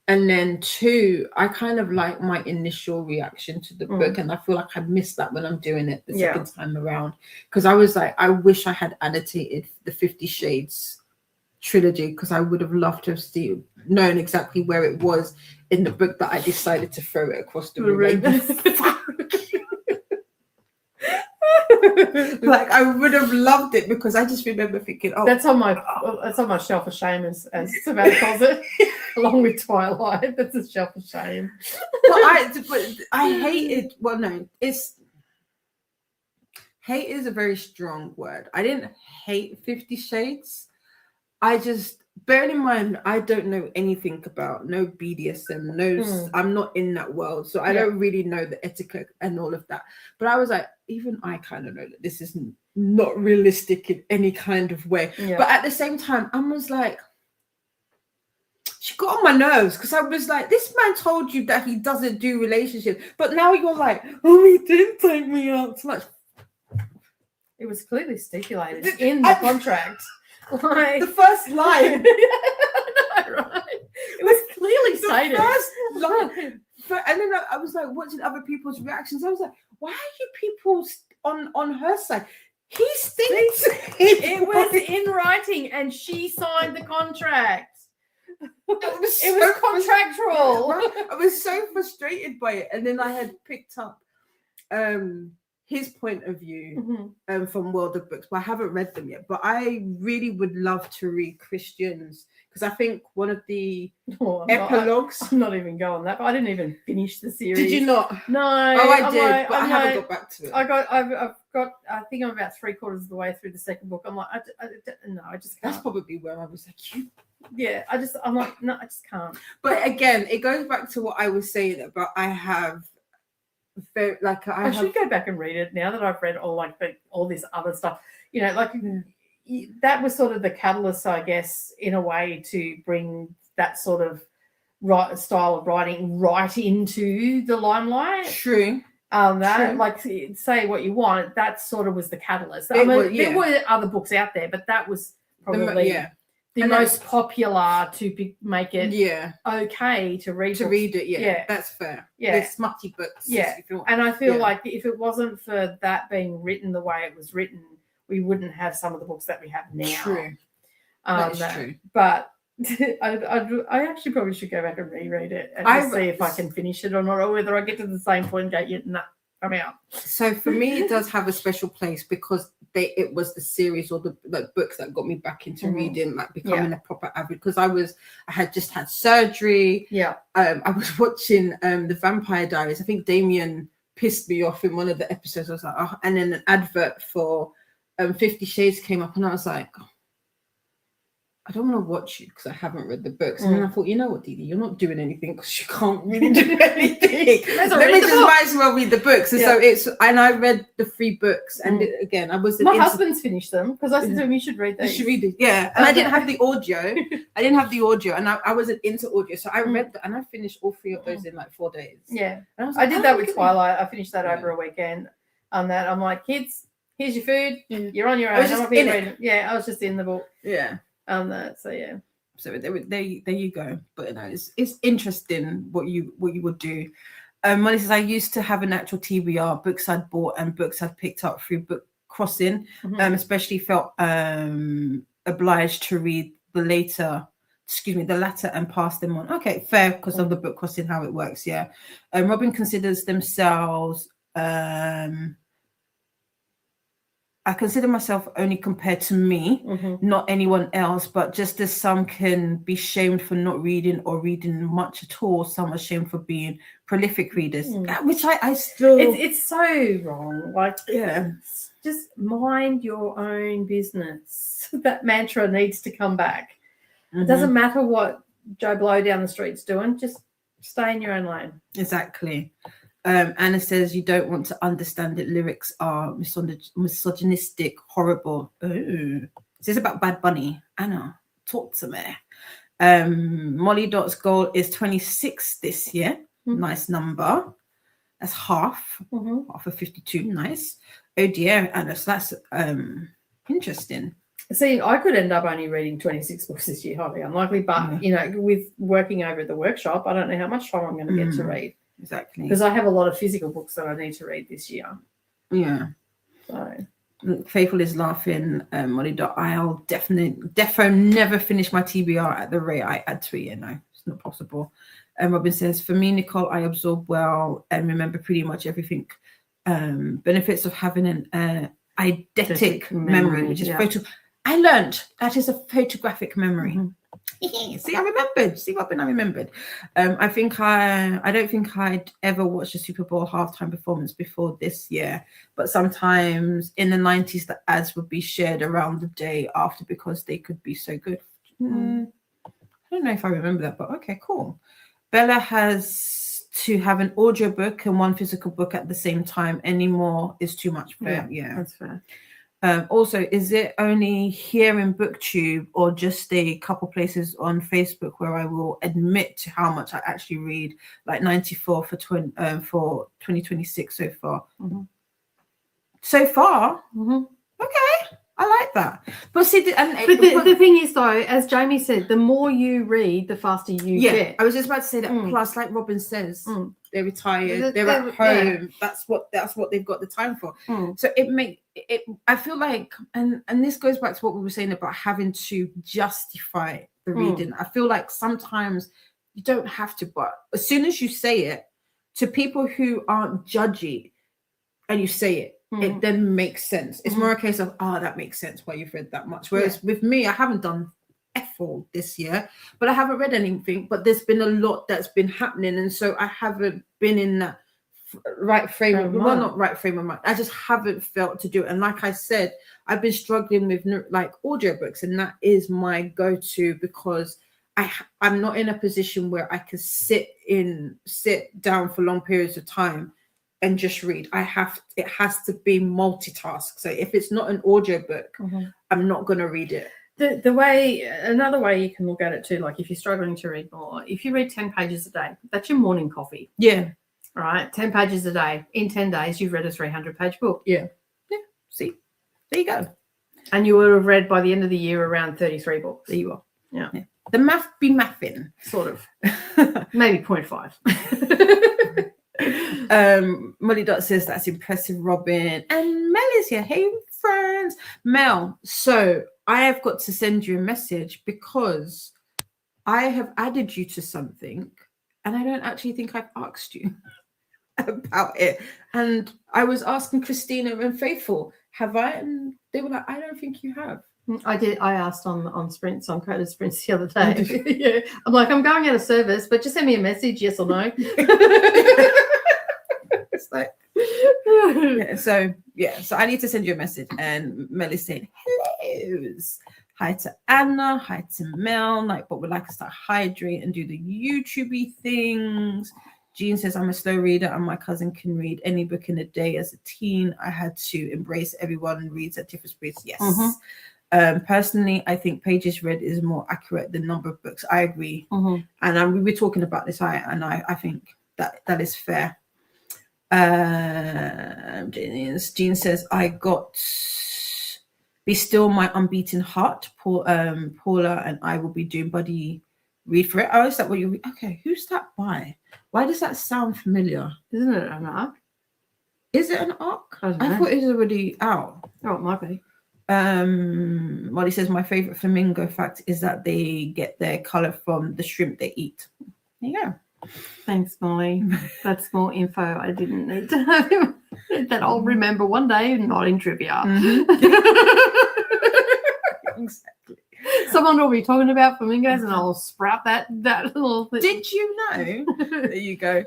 A: and then 2, I kind of like my initial reaction to the book, and I feel like I missed that when I'm doing it the second time around, because I was like, I wish I had annotated the 50 Shades trilogy, because I would have loved to have known exactly where it was in the book that I decided to throw it across the room. Like, I would have loved it, because I just remember thinking, oh,
B: that's on my shelf of shame, as Savannah calls it, along with Twilight. That's a shelf of shame.
A: But I hated. Well, no, hate is a very strong word. I didn't hate 50 Shades. I just, bearing in mind, I don't know anything about no BDSM, I'm not in that world, so I don't really know the etiquette and all of that. But I was like, even I kind of know that this is not realistic in any kind of way. But at the same time, I was like, she got on my nerves, because I was like, this man told you that he doesn't do relationships, but now you're like, oh, he didn't take me out too much.
B: It was clearly stipulated in the contract. Like,
A: the first line.
B: Right? It was clearly stated.
A: First line. And then I was like watching other people's reactions. I was like, why are you people on her side? He stinks.
B: It was in writing, and she signed the contract. It was contractual.
A: I was so frustrated by it. And then I had picked up his point of view
B: Mm-hmm.
A: from World of Books, but I haven't read them yet. But I really would love to read Christian's, because I think one of the epilogues.
B: I'm not even going that, but I didn't even finish the series.
A: Did you not?
B: No.
A: Oh, I did, but I haven't got back to it.
B: I've got. I think I'm about 3/4 of the way through the second book. I'm like, no, I just can't.
A: That's probably where I was like, you.
B: Yeah, I'm like, no, I just can't.
A: But again, it goes back to what I was saying about I
B: should go back and read it now that I've read all this other stuff. You know, like that was sort of the catalyst, I guess, in a way, to bring that sort of style of writing right into the limelight.
A: True.
B: True. Like, say what you want, that sort of was the catalyst. There were other books out there, but that was probably the most popular to make it okay to read.
A: That's fair. They're smutty books.
B: And I feel like if it wasn't for that being written the way it was written, we wouldn't have some of the books that we have now.
A: True. That's true.
B: But I actually probably should go back and reread it and see if I can finish it or not, or whether I get to the same point and go, nah, I'm out.
A: So for me, it does have a special place because it was the series or the books that got me back into reading, like becoming a proper avid. Because I had just had surgery.
B: Yeah.
A: I was watching the Vampire Diaries. I think Damien pissed me off in one of the episodes. I was like, oh, and then an advert for 50 Shades came up, and I was like, oh, I don't want to watch you because I haven't read the books. And then I thought, you know what, Didi, you're not doing anything because you can't really do anything. Let me just might as well read the books. And and I read the 3 books. And again, I was
B: my husband's finished them because I said to him, you should read those.
A: You should read it. Yeah. And I didn't have the audio. And I wasn't into audio. So I read that and I finished all 3 of those in like 4 days.
B: Yeah.
A: And I was like,
B: I did that with Twilight. I finished that over a weekend. On that, I'm like, kids, here's your food. You're on your own. I'm not being reading. Yeah, I was just in the book.
A: Yeah. So there you go. But no, it's interesting what you would do. Molly says, I used to have an actual TBR, books I'd bought and books I'd picked up through book crossing. Especially felt obliged to read the latter and pass them on. Okay, fair, because of the book crossing, how it works. Yeah. Robin considers themselves I consider myself only compared to me, not anyone else, but just as some can be shamed for not reading or reading much at all, some are shamed for being prolific readers, which I still...
B: It's so wrong. Like, just mind your own business. That mantra needs to come back. It doesn't matter what Joe Blow down the street's doing, just stay in your own lane.
A: Exactly. Anna says you don't want to understand that lyrics are misogynistic, horrible. Ooh. This is about Bad Bunny. Anna, talk to me. Molly Dot's goal is 26 this year. Nice number. That's half. Half of 52. Nice. Oh dear, Anna. So that's interesting.
B: See, I could end up only reading 26 books this year. Highly unlikely, but with working over at the workshop, I don't know how much time I'm going to get to read.
A: Exactly.
B: Because I have a lot of physical books that I need to read this year.
A: Yeah.
B: So
A: Faithful is laughing. Molly Dot, I'll defo never finish my TBR at the rate I add to it. No, it's not possible. Robin says, for me, Nicole, I absorb well and remember pretty much everything. Benefits of having an eidetic memory, which is I learned that is a photographic memory. See, I remembered. See, Robin, I remembered. I don't think I'd ever watched a Super Bowl halftime performance before this year, but sometimes in the 90s, the ads would be shared around the day after because they could be so good. I don't know if I remember that, but okay, cool. Bella has to have an audiobook and one physical book at the same time. Anymore is too much. Fair. Yeah,
B: that's fair.
A: Also, is it only here in BookTube or just a couple places on Facebook where I will admit to how much I actually read, like 94 for 2026 so far? So far? Okay, I like that. But see,
B: the thing is, though, as Jamie said, the more you read, the faster you get.
A: I was just about to say that. Plus, like Robin says, they're retired, they're at home. That's what they've got the time for. So I feel like, and this goes back to what we were saying about having to justify the reading. I feel like sometimes you don't have to, but as soon as you say it to people who aren't judgy, and you say it, it then makes sense. It's more a case of, that makes sense why you've read that much. Whereas with me, I haven't done F4 this year, but I haven't read anything, but there's been a lot that's been happening. And so I haven't been in that right frame of mind. Well, not right frame of mind. I just haven't felt to do it. And like I said, I've been struggling with like audiobooks, and that is my go-to because I'm not in a position where I can sit down for long periods of time and just read. It has to be multitask. So if it's not an audiobook, I'm not going to read it.
B: Another way you can look at it too, like if you're struggling to read more, if you read 10 pages a day, that's your morning coffee.
A: Yeah.
B: Right? 10 pages a day. In 10 days, you've read a 300-page book.
A: Yeah. Yeah. See, there you go.
B: And you would have read by the end of the year around 33 books.
A: There you are.
B: Yeah.
A: The math be mathing.
B: Sort of. Maybe 0.5.
A: Molly Dot says that's impressive, Robin. And Mel is here. Hey, friends. Mel, so I have got to send you a message because I have added you to something and I don't actually think I've asked you about it. And I was asking Christina and Faithful, have I? And they were like, I don't think you have.
B: I did. I asked on Sprints, on Coded Sprints the other day. Yeah. I'm like, I'm going out of service, but just send me a message, yes or no.
A: It's like, so I need to send you a message. And Melly's saying, hellos. Hi to Anna, hi to Mel, but would like to start hydrate and do the YouTube-y things. Jean says, I'm a slow reader and my cousin can read any book in a day. As a teen, I had to embrace everyone reads at different speeds. Yes. Personally, I think pages read is more accurate than number of books. I agree. And we were talking about this, I think that is fair. Jean says, I got Be Still My Unbeaten Heart. Paula and I will be doing buddy read for it. Oh, is that what you read? Okay, who's that by? Why does that sound familiar?
B: Isn't it an arc?
A: Is it an arc?
B: I
A: thought it was already out.
B: Oh, it might be.
A: Molly says, my favorite flamingo fact is that they get their color from the shrimp they eat. There you go.
B: Thanks, Molly. That's more info I didn't need to know. That I'll remember one day, not in trivia.
A: Exactly.
B: Someone will be talking about flamingos and I'll sprout that little thing.
A: Did you know? There you go.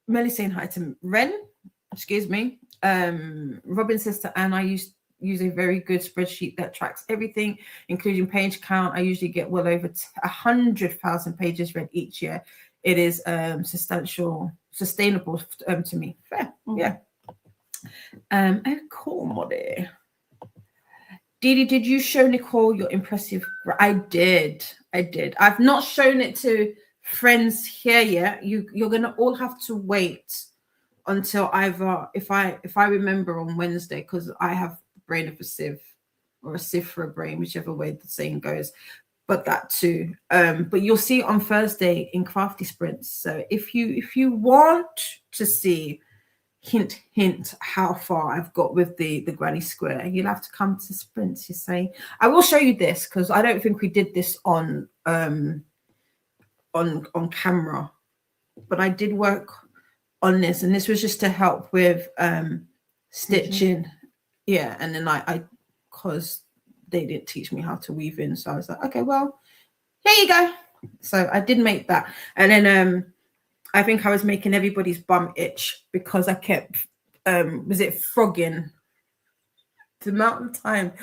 A: Melly saying hi to Ren. Excuse me. Robin says to Anne, I use a very good spreadsheet that tracks everything, including page count. I usually get well over 100,000 pages read each year. It is sustainable to me. Fair. Yeah. Cool, Molly. Didi, did you show Nicole your impressive? I did. I've not shown it to friends here yet. You're gonna all have to wait until either if I remember on Wednesday, because I have the brain of a sieve or a sieve for a brain, whichever way the saying goes. But that too. But you'll see on Thursday in Crafty Sprints. So if you want to see hint how far I've got with the granny square, you'll have to come to Sprints. You say, I will show you this because I don't think we did this on camera, but I did work on this, and this was just to help with stitching. Yeah, and then I because they didn't teach me how to weave in, so I was like, okay, well, here you go. So I did make that, and then I think I was making everybody's bum itch because I kept was it frogging. The amount of time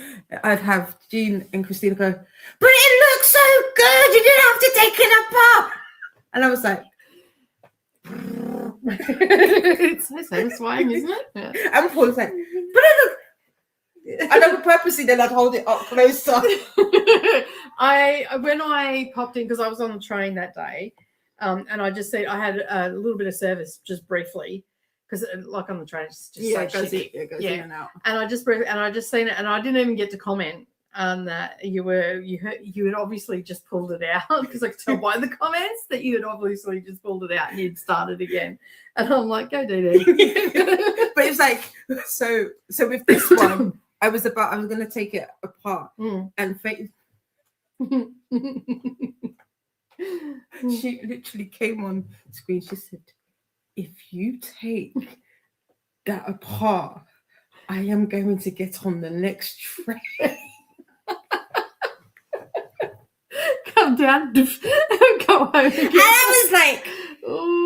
A: I'd have Jean and Christina go, but it looks so good, you didn't have to take it apart. And I was like,
B: it's so satisfying, isn't it? Yeah.
A: And Paul was like, but it look. I know purposely then I'd hold it up closer.
B: When I popped in, because I was on the train that day, and I just said I had a little bit of service just briefly, because like on the train it's just so shitty.
A: It goes in and out.
B: And I just seen it, and I didn't even get to comment on that. You had obviously just pulled it out, because I could tell by the comments that you had obviously just pulled it out and you'd started again. And I'm like, go do that.
A: But it's like so with this one, I was going to take it apart and Faith. She literally came on screen. She said, if you take that apart, I am going to get on the next train.
B: Come down, go home again.
A: And I was like,
B: oh.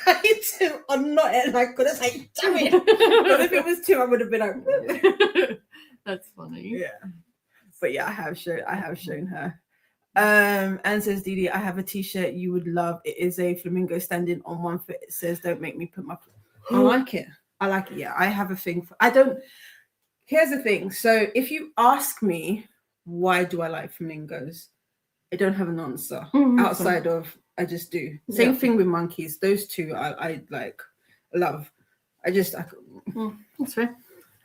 A: try to unknot it, and I couldn't say, damn it. But if it was 2, I would have been like,
B: that's funny.
A: yeah. But yeah, I have shown her. And says Didi, I have a t-shirt you would love. It is a flamingo standing on one foot. It says, don't make me put my I like it. Yeah, I have a thing for here's the thing. So if you ask me why do I like flamingos, I don't have an answer outside of I just do. Same thing with monkeys. Those two I like love.
B: That's fair.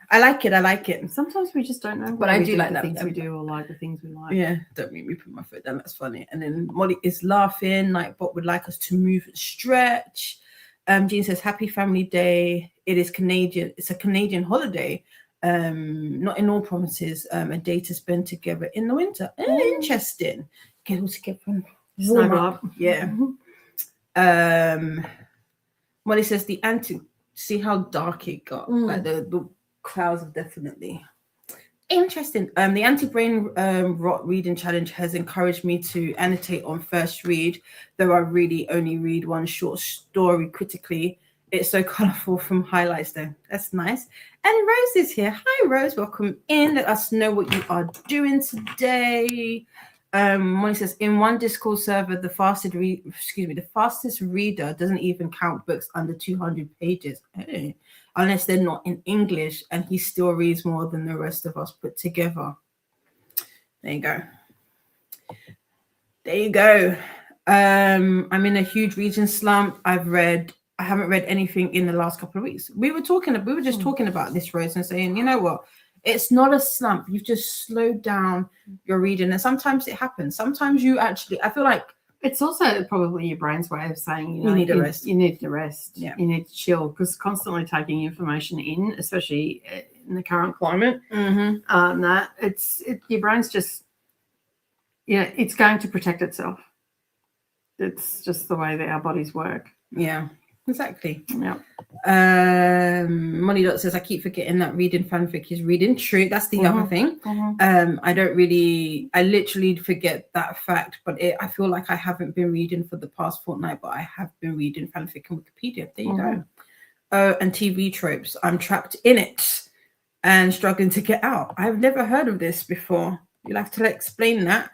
A: I like it.
B: Sometimes we just don't know.
A: But I do like
B: the
A: that.
B: things we do or like the things we like.
A: Yeah, don't make me put my foot down. That's funny. And then Molly is laughing, like Bob would like us to move and stretch. Jean says, happy family day. It is Canadian. It's a Canadian holiday. Not in all provinces. A day to spend together in the winter. Interesting. Get all together and warm up. Yeah. Molly says the see how dark it got. Like the clouds have definitely interesting. The anti-brain rot reading challenge has encouraged me to annotate on first read, though I really only read one short story critically. It's so colorful from highlights though. That's nice. And Rose is here. Hi Rose, welcome in. Let us know what you are doing today. Molly says, in one Discord server, the fastest reader doesn't even count books under 200 pages. Hey. Unless they're not in English, and he still reads more than the rest of us put together. There you go. I'm in a huge reading slump. I haven't read anything in the last couple of weeks. We were just talking about this, Rose, and saying, you know what? It's not a slump. You've just slowed down your reading. And sometimes it happens. Sometimes I feel like
B: it's also probably your brain's way of saying, you
A: need a rest.
B: You need to rest.
A: Yeah.
B: You need to chill, because constantly taking information in, especially in the current climate, your brain's just, it's going to protect itself. It's just the way that our bodies work.
A: Yeah, exactly.
B: Yeah.
A: Money Dot says, I keep forgetting that reading fanfic is reading. True, that's the other thing. I literally forget that fact, but I feel like I haven't been reading for the past fortnight, but I have been reading fanfic and Wikipedia. There you go. And TV tropes. I'm trapped in it and struggling to get out. I've never heard of this before. You'll have to explain that.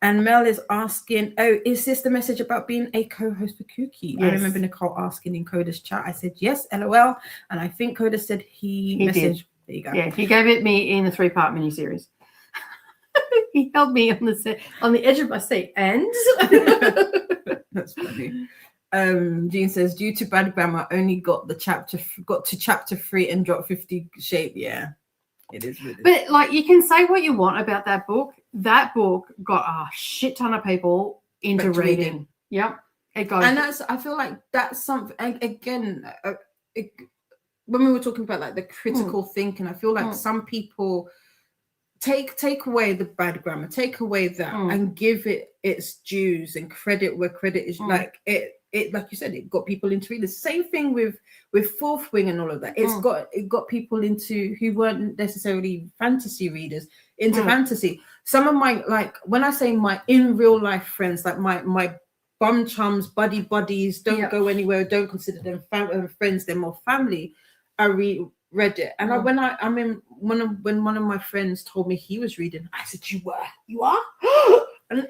A: And Mel is asking, is this the message about being a co-host for Kooky? Yes. I remember Nicole asking in Coda's chat. I said, yes, LOL. And I think Coda said he messaged. Did. There you go.
B: Yeah, he gave it me in a 3-part miniseries. He held me on the edge of my seat. And
A: that's funny. Jean says, due to bad grammar, only got to chapter 3 and dropped 50 shape. Yeah, it is really.
B: But like, you can say what you want about that book. That book got a shit ton of people into reading. Yep. It got.
A: And I feel like that's something, again, when we were talking about like the critical thinking, I feel like some people take away the bad grammar, take away that and give it its dues and credit where credit is. Like it, like you said, it got people into reading. The same thing with Fourth Wing and all of that. It got people into who weren't necessarily fantasy readers into fantasy. Some of my, like, when I say my in real life friends, like my bum chums, buddies, don't go anywhere, don't consider them friends, they're more family. I read it, and when one of my friends told me he was reading, I said, you are, and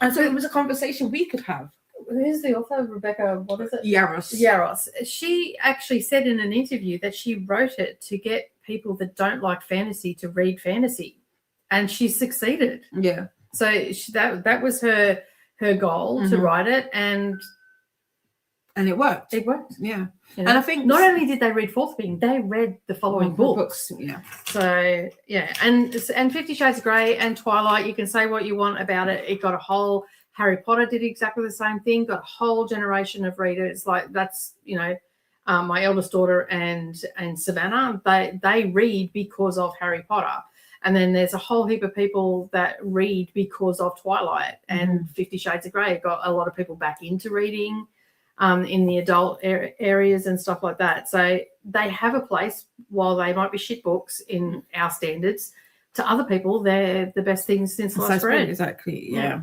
A: and so it was a conversation we could have.
B: Who's the author? Rebecca, what is it?
A: Yaros.
B: She actually said in an interview that she wrote it to get people that don't like fantasy to read fantasy, and she succeeded.
A: Yeah.
B: So that was her goal to write it, and
A: it worked.
B: It worked.
A: Yeah.
B: And I think not only did they read Fourth Wing, they read the following books.
A: Yeah.
B: So yeah, and 50 Shades of Grey and Twilight, you can say what you want about it. It got a whole. Harry Potter did exactly the same thing, got a whole generation of readers. Like that's, my eldest daughter and Savannah, they read because of Harry Potter. And then there's a whole heap of people that read because of Twilight and 50 Shades of Grey. Got a lot of people back into reading. in the adult areas and stuff like that. So they have a place. While they might be shit books in our standards, to other people they're the best things since sliced bread.
A: Exactly, yeah.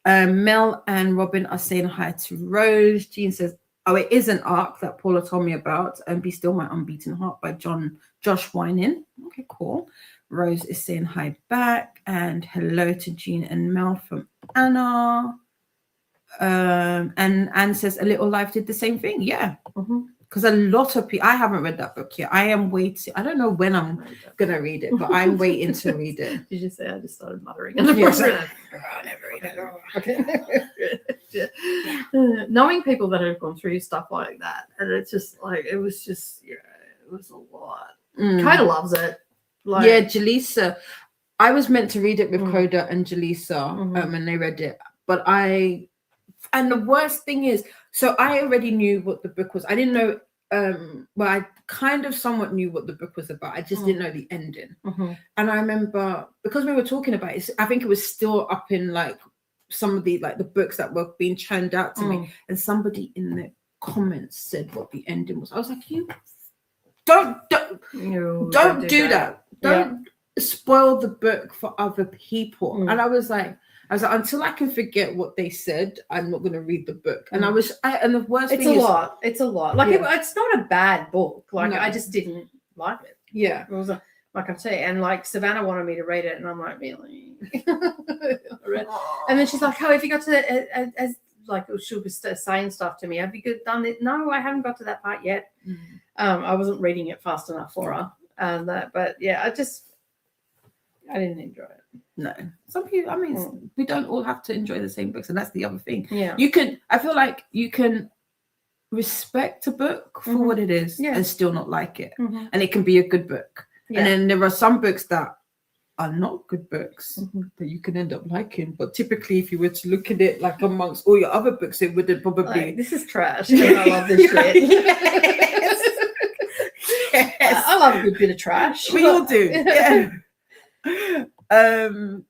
A: Mel and Robin are saying hi to Rose. Jean says, oh, it is an arc that Paula told me about, and Be Still My Unbeaten Heart by Josh Winan. Okay, cool. Rose is saying hi back, and hello to Jean and Mel from Anna. And Anne says A Little Life did the same thing. Yeah. Because a lot of people, I haven't read that book yet. I am waiting. I don't know when I'm going to read it, but I'm waiting to read it.
B: Did you say I just started muttering?
A: Yes, I never read it.
B: Okay. Knowing people that have gone through stuff like that, and it's just like, it was a lot. Coda loves it. Like,
A: yeah, Jaleesa. I was meant to read it with Coda and Jaleesa, and they read it. But and the worst thing is, so I already knew what the book was. I didn't know, well, I kind of somewhat knew what the book was about. I just didn't know the ending. And I remember, because we were talking about it, I think it was still up in like some of the books that were being churned out to me. And somebody in the comments said what the ending was. I was like, you don't do that. Don't spoil the book for other people. And I was like, until I can forget what they said, I'm not going to read the book. And and the worst thing is,
B: it's a lot. Like, it's not a bad book. Like, no. I just didn't like it.
A: Yeah.
B: It was like I'm saying, and like Savannah wanted me to read it, and I'm like, really? And then she's like, oh, if you got to as like she was saying stuff to me, have you done it? No, I haven't got to that part yet. I wasn't reading it fast enough for her. But yeah, I didn't enjoy it.
A: No, some people, I mean, we don't all have to enjoy the same books, and that's the other thing.
B: Yeah,
A: I feel like you can respect a book for what it is and still not like it, and it can be a good book. And then there are some books that are not good books that you can end up liking, but typically if you were to look at it like amongst all your other books, it wouldn't probably
B: like, this is trash. I love this shit. Yes. I love a good bit of trash.
A: We all do. Yeah.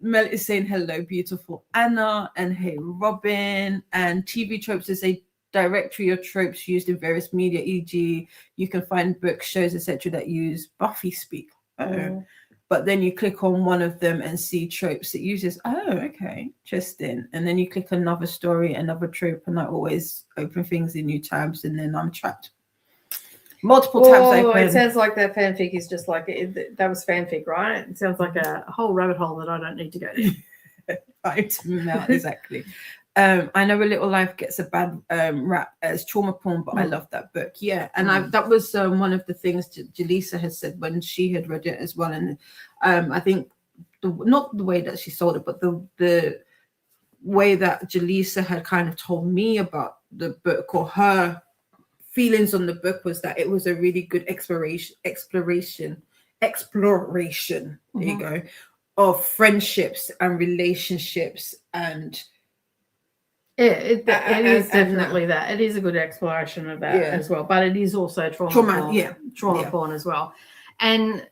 A: Mel is saying hello, beautiful Anna, and hey, Robin. And TV tropes is a directory of tropes used in various media, e.g., you can find books, shows, etc., that use Buffy speak. But then you click on one of them and see tropes it uses. Oh, okay, interesting. And then you click another story, another trope, and I always open things in new tabs, and then I'm trapped. Multiple tabs open.
B: It sounds like that fanfic is just like that was fanfic, right? It sounds like a whole rabbit hole that I don't need to go to.
A: Right, no, exactly. I know A Little Life gets a bad rap as trauma porn, but I love that book. Yeah, and that was one of the things Jaleesa had said when she had read it as well. And I think not the way that she sold it, but the way that Jaleesa had kind of told me about the book, or her feelings on the book, was that it was a really good exploration. There you go, of friendships and relationships, and
B: it is definitely that. It is a good exploration of that as well, but it is also trauma porn as well. And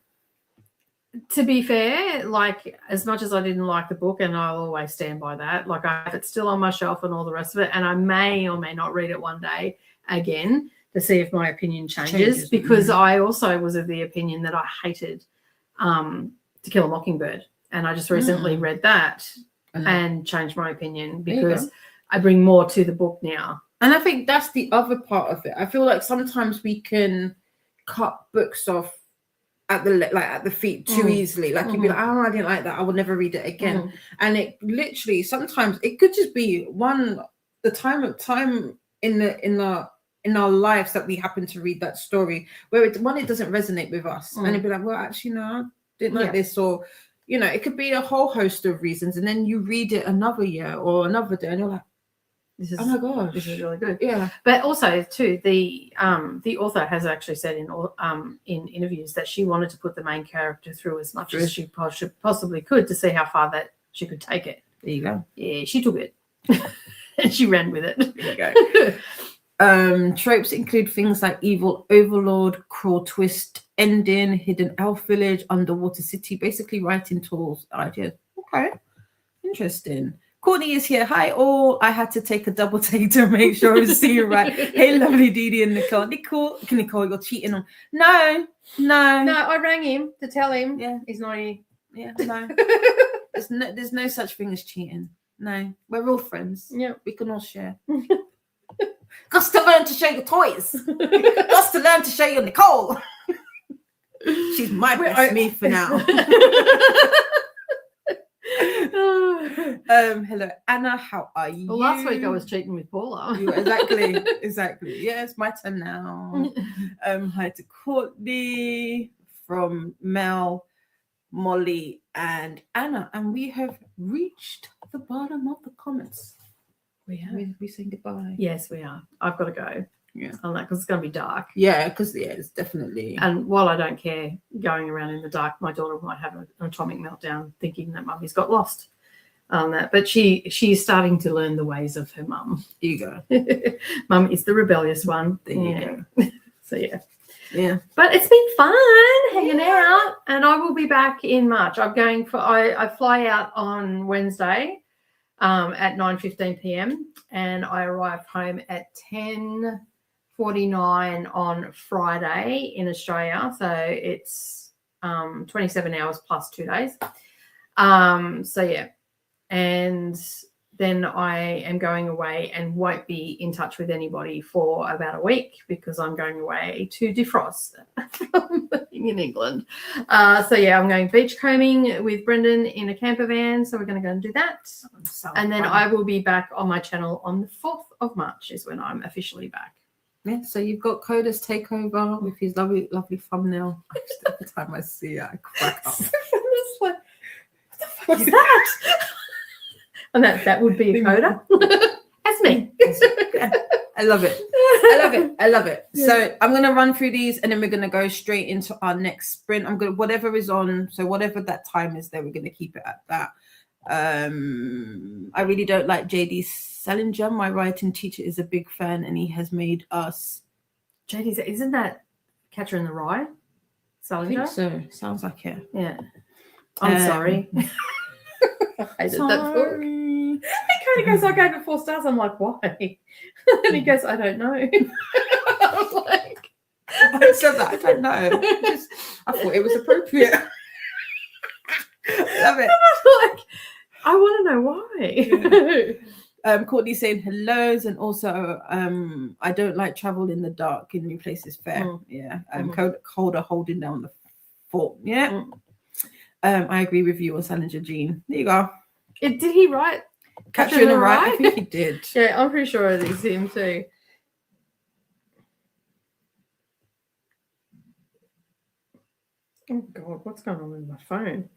B: to be fair, like, as much as I didn't like the book, and I'll always stand by that, like, I have it still on my shelf and all the rest of it, and I may or may not read it one day again to see if my opinion changes because I also was of the opinion that I hated To Kill a Mockingbird, and I just recently read that and changed my opinion because I bring more to the book now.
A: And I think that's the other part of it. I feel like sometimes we can cut books off at the feet too easily. Like you'd be like, oh, I didn't like that, I will never read it again. And it literally, sometimes it could just be the time in our lives that we happen to read that story where it doesn't resonate with us, and it'd be like, well, actually no, I didn't like this, or it could be a whole host of reasons, and then you read it another year or another day and you're like, oh my gosh,
B: this is really good.
A: Yeah.
B: But also too, the author has actually said in interviews that she wanted to put the main character through as much as she possibly could to see how far that she could take it.
A: There you go.
B: Yeah, she took it and she ran with it.
A: There you go. Tropes include things like evil overlord, cruel twist ending, hidden elf village, underwater city, basically writing tools, ideas. Okay, interesting. Courtney is here. Hi all. I had to take a double take to make sure I was seeing you right. Hey, lovely Dee Dee and Nicole. Nicole, you're cheating on. No.
B: I rang him to tell him.
A: Yeah.
B: He's not here.
A: Yeah, no. There's no such thing as cheating. No, we're all friends.
B: Yeah,
A: we can all share. Got to learn to share your toys. Got to learn to share your Nicole. She's my best me for now. Hello Anna, how are you?
B: Well, last week I was cheating with Paula.
A: Exactly. Yeah, it's my turn now. Hi to Courtney from Mel, Molly, and Anna, and we have reached the bottom of the comments. We saying goodbye.
B: Yes, we are. I've got to go.
A: Yeah,
B: on that because it's going to be dark.
A: Yeah, because it's definitely.
B: And while I don't care going around in the dark, my daughter might have an atomic meltdown thinking that mummy's got lost on that. But she's starting to learn the ways of her mum.
A: There you go.
B: Mum is the rebellious one.
A: There you go.
B: So
A: yeah.
B: But it's been fun hanging out, and I will be back in March. I fly out on Wednesday at 9:15 p.m. and I arrive home at 10:49 on Friday in Australia. So it's 27 hours plus 2 days. And then I am going away and won't be in touch with anybody for about a week because I'm going away to defrost in England. I'm going beachcombing with Brendan in a camper van. So we're going to go and do that. And then I will be back on my channel on the 4th of March is when I'm officially back.
A: Yeah, so you've got Coda's takeover with his lovely thumbnail. Every time I see it, I crack up.
B: What the fuck is that? And that would be a Coda. That's me.
A: I love it. Yeah. So I'm going to run through these and then we're going to go straight into our next sprint. I'm going to, whatever is on, so whatever that time is there, we're going to keep it at that. I really don't like JD Salinger. My writing teacher is a big fan and he has made us.
B: JD, isn't that Catcher in the Rye? Salinger?
A: I think so. Sounds like it.
B: Yeah. I'm sorry. I hated that book. And Cody goes, I gave it 4 stars. I'm like, why? And he goes, I don't know. I'm like,
A: I said that. I don't know. I thought it was appropriate. Love it.
B: Like, I want to know why.
A: Yeah. Courtney saying hellos, and also I don't like travel in the dark in new places. Fair. Yeah. Colder holding down the fort. Yeah. I agree with you on Salinger Jean. There you go.
B: Did he write
A: Catcher in the Rye? I think he did.
B: Yeah, I'm pretty sure it is him too. Oh God, what's going on with my phone?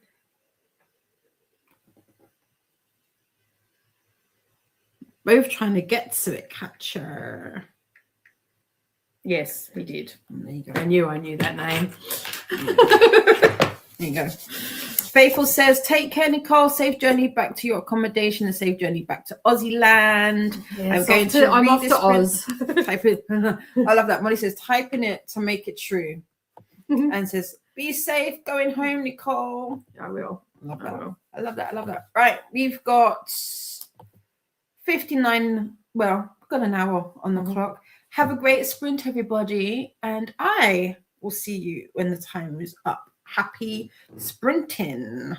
A: Both trying to get to it, Catcher.
B: Yes, we did.
A: There you go.
B: I knew that name.
A: There you go. Faithful says, take care, Nicole. Safe journey back to your accommodation and safe journey back to Aussie land.
B: Yes,
A: I'm
B: off to Oz.
A: Type it. I love that. Molly says, type in it to make it true. And says, be safe going home, Nicole.
B: I will.
A: I love that. Right. We've got 59. Well, we've got an hour on the clock. Have a great sprint, everybody. And I will see you when the time is up. Happy sprinting.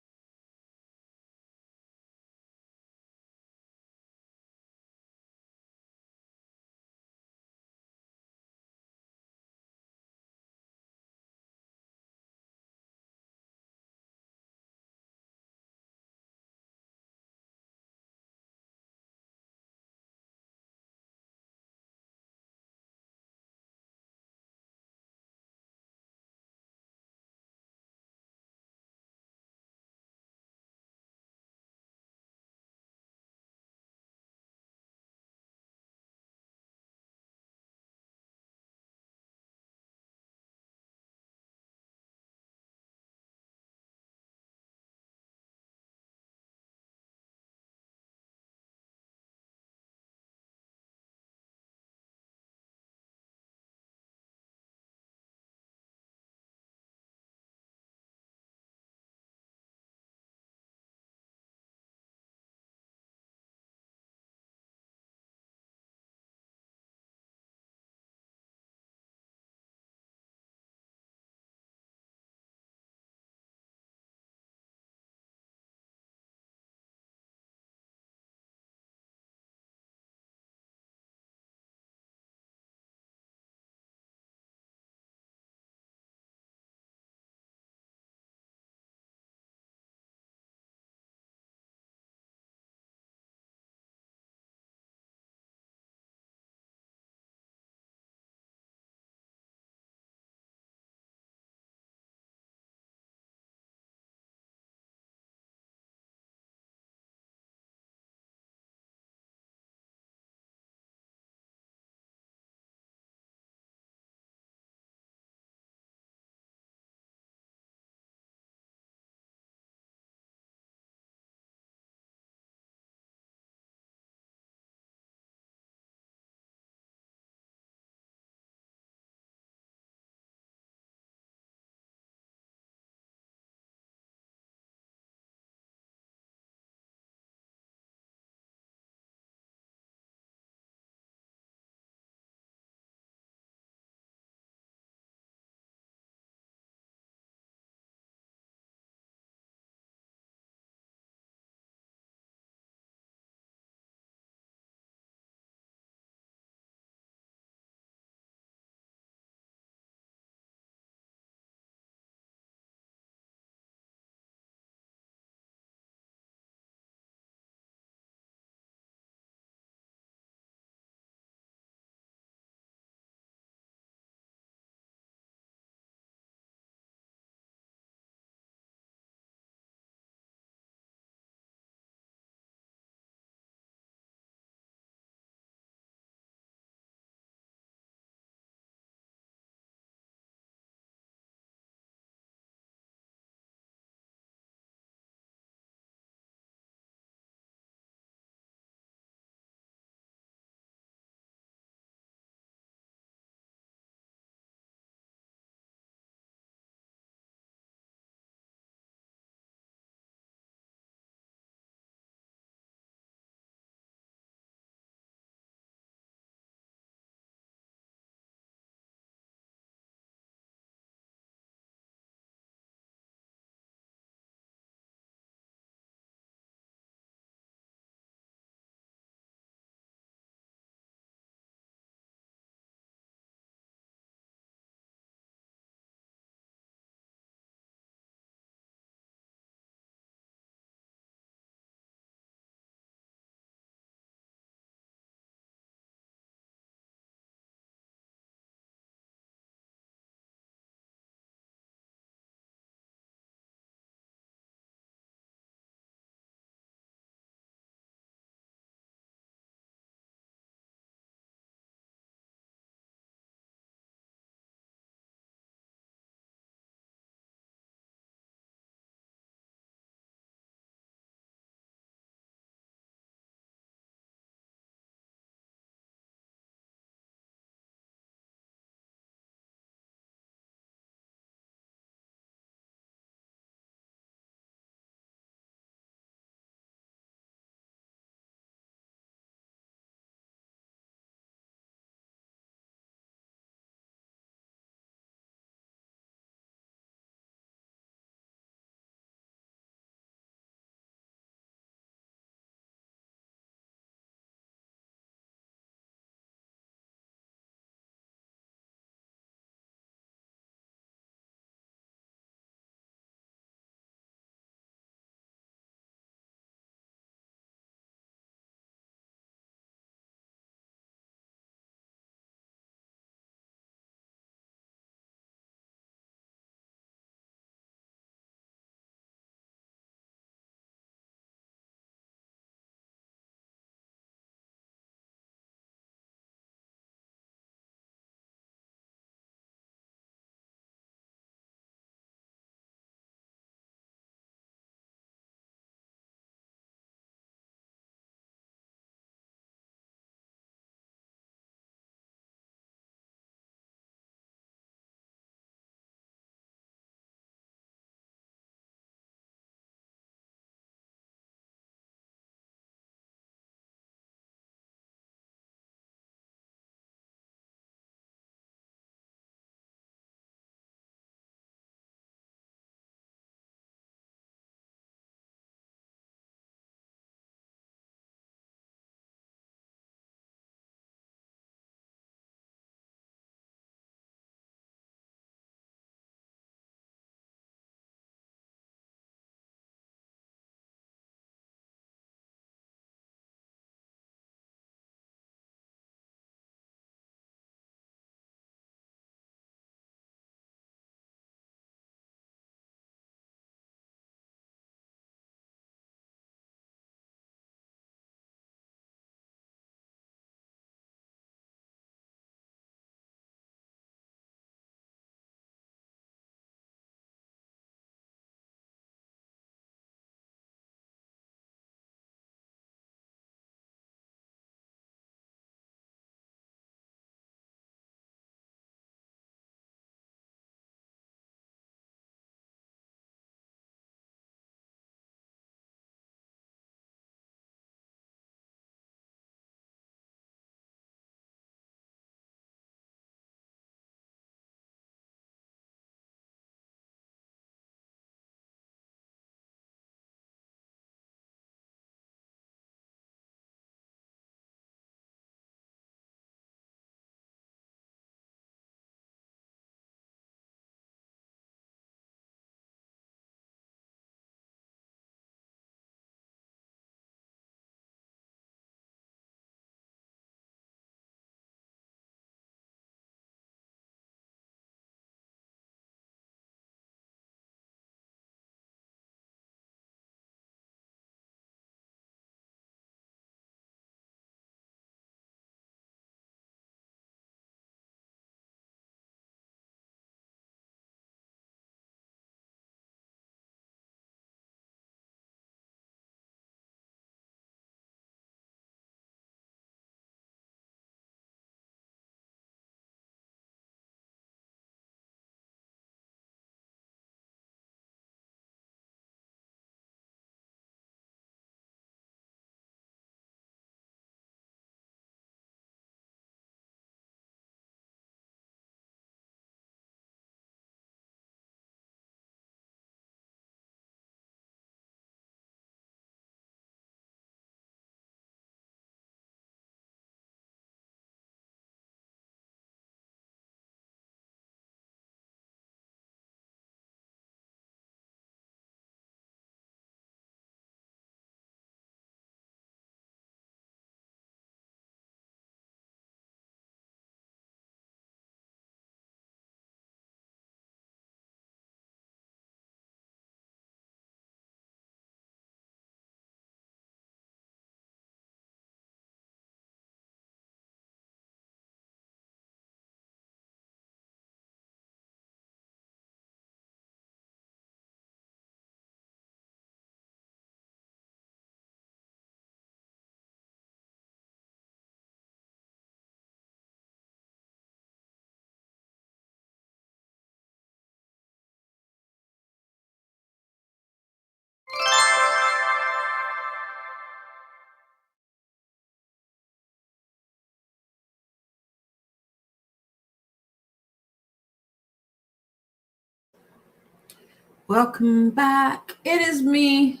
A: Welcome back. It is me.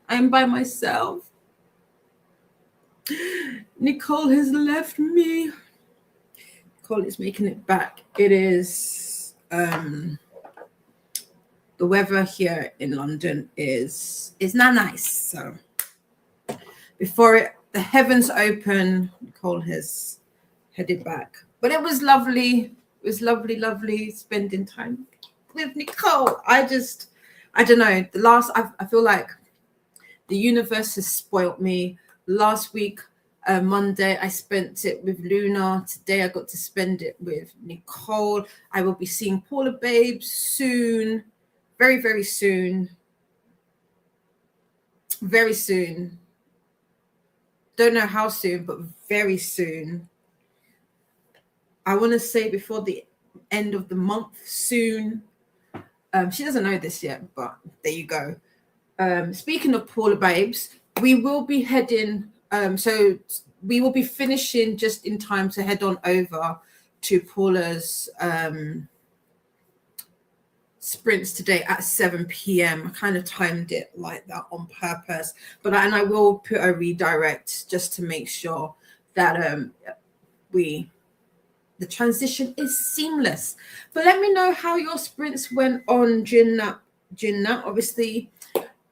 A: I'm by myself. Nicole has left me. Nicole is making it back. It is the weather here in London is not nice. So before the heavens open, Nicole has headed back. But it was lovely. It was lovely spending time with Nicole. I don't know. I feel like the universe has spoilt me. Last week, Monday, I spent it with Luna. Today, I got to spend it with Nicole. I will be seeing Paula Babes soon. Very, very soon. Very soon. Don't know how soon, but very soon. I want to say before the end of the month soon. She doesn't know this yet, but there you go. Speaking of Paula Babes, we will be heading, so we will be finishing just in time to head on over to Paula's sprints today at 7 p.m. I kind of timed it like that on purpose, but I will put a redirect just to make sure that the transition is seamless. But let me know how your sprints went on during that. Obviously,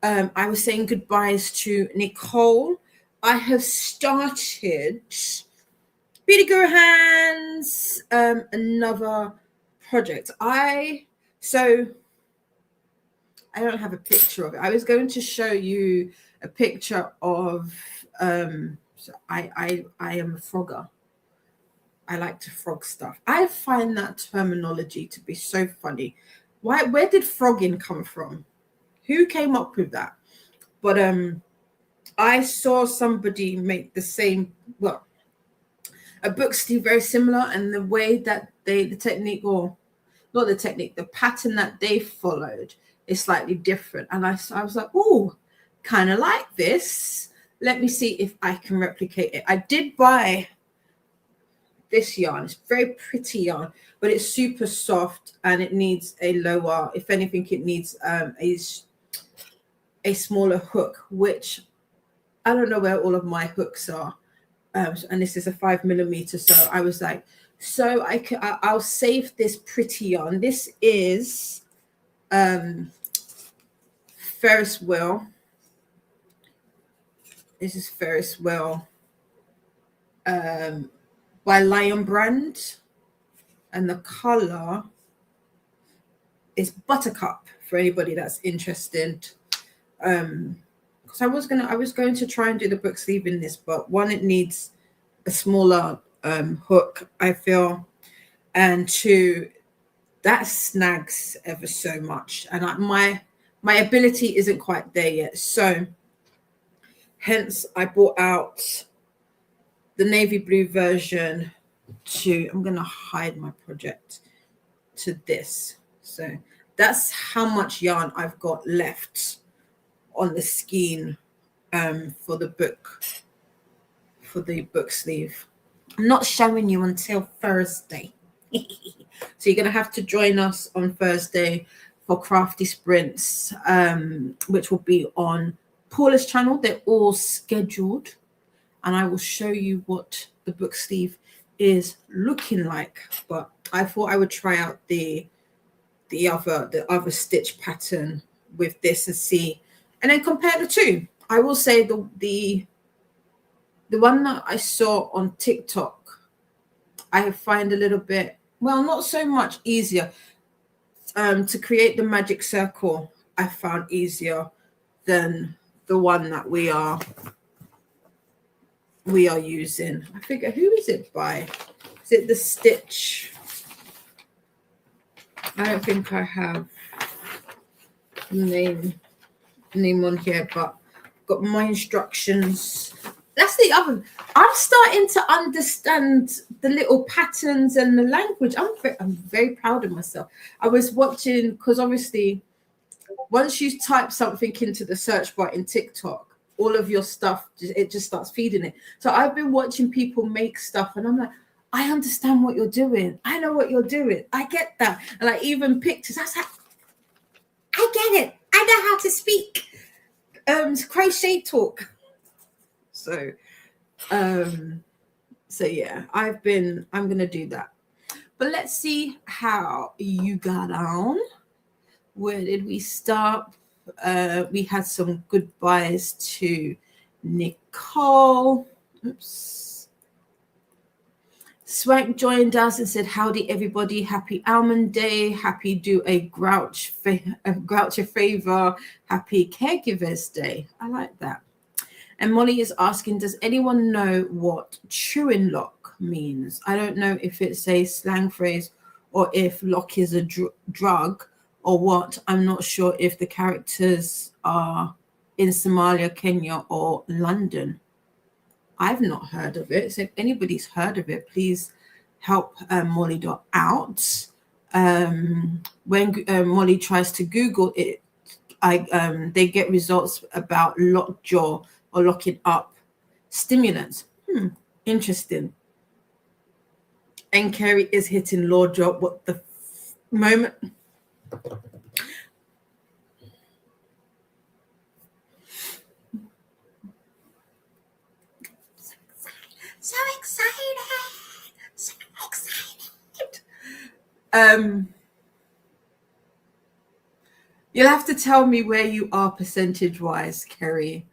A: I was saying goodbyes to Nicole. I have started Beauty Guru Hands, another project. I don't have a picture of it. I was going to show you a picture of so I am a frogger. I like to frog stuff. I find that terminology to be so funny. Where did frogging come from? Who came up with that? But I saw somebody make the same, well, a book sleeve very similar, and the way that the technique, or not the technique, the pattern that they followed is slightly different. And I was like, oh, kind of like this. Let me see if I can replicate it. I did buy this yarn. It's very pretty yarn, but it's super soft and it needs a lower, if anything, it needs a smaller hook, which I don't know where all of my hooks are. And this is a 5mm. So I was like, so I'll save this pretty yarn. This is Ferris wheel. This is Ferris wheel by Lion Brand, and the color is Buttercup for anybody that's interested. Because I was going to try and do the book sleeve in this, but one, it needs a smaller hook, I feel, and two, that snags ever so much, and my ability isn't quite there yet. So hence I brought out the navy blue version I'm going to hide my project to this. So that's how much yarn I've got left on the skein for the book sleeve. I'm not showing you until Thursday. So you're going to have to join us on Thursday for Crafty Sprints, which will be on Paula's channel. They're all scheduled, and I will show you what the book sleeve is looking like. But I thought I would try out the other stitch pattern with this and see, and then compare the two. I will say the one that I saw on TikTok, I find a little bit, well, not so much easier to create the magic circle. I found easier than the one that we are using. I figure, who is it by? Is it the Stitch? I don't think I have name on here, but got my instructions. That's the other. I'm starting to understand the little patterns and the language. I'm very proud of myself. I was watching, because obviously once you type something into the search bar in TikTok, all of your stuff, it just starts feeding it. So I've been watching people make stuff, and I'm like, I understand what you're doing. I know what you're doing. I get that. And like even pictures, that's like, I get it. I know how to speak crochet talk. So yeah, I'm gonna do that. But let's see how you got on. Where did we start? We had some goodbyes to Nicole. Oops. Swank joined us and said, howdy everybody, happy Almond Day, happy do a grouch a favor, happy Caregivers Day. I like that. And Molly is asking, does anyone know what chewing lock means? I don't know if it's a slang phrase or if lock is a drug or what. I'm not sure if the characters are in Somalia, Kenya, or London. I've not heard of it. So if anybody's heard of it, please help Molly out. When Molly tries to Google it, they get results about lockjaw or locking up stimulants. Interesting. And Kerry is hitting law job. What the moment? So excited. So excited. You'll have to tell me where you are percentage-wise, Kerry.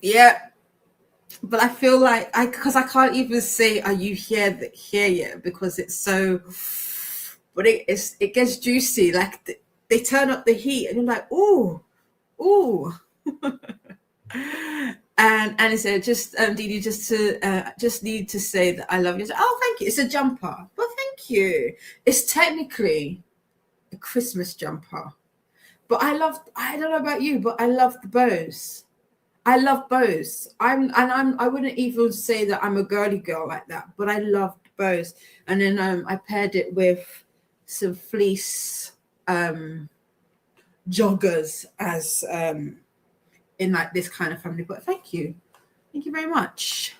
A: Yeah. But I feel like because I can't even say, are you here yet? Because it's so, but it gets juicy. Like they turn up the heat and you're like, ooh. And he said, just Didi, just need to say that I love you. Oh, thank you. It's a jumper. Well, thank you. It's technically a Christmas jumper, but I don't know about you, but I love the bows. I love bows. I wouldn't even say that I'm a girly girl like that, but I love bows. And then I paired it with some fleece joggers as in like this kind of family. But thank you very much.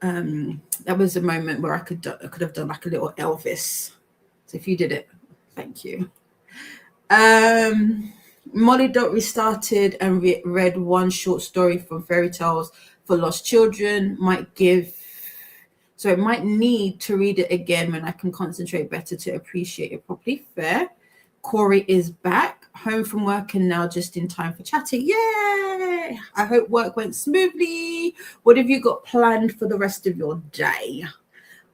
A: That was a moment where I could have done like a little Elvis. So if you did it, thank you. Molly restarted and read one short story from Fairy Tales for Lost Children. Might need to read it again when I can concentrate better to appreciate it properly. Fair. Corey is back home from work and now just in time for chatting. Yay! I hope work went smoothly. What have you got planned for the rest of your day?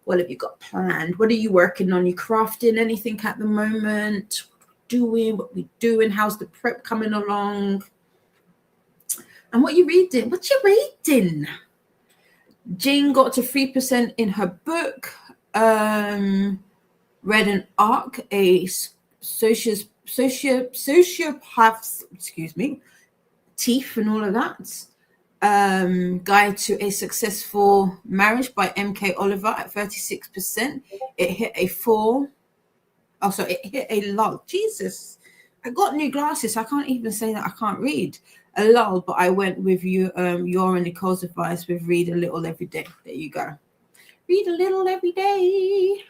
A: What have you got planned? What are you working on? You crafting anything at the moment? What we doing? How's the prep coming along? And what you reading? What you reading? Jean got to 3% in her book. Read an arc, a sociopath's, teeth and all of that. Guide to a Successful Marriage by MK Oliver at 36%. It hit a 4. Oh, so it hit a lull. Jesus, I got new glasses. So I can't even say that I can't read. A lull, but I went with you, your and Nicole's advice with read a little every day. There you go. Read a little every day.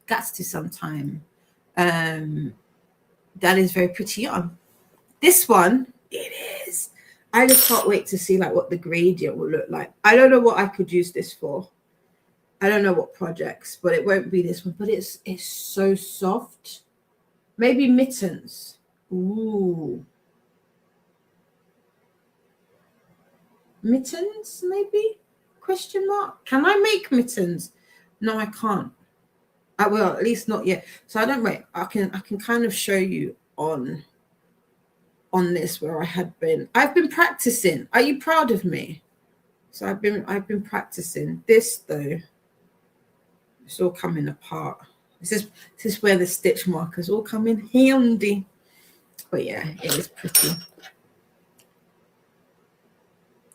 A: That's to some time. That is very pretty on. This one, it is. I just can't wait to see like what the gradient will look like. I don't know what I could use this for. I don't know what projects, but it won't be this one. But it's so soft. Maybe mittens. Ooh. Mittens, maybe? Question mark. Can I make mittens? No, I can't. I will, at least not yet. So I don't wait. I can kind of show you on this where I've been practicing. Are you proud of me? So I've been practicing. This though, it's all coming apart. This is where the stitch markers all come in handy. But yeah, it is pretty.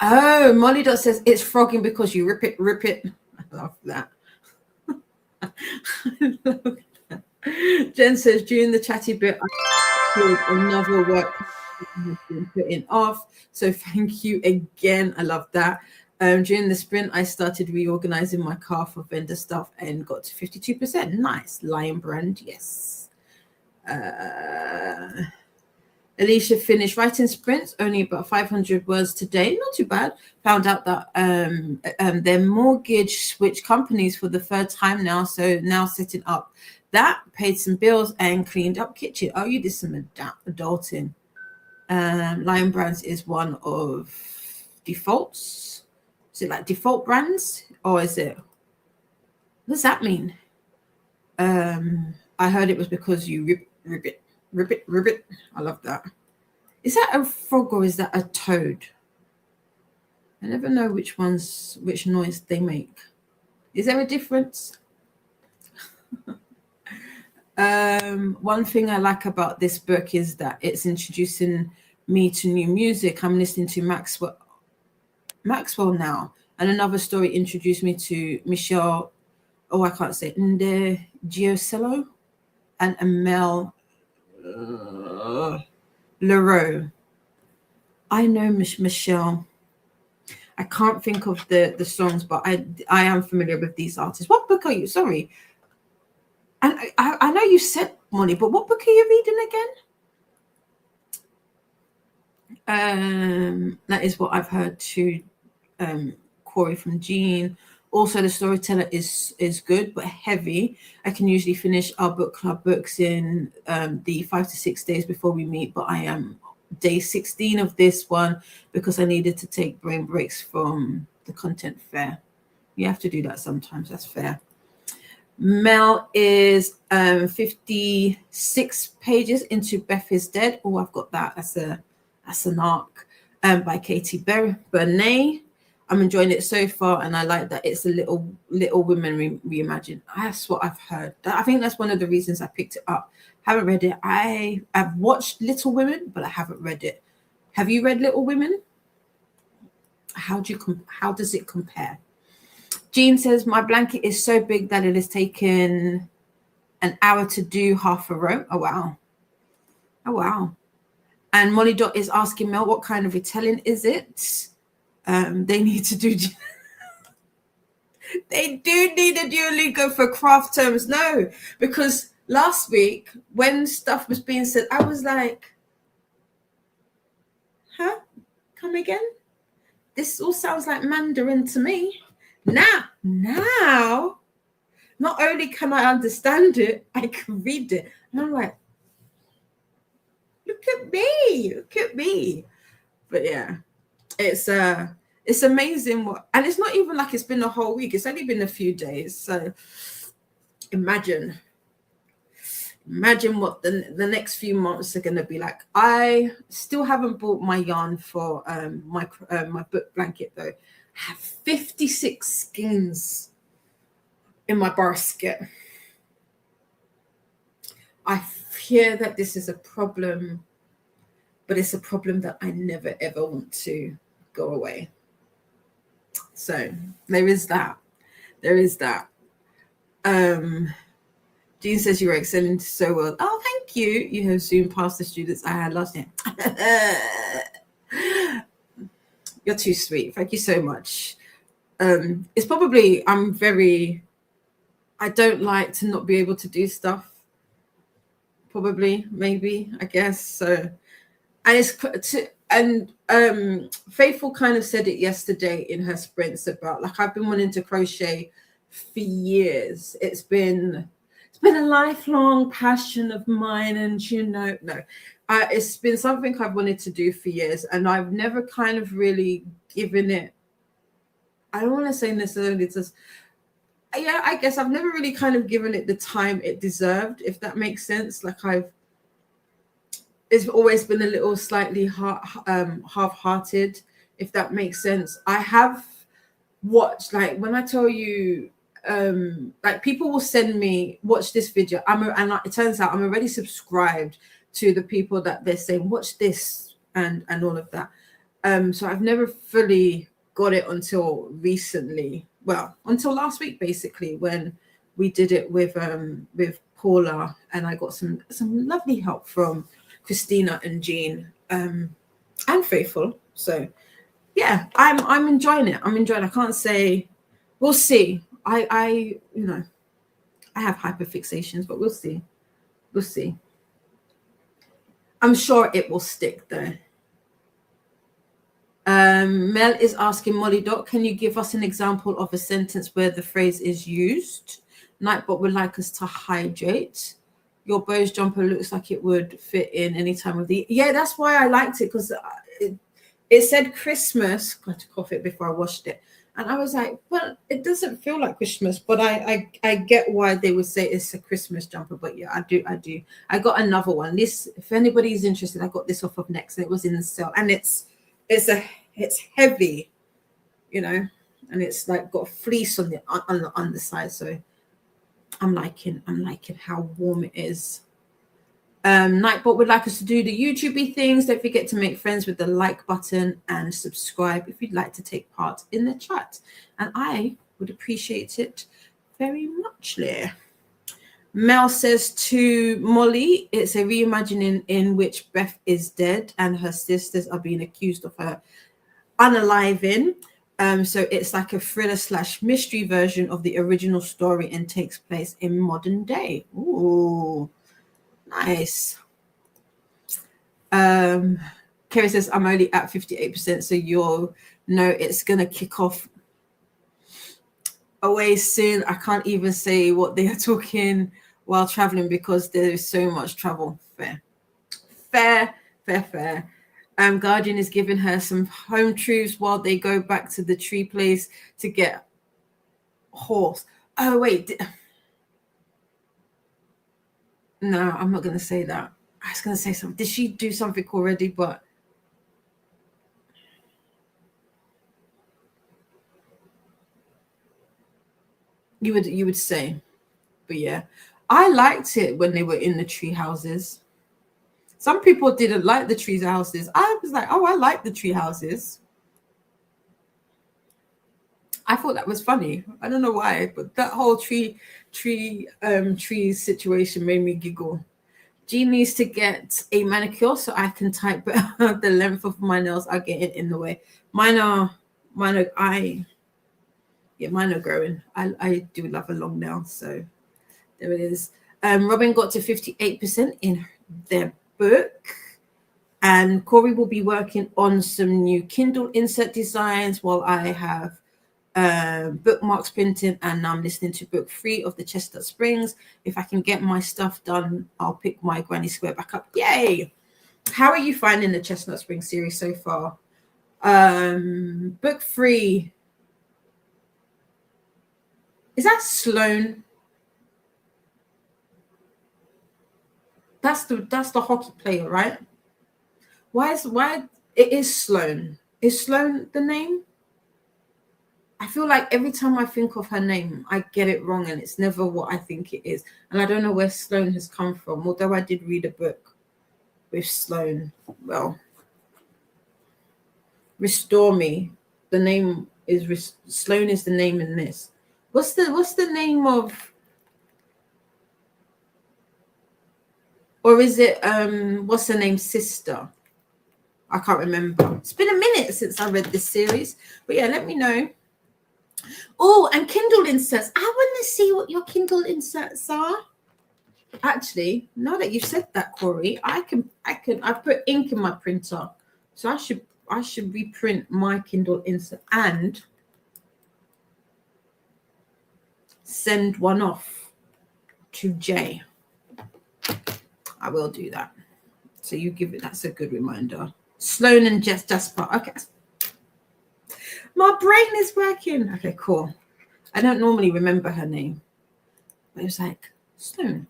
A: Oh, Molly Dot says it's frogging because you rip it. I love that. I love that. Jen says during the chatty bit, I did another work has been putting off. So thank you again. I love that. During the sprint, I started reorganizing my car for vendor stuff and got to 52%. Nice. Lion brand, yes. Alicia finished writing sprints, only about 500 words today. Not too bad. Found out that their mortgage switched companies for the third time now. So now setting up that, paid some bills and cleaned up kitchen. Oh, you did some adulting. Lion Brands is one of defaults. Is it like default brands, or is it? What does that mean? I heard it was because you ribbit. I love that. Is that a frog or is that a toad? I never know which noise they make. Is there a difference? One thing I like about this book is that it's introducing me to new music. I'm listening to Maxwell now, and another story introduced me to Michelle. Oh, I can't say Nde Giocello and Amel Leroux. I know Michelle. I can't think of the songs, but I am familiar with these artists. What book are you? Sorry. And I know you said Monty, but what book are you reading again? That is what I've heard to Corey from Jean. Also, the storyteller is good but heavy. I can usually finish our book club books in the 5 to 6 days before we meet, but I am day 16 of this one because I needed to take brain breaks from the content fair. You have to do that sometimes. That's fair. Mel is 56 pages into Beth is Dead. Oh, I've got that. That's an arc by Katie Bernay. I'm enjoying it so far, and I like that it's a Little Women reimagined. That's what I've heard. I think that's one of the reasons I picked it up. Haven't read it. I've watched Little Women, but I haven't read it. Have you read Little Women? How does it compare? Jean says, my blanket is so big that it has taken an hour to do half a row. Oh, wow. And Molly Dot is asking Mel, what kind of Italian is it? They need to do... They do need a Duolingo for craft terms. No, because last week when stuff was being said, I was like, huh? Come again? This all sounds like Mandarin to me. Now, not only can I understand it, I can read it. And I'm like, look at me. But yeah, it's amazing and it's not even like it's been a whole week. It's only been a few days. So imagine what the next few months are going to be like. I still haven't bought my yarn for my book blanket though. I have 56 skeins in my basket. I fear that this is a problem, but it's a problem that I never ever want to go away. So there is that. Jean says you were excelling so well. Oh, thank you. You have soon passed the students I had last year. You're too sweet. Thank you so much. It's probably I don't like to not be able to do stuff. Probably, maybe, I guess. So, and Faithful kind of said it yesterday in her sprints about like I've been wanting to crochet for years. It's been a lifelong passion of mine, and it's been something I've wanted to do for years, and I've never kind of really given it. I don't want to say necessarily just. Yeah, I guess I've never really kind of given it the time it deserved, if that makes sense. Like it's always been a little slightly half-hearted, if that makes sense. I have watched, like when I tell you, like people will send me, watch this video. It turns out I'm already subscribed to the people that they're saying, watch this and all of that. So I've never fully got it until recently. Well, until last week, basically, when we did it with Paula, and I got some lovely help from Christina and Jean and Faithful. So yeah, I'm enjoying it. I'm enjoying it. I can't say, we'll see. I you know, I have hyperfixations, but we'll see. We'll see. I'm sure it will stick though. Mel is asking Molly Doc, can you give us an example of a sentence where the phrase is used? Nightbot would like us to hydrate. Your Bose jumper looks like it would fit in any time of the year. Yeah, that's why I liked it, because it said Christmas. Got to cough it before I washed it. And I was like, well, it doesn't feel like Christmas, but I get why they would say it's a Christmas jumper. But yeah, I do. I got another one. This, if anybody's interested, I got this off of Next, and it was in the sale. And it's heavy, you know, and it's like got a fleece on the underside. So I'm liking how warm it is. Nightbot would like us to do the YouTube things. Don't forget to make friends with the like button and subscribe if you'd like to take part in the chat. And I would appreciate it very muchly. Mel says to Molly, it's a reimagining in which Beth is dead and her sisters are being accused of her unaliving. So it's like a thriller / mystery version of the original story and takes place in modern day. Ooh. Nice. Kerry says, I'm only at 58%, so you'll know it's going to kick off away soon. I can't even say what they are talking while traveling because there is so much travel. Fair. Guardian is giving her some home truths while they go back to the tree place to get horse. Oh, wait. No, I'm not going to say that. I was going to say something. Did she do something already? But you would say. But yeah, I liked it when they were in the tree houses. Some people didn't like the tree houses. I was like, oh, I like the tree houses. I thought that was funny. I don't know why, but that whole tree situation made me giggle. Jean needs to get a manicure so I can type the length of my nails are getting in the way. Mine are growing. I do love a long nail, so there it is. Robin got to 58% in their book, and Corey will be working on some new Kindle insert designs while I have bookmarks printing, and now I'm listening to book 3 of the Chestnut Springs. If I can get my stuff done, I'll pick my Granny Square back up. Yay! How are you finding the Chestnut Springs series so far? Book 3. Is that Sloan? That's the hockey player, right? Why it is Sloan? Is Sloan the name? I feel like every time I think of her name, I get it wrong, and it's never what I think it is. And I don't know where Sloan has come from, although I did read a book with Sloan. Well, Restore Me. The name is Sloan is the name in this. What's the name of? Or is it what's her name? Sister? I can't remember. It's been a minute since I read this series, but yeah, let me know. Oh, and Kindle inserts. I want to see what your Kindle inserts are. Actually, now that you've said that, Corey, I put ink in my printer, so I should reprint my Kindle insert and send one off to Jay. I will do that. So you give it. That's a good reminder. Sloan and Jasper. Okay. My brain is working. Okay, cool. I don't normally remember her name. But it was like, Sloan.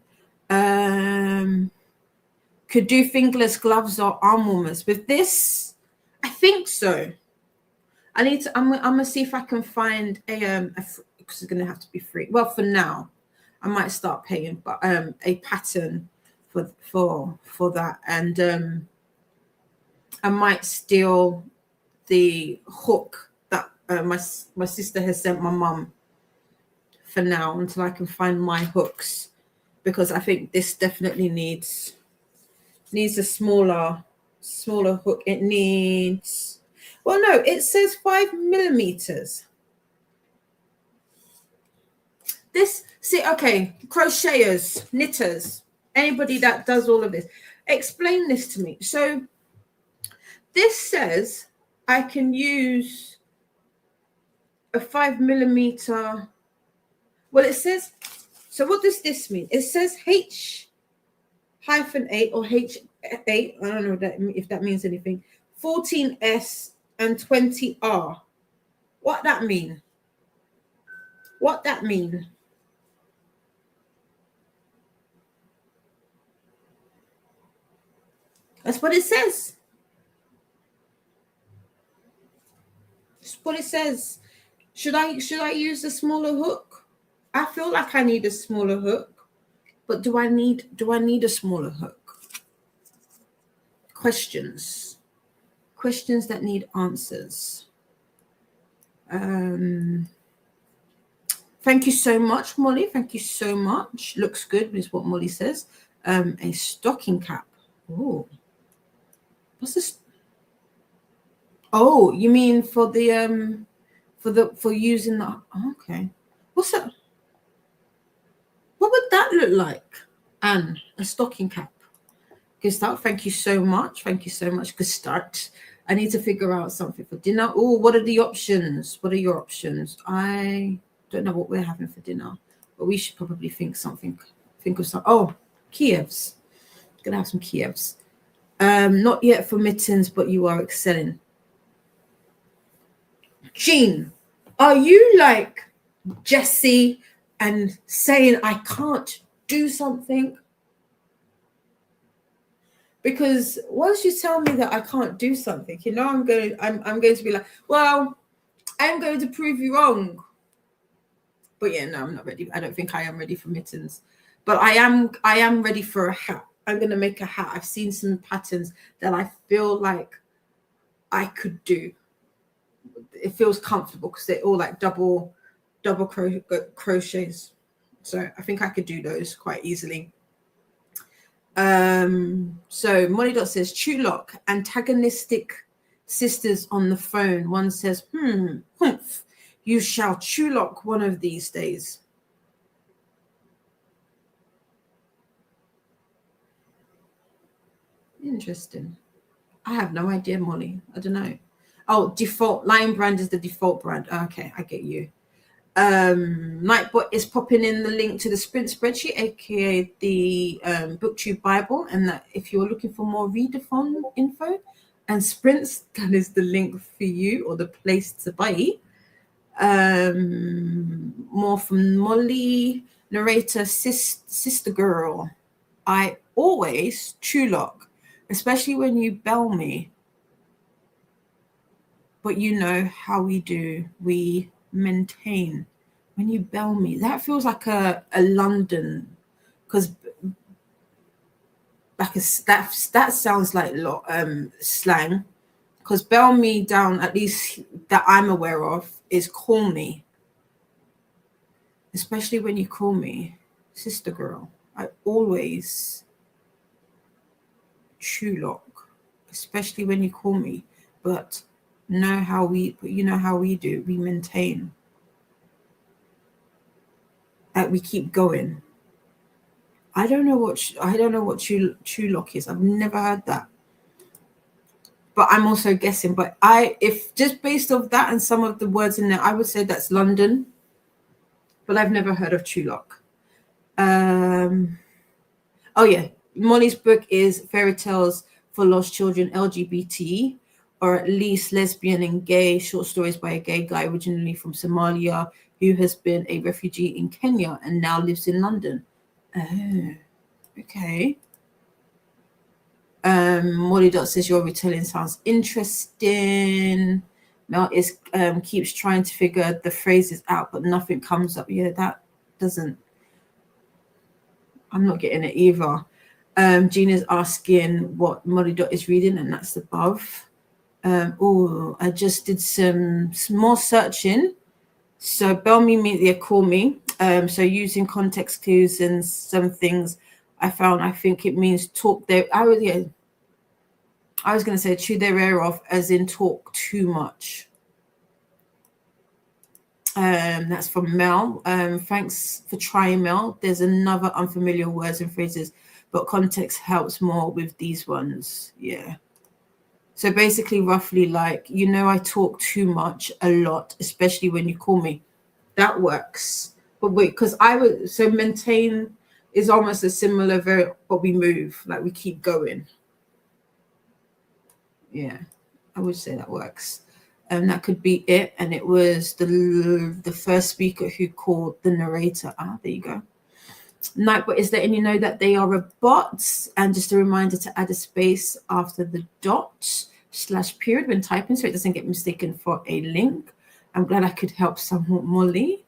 A: Could do fingerless gloves or arm warmers. With this, I think so. I'm gonna see if I can find a because it's gonna have to be free. Well, for now, I might start paying, but a pattern for that. And I might steal the hook that my sister has sent my mum for now until I can find my hooks, because I think this definitely needs a smaller hook. It needs, Well, no, it says 5 millimeters. This, see, okay, crocheters, knitters, anybody that does all of this, explain this to me. So this says I can use a 5 millimeter. Well, it says, so what does this mean? It says H-8 or H8. I don't know if that means anything. 14S and 20R. What that mean? What that mean? That's what it says. That's what it says. Should I use a smaller hook? I feel like I need a smaller hook, but do I need a smaller hook? Questions that need answers. Thank you so much, Molly. Thank you so much. Looks good is what Molly says. A stocking cap. Oh, what's this? Oh, you mean for the for using the, okay. What's that? What would that look like? Anne, a stocking cap. Kickstart, thank you so much. Thank you so much. Kickstart. I need to figure out something for dinner. Oh, what are the options? What are your options? I don't know what we're having for dinner, but we should probably think of something. Oh, Kievs. Gonna have some Kievs. Not yet for mittens, but you are excelling. Jean, are you like Jessie and saying I can't do something? Because once you tell me that I can't do something, you know, I'm going to be like, well, I'm going to prove you wrong. But yeah, no, I'm not ready. I don't think I am ready for mittens, but I am ready for a hat. I'm going to make a hat. I've seen some patterns that I feel like I could do. It feels comfortable because they're all like double crochets. So I think I could do those quite easily. So Molly Dot says Chulock, antagonistic sisters on the phone. One says, humph, you shall Chulock one of these days. Interesting. I have no idea, Molly. I don't know. Oh, default Lion brand is the default brand. Okay, I get you. Nightbot is popping in the link to the Sprint spreadsheet, aka the BookTube Bible, and that if you're looking for more Readathon info and sprints, that is the link for you or the place to buy. More from Molly, narrator, sister girl. I always Chulock, especially when you bell me. But you know how we do. We maintain. When you bell me, that feels like a London, because that sounds like slang. Because bell me down, at least that I'm aware of, is call me. Especially when you call me sister girl. I always Chulock, especially when you call me. But you know how we do. We maintain. That we keep going. I don't know what Chulock is. I've never heard that. But I'm also guessing. But if just based off that and some of the words in there, I would say that's London. But I've never heard of Chulock. Oh yeah, Molly's book is Fairy Tales for Lost Children, LGBT, or at least lesbian and gay short stories by a gay guy originally from Somalia who has been a refugee in Kenya and now lives in London. Oh, okay. Molly Dot says your retelling sounds interesting. Mel keeps trying to figure the phrases out, but nothing comes up. Yeah, that doesn't. I'm not getting it either. Gina's asking what Molly Dot is reading, and that's above. I just did some more searching. So bell me, media, call me. So using context clues and some things I found, I think it means talk there. I was going to say chew their ear off, as in talk too much. That's from Mel. Thanks for trying, Mel. There's another unfamiliar words and phrases, but context helps more with these ones. Yeah. So basically, roughly like, I talk too much a lot, especially when you call me. That works. But wait, because so maintain is almost a similar verb, but we move, like we keep going. Yeah, I would say that works. And that could be it. And it was the first speaker who called the narrator. There you go. Nightbot is letting you know that they are a bot. And just a reminder to add a space after the /period when typing, so it doesn't get mistaken for a link. I'm glad I could help somewhat, Molly.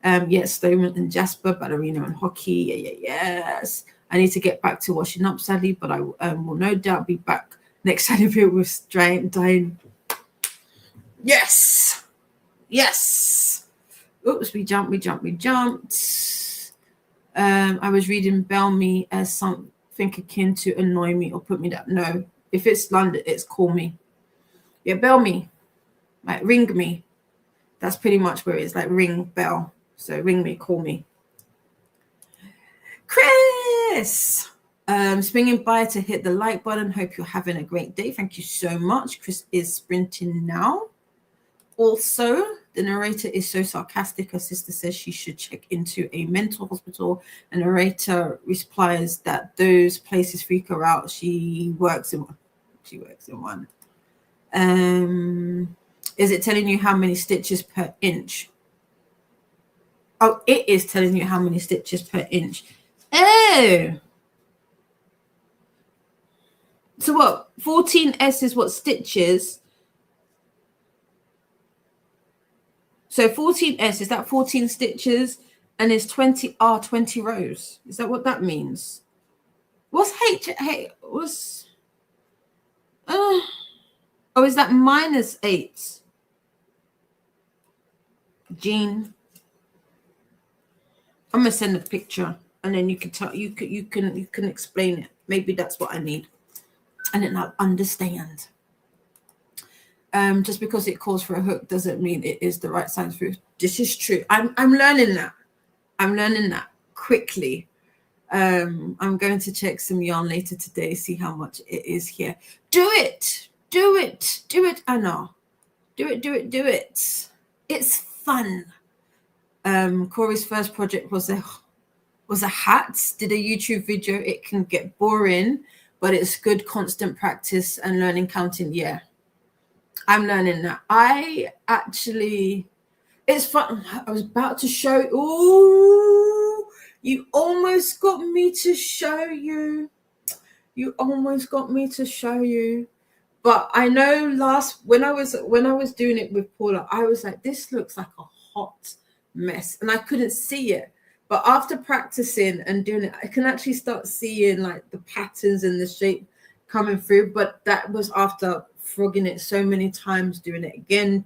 A: Yes, Stoneman and Jasper, ballerina and hockey. Yes. I need to get back to washing up, sadly, but I will no doubt be back next Saturday with dying. Yes. Oops, we jumped. I was reading Bell Me as something akin to annoy me or put me down. No, if it's London, it's call me. Yeah, bell me. Like ring me. That's pretty much where it's like ring bell. So ring me, call me. Chris! Swinging by to hit the like button. Hope you're having a great day. Thank you so much. Chris is sprinting now. Also, the narrator is so sarcastic. Her sister says she should check into a mental hospital. And narrator replies that those places freak her out. She works in one. Is it telling you how many stitches per inch? Oh, it is telling you how many stitches per inch. Oh. So what? 14S is what stitches? So 14S, is that 14 stitches? And is 20 rows? Is that what that means? What's what's... oh, is that -8? Jean, I'm gonna send a picture, and then you can tell you can explain it. Maybe that's what I need, and then I'll understand. Just because it calls for a hook doesn't mean it is the right science proof. This is true. I'm learning that. I'm learning that quickly. I'm going to check some yarn later today, see how much it is here. Do it, Anna. Do it. It's fun. Corey's first project was a hat. Did a YouTube video. It can get boring, but it's good constant practice and learning counting. Yeah, I'm learning that. It's fun. I was about to show. Ooh, you almost got me to show you. But I know when I was doing it with Paula, I was like, this looks like a hot mess, and I couldn't see it. But after practicing and doing it, I can actually start seeing like the patterns and the shape coming through. But that was after frogging it so many times, doing it again,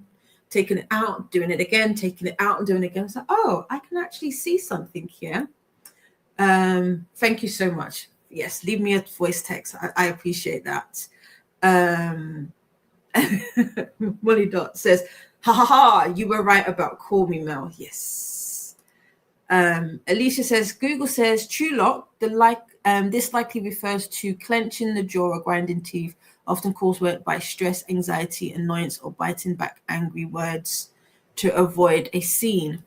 A: taking it out, doing it again, taking it out and doing it again. So, oh, I can actually see something here. Thank you so much. Yes, leave me a voice text. I appreciate that. Molly Dot says, ha, you were right about call me, Mel. Yes. Alicia says, Google says true lock, this likely refers to clenching the jaw or grinding teeth, often caused by stress, anxiety, annoyance, or biting back angry words to avoid a scene.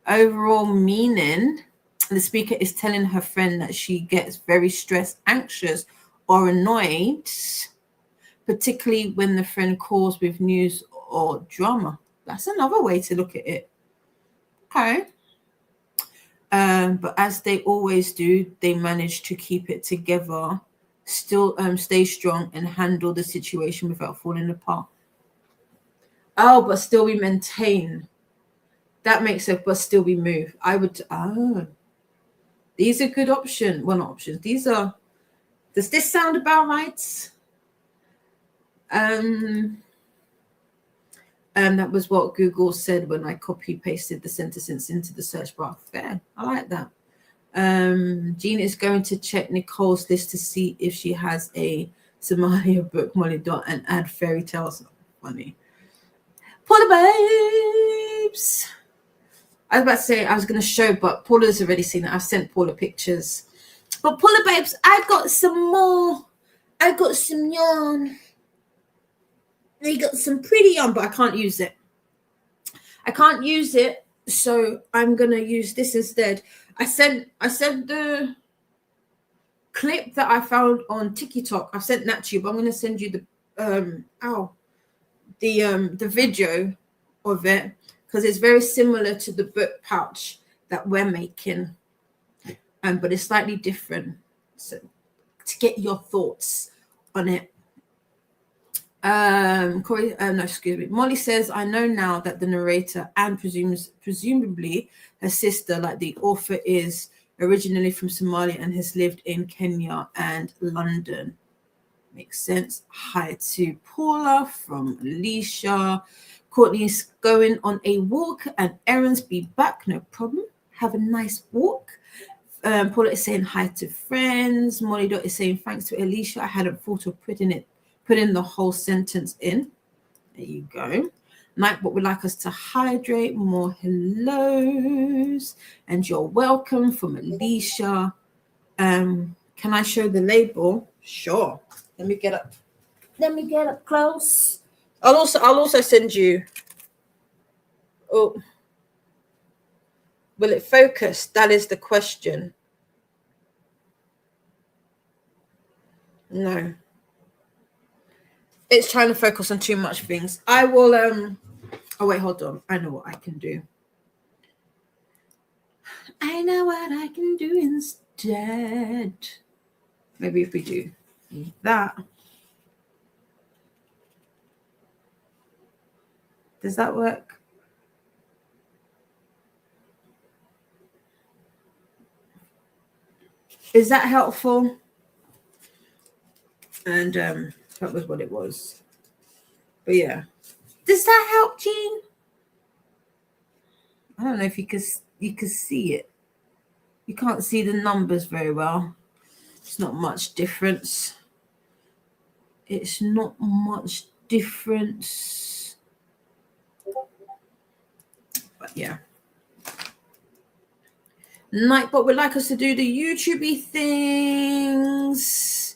A: Overall meaning, the speaker is telling her friend that she gets very stressed, anxious, or annoyed, particularly when the friend calls with news or drama. That's another way to look at it. Okay. But as they always do, they manage to keep it together, still stay strong and handle the situation without falling apart. Oh, but still we maintain. That makes it, but still we move. These are good options. Well, not options. These are, does this sound about right? That was what Google said when I copy pasted the sentences into the search bar. Fair. I like that. Jean is going to check Nicole's list to see if she has a Somalia book, Molly Dot, and add fairy tales. Funny. Paula babes. I was about to say I was going to show, but Paula's already seen it. I've sent Paula pictures. But Paula babes, I got some more. I got some yarn. I got some pretty yarn, but I can't use it. So I'm going to use this instead. I sent the clip that I found on TikTok. I've sent that to you, but I'm going to send you the video of it, because it's very similar to the book pouch that we're making, but it's slightly different. So to get your thoughts on it. Corey, no, excuse me. Molly says, I know now that the narrator and presumably her sister, like the author, is originally from Somalia and has lived in Kenya and London. Makes sense. Hi to Paula from Alicia. Courtney's going on a walk and errands. Be back, no problem. Have a nice walk. Paula is saying hi to friends. Molly Dot is saying thanks to Alicia. I hadn't thought of putting the whole sentence in. There you go. Nightbot would like us to hydrate. More hellos. And you're welcome from Alicia. Can I show the label? Sure. Let me get up close. I'll also send you. Oh. Will it focus? That is the question. No. It's trying to focus on too much things. I will oh wait, hold on. I know what I can do. I know what I can do instead. Maybe if we do that. Does that work? Is that helpful? And that was what it was. But yeah. Does that help, Jean? I don't know if you could see it. You can't see the numbers very well. It's not much difference. It's not much difference. But yeah. Nightbot would like us to do the YouTube-y things.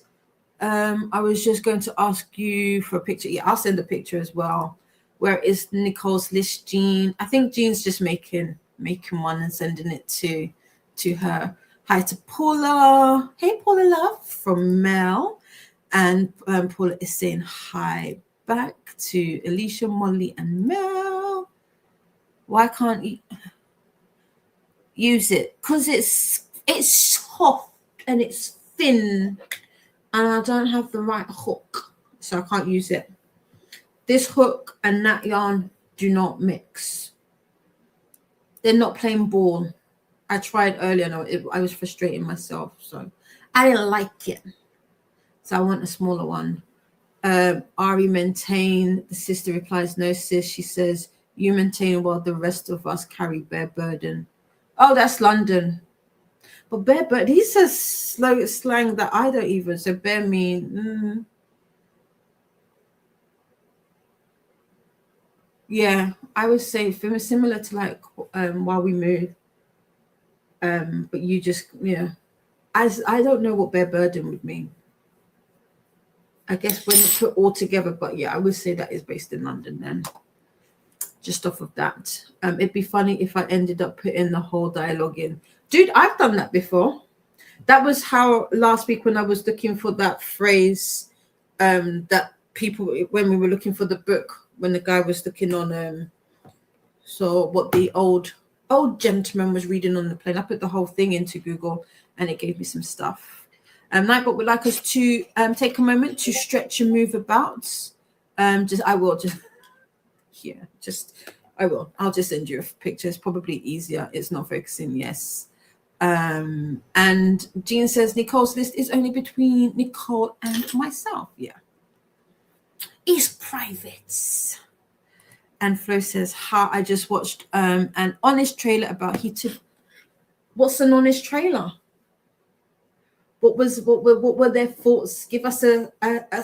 A: I was just going to ask you for a picture. Yeah, I'll send a picture as well. Where is Nicole's list, Jean? I think Jean's just making one and sending it to her. Hi to Paula. Hey, Paula love from Mel. And Paula is saying hi back to Alicia, Molly, and Mel. Why can't you use it? Because it's soft and it's thin. And I don't have the right hook, so I can't use it. This hook and that yarn do not mix. They're not plain ball. I tried earlier, and I was frustrating myself, so I didn't like it. So I want a smaller one. Ari maintain. The sister replies, no, sis. She says, you maintain while the rest of us carry bear burden. Oh, that's London. But bear burden, he says slang that I don't even. So bear mean, yeah, I would say similar to like while we move. But you just, yeah. I don't know what bear burden would mean. I guess when you put all together, but yeah, I would say that is based in London then. Just off of that. It'd be funny if I ended up putting the whole dialogue in. Dude, I've done that before. That was how last week when I was looking for that phrase that people, when we were looking for the book, when the guy was looking on so what the old gentleman was reading on the plane. I put the whole thing into Google and it gave me some stuff. Nightbot would like us to take a moment to stretch and move about. I'll just send you a picture. It's probably easier. It's not focusing. Yes. And Jean says Nicole's list is only between Nicole and myself. Yeah. It's private. And Flo says, I just watched an honest trailer about heated. What's an honest trailer? what were their thoughts? Give us a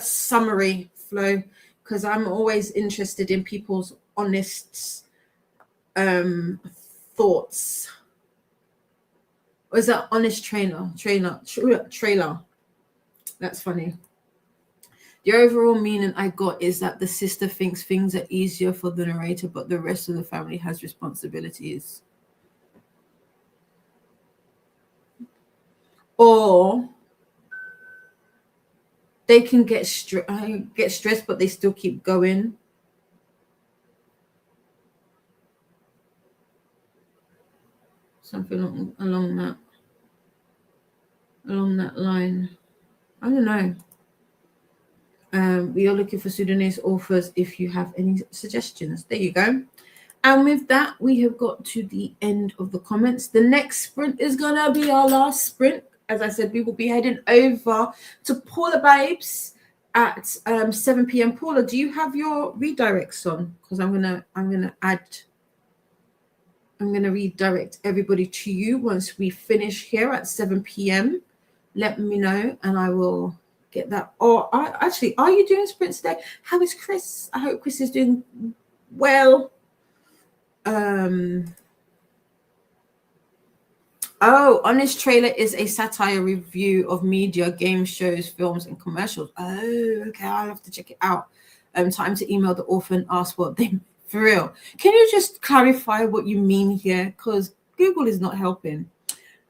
A: summary, Flo, because I'm always interested in people's honest thoughts. Was that honest trailer? That's funny. The overall meaning I got is that the sister thinks things are easier for the narrator, but the rest of the family has responsibilities. Or they can get stressed, but they still keep going. Something along that line. I don't know. We are looking for Sudanese authors if you have any suggestions. There you go. And with that, we have got to the end of the comments. The next sprint is going to be our last sprint. As I said, we will be heading over to Paula Babes at 7 p.m. Paula, do you have your redirects on? Because I'm gonna redirect everybody to you once we finish here at 7 p.m. Let me know, and I will get that. Or actually, are you doing sprints today? How is Chris? I hope Chris is doing well. Honest Trailer is a satire review of media, game shows, films, and commercials. Oh, okay, I'll have to check it out. Time to email the author and ask what they for real. Can you just clarify what you mean here? Because Google is not helping.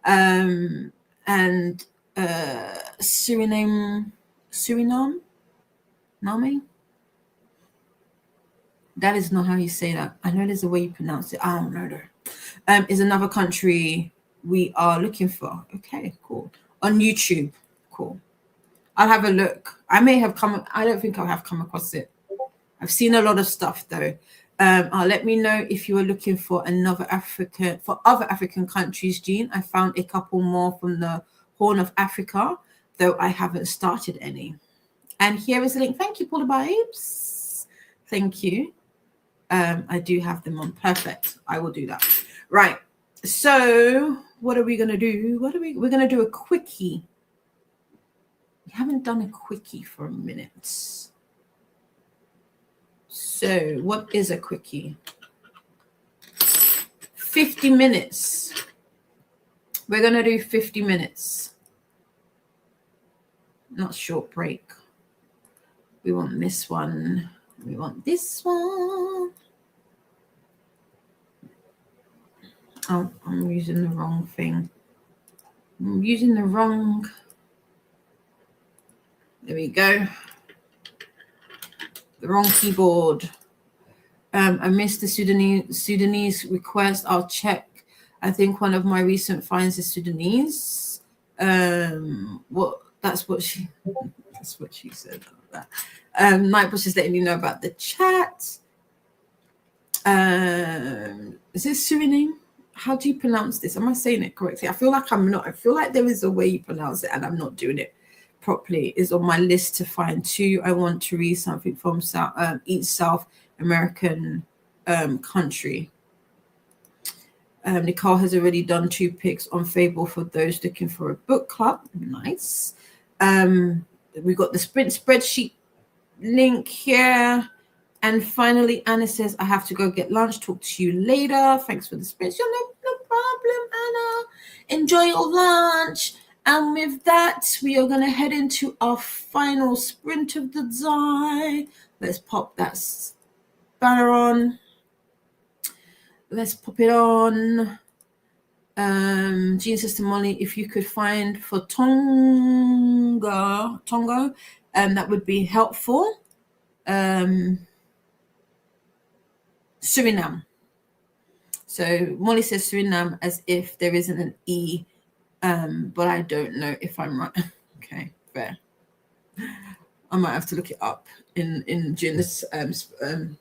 A: And Suriname, Name? That is not how you say that. I know there's a way you pronounce it. I don't know though. Is another country we are looking for. Okay, cool. On YouTube, cool. I'll have a look. I don't think I have come across it. I've seen a lot of stuff though. Let me know if you are looking for other African countries, Jean. I found a couple more from the Horn of Africa, though I haven't started any. And here is the link. Thank you, Paula Babes. Thank you. I do have them on. Perfect. I will do that. Right. So what are we going to do? We're going to do a quickie. We haven't done a quickie for a minute. So what is a quickie? 50 minutes. We're going to do 50 minutes. Not short break. We want this one. We want this one. Oh, I'm using the wrong thing. I'm using the wrong. There we go. The wrong keyboard. I missed the Sudanese request. I'll check. I think one of my recent finds is Sudanese. That's what she said about that. Nightbush is letting you know about the chat. Is this Suriname? How do you pronounce this? Am I saying it correctly? I feel like I'm not. I feel like there is a way you pronounce it and I'm not doing it properly. Is on my list to find too. I want to read something from each South American country. Nicole has already done 2 picks on Fable for those looking for a book club. Nice. We got the sprint spreadsheet link here. And finally, Anna says, I have to go get lunch. Talk to you later. Thanks for the sprint. No problem, Anna. Enjoy your lunch. And with that, we are going to head into our final sprint of the day. Let's pop that banner on. Let's pop it on. Jean Sister Molly, if you could find for Tongo, that would be helpful. Suriname. So Molly says Suriname as if there isn't an E, but I don't know if I'm right. Okay, fair. I might have to look it up in during this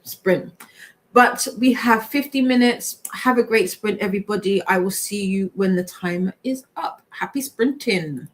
A: sprint. But we have 50 minutes. Have a great sprint, everybody. I will see you when the time is up. Happy sprinting.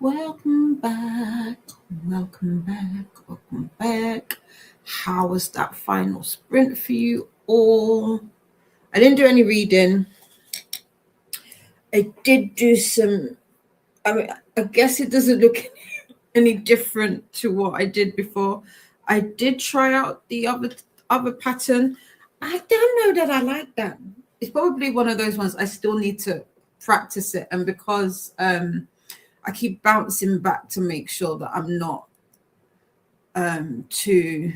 A: Welcome back. Welcome back. Welcome back. How was that final sprint for you all? I didn't do any reading. I did do some. I mean, I guess it doesn't look any different to what I did before. I did try out the other pattern. I don't know that I like that. It's probably one of those ones I still need to practice it, and because I keep bouncing back to make sure that I'm not too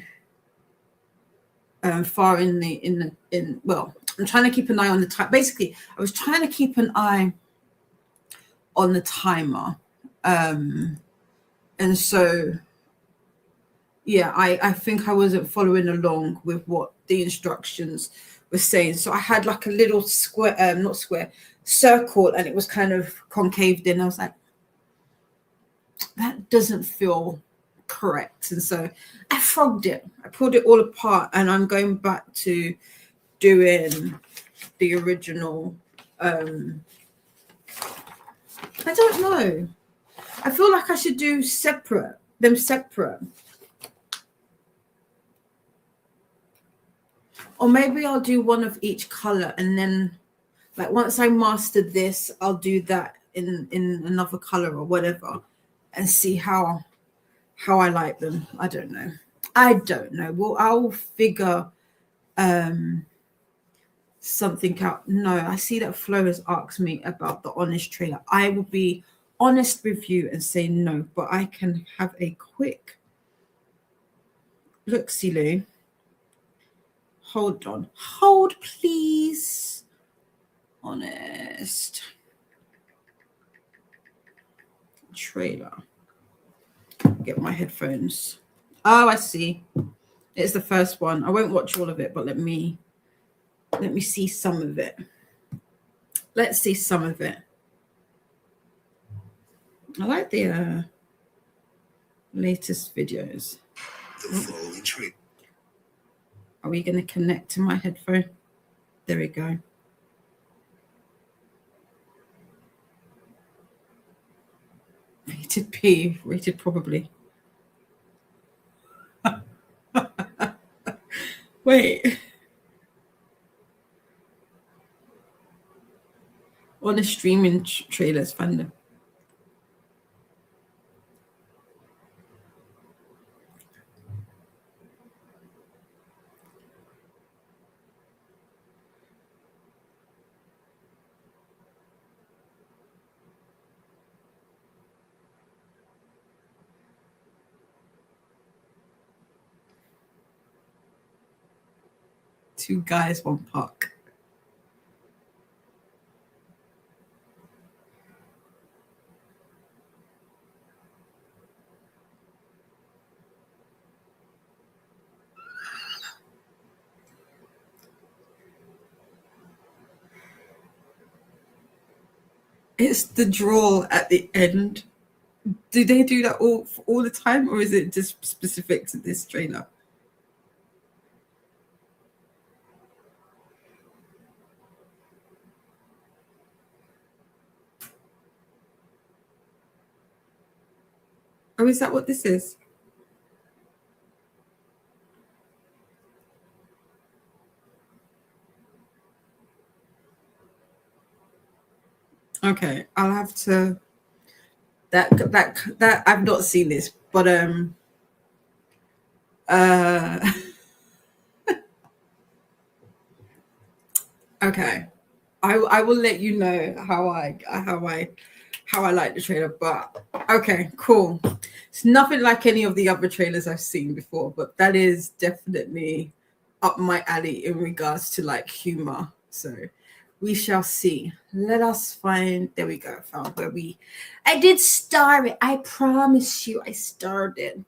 A: far in. Well, I'm trying to keep an eye on the time. Basically, I was trying to keep an eye on the timer, and so yeah, I think I wasn't following along with what the instructions were saying. So I had like a little square, not square, circle, and it was kind of concaved in. I was like, that doesn't feel correct. And so I frogged it. I pulled it all apart, and I'm going back to doing the original. I don't know. I feel like I should do them separate. Or maybe I'll do one of each color, and then like once I master this, I'll do that in another color or whatever, and see how I like them. I don't know. Well, I'll figure something out. No, I see that Flo has asked me about the honest trailer. I will be honest with you and say no, but I can have a quick look, Lou. Hold on. Hold, please. Honest trailer. Get my headphones. Oh, I see. It's the first one. I won't watch all of it, but let me see some of it. Let's see some of it. I like the latest videos. The following tree. Are we going to connect to my headphone? There we go. Rated P, rated probably. Wait. On a streaming trailers fandom. Two guys, one park. It's the drawl at the end. Do they do that all the time, or is it just specific to this trailer? Oh, is that what this is? Okay, I'll have to. That I've not seen this, but okay, I will let you know how I like the trailer. But okay, cool. It's nothing like any of the other trailers I've seen before, but that is definitely up my alley in regards to like humor. So we shall see. Let us find. There we go. Found where I did star it. I promise you, I starred it.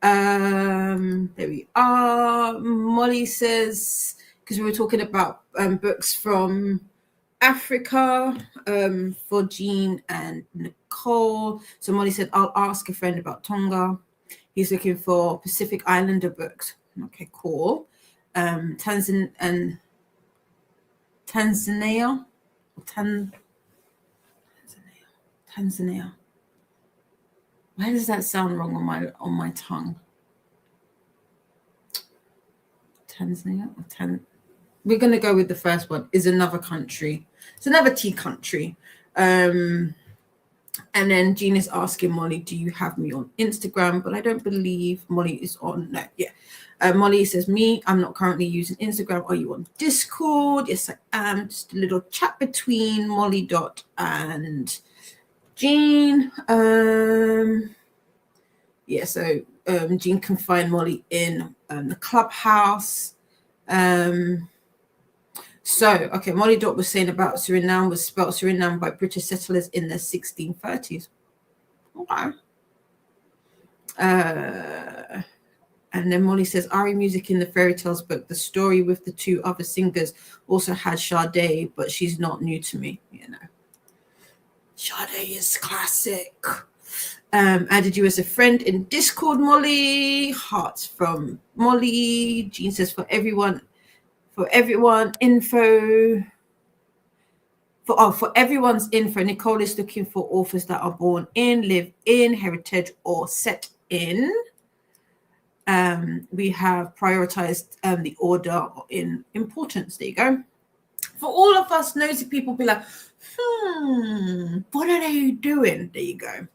A: There we are. Molly says, because we were talking about books from Africa for Jean and Nicole. So Molly said, I'll ask a friend about Tonga. He's looking for Pacific Islander books. Okay, cool. Tanzania. Why does that sound wrong on my tongue? Tanzania or we're going to go with the first one. Is another country. It's another tea country. And then Jean is asking Molly, do you have me on Instagram? But I don't believe Molly is on. No, yeah. Molly says, I'm not currently using Instagram. Are you on Discord? Yes, I am. Just a little chat between Molly Dot and Jean. Yeah, so Jean can find Molly in the clubhouse. So, okay, Molly Dot was saying about Suriname was spelled Suriname by British settlers in the 1630s. Okay. And then Molly says, Ari music in the fairy tales book, the story with the two other singers also had Sade, but she's not new to me, you know. Sade is classic. Added you as a friend in Discord, Molly. Hearts from Molly. Jean says, for everyone, info. For everyone's info, Nicole is looking for authors that are born in, live in, heritage, or set in. We have prioritized the order in importance. There you go. For all of us nosy people, be like, what are they doing? There you go.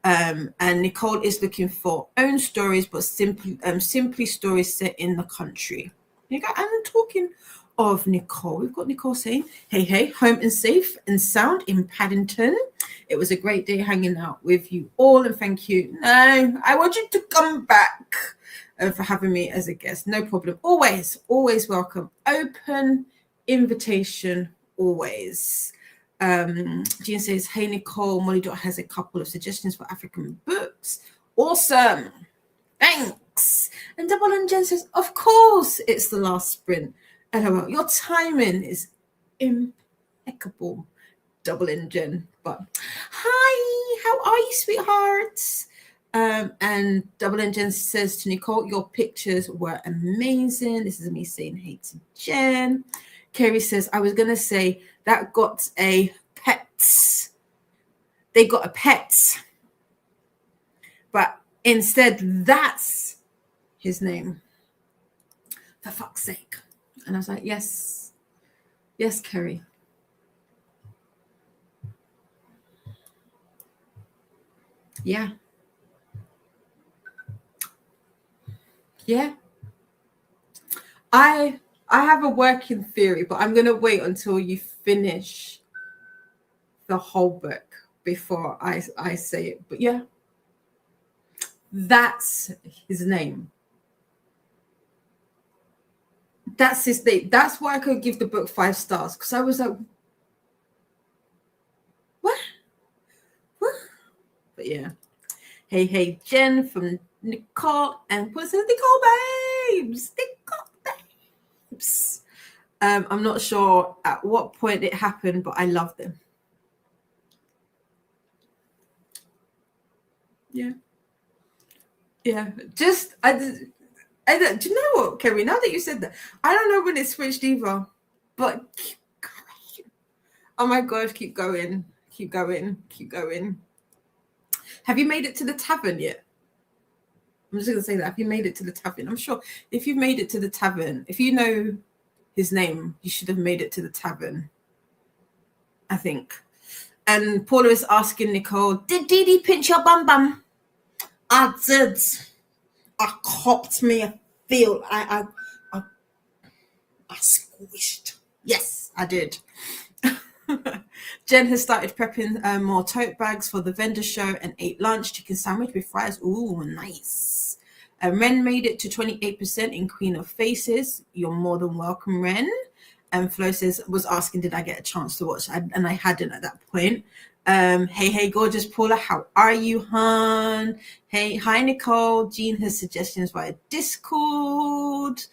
A: And Nicole is looking for own stories, but simply stories set in the country. There you go. And I'm talking of Nicole. We've got Nicole saying, hey, home and safe and sound in Paddington. It was a great day hanging out with you all, and thank you. No, I want you to come back for having me as a guest. No problem. Always welcome. Open invitation, always. Jean says, hey, Nicole, Molly Dot has a couple of suggestions for African books. Awesome. Thanks. And Double and Jen says, of course, it's the last sprint. LOL. Your timing is impeccable, Double and Jen. But hi, how are you, sweethearts? And Double and Jen says to Nicole, your pictures were amazing. This is me saying hey to Jen. Kerry says, I was going to say that got a pet. They got a pet. But instead, that's his name. For fuck's sake. And I was like, yes, Kerry. Yeah. I have a working theory, but I'm going to wait until you finish the whole book before I say it. But yeah, that's his name. That's his name. That's why I could give the book 5 stars, because I was like, what? But yeah. Hey, Jen from Nicole, and what's it? Nicole Babes. I'm not sure at what point it happened, but I love them. Yeah. Just I do you know what, Kerry? Now that you said that, I don't know when it switched either, but keep going. Oh my God, keep going. Have you made it to the tavern yet? I'm just going to say that. Have you made it to the tavern? I'm sure if you've made it to the tavern, if you know his name, you should have made it to the tavern, I think. And Paula is asking Nicole, did Dee Dee pinch your bum bum? I did. I copped me a feel. I squished. Yes, I did. Jen has started prepping more tote bags for the vendor show and ate lunch, chicken sandwich with fries. Ooh, nice. Ren made it to 28% in Queen of Faces. You're more than welcome, Ren. And Flo was asking, did I get a chance to watch? And I hadn't at that point. Hey, gorgeous Paula. How are you, hon? Hey, hi, Nicole. Jean has suggestions via Discord.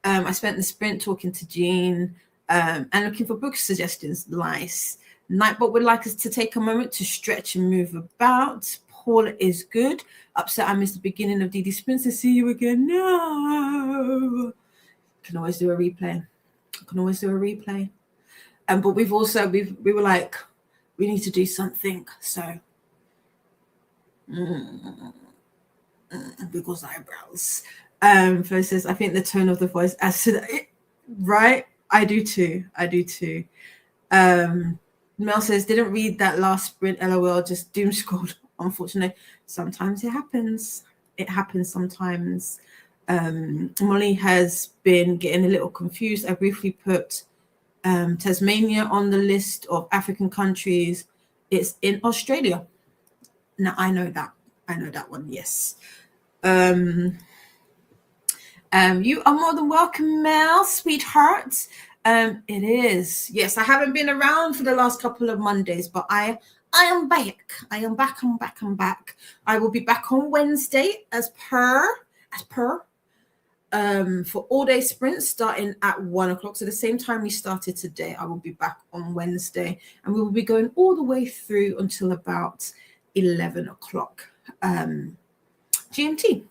A: I spent the sprint talking to Jean and looking for book suggestions. Nice. Nightbot would like us to take a moment to stretch and move about. Paula is good. Upset I missed the beginning of Dee Sprints. To see you again. No. Can always do a replay. But we were like, we need to do something. So Because eyebrows. Flo says, I think the tone of the voice as to that. Right? I do too. Mel says, didn't read that last sprint, LOL, just doom scrolled. Unfortunately, sometimes it happens. It happens sometimes. Molly has been getting a little confused. I briefly put Tasmania on the list of African countries. It's in Australia. Now, I know that one, yes. You are more than welcome, Mel, sweetheart. It is. Yes, I haven't been around for the last couple of Mondays, but I am back. I'm back. I will be back on Wednesday as per for all day sprints starting at 1 o'clock. So the same time we started today, I will be back on Wednesday, and we will be going all the way through until about 11 o'clock GMT.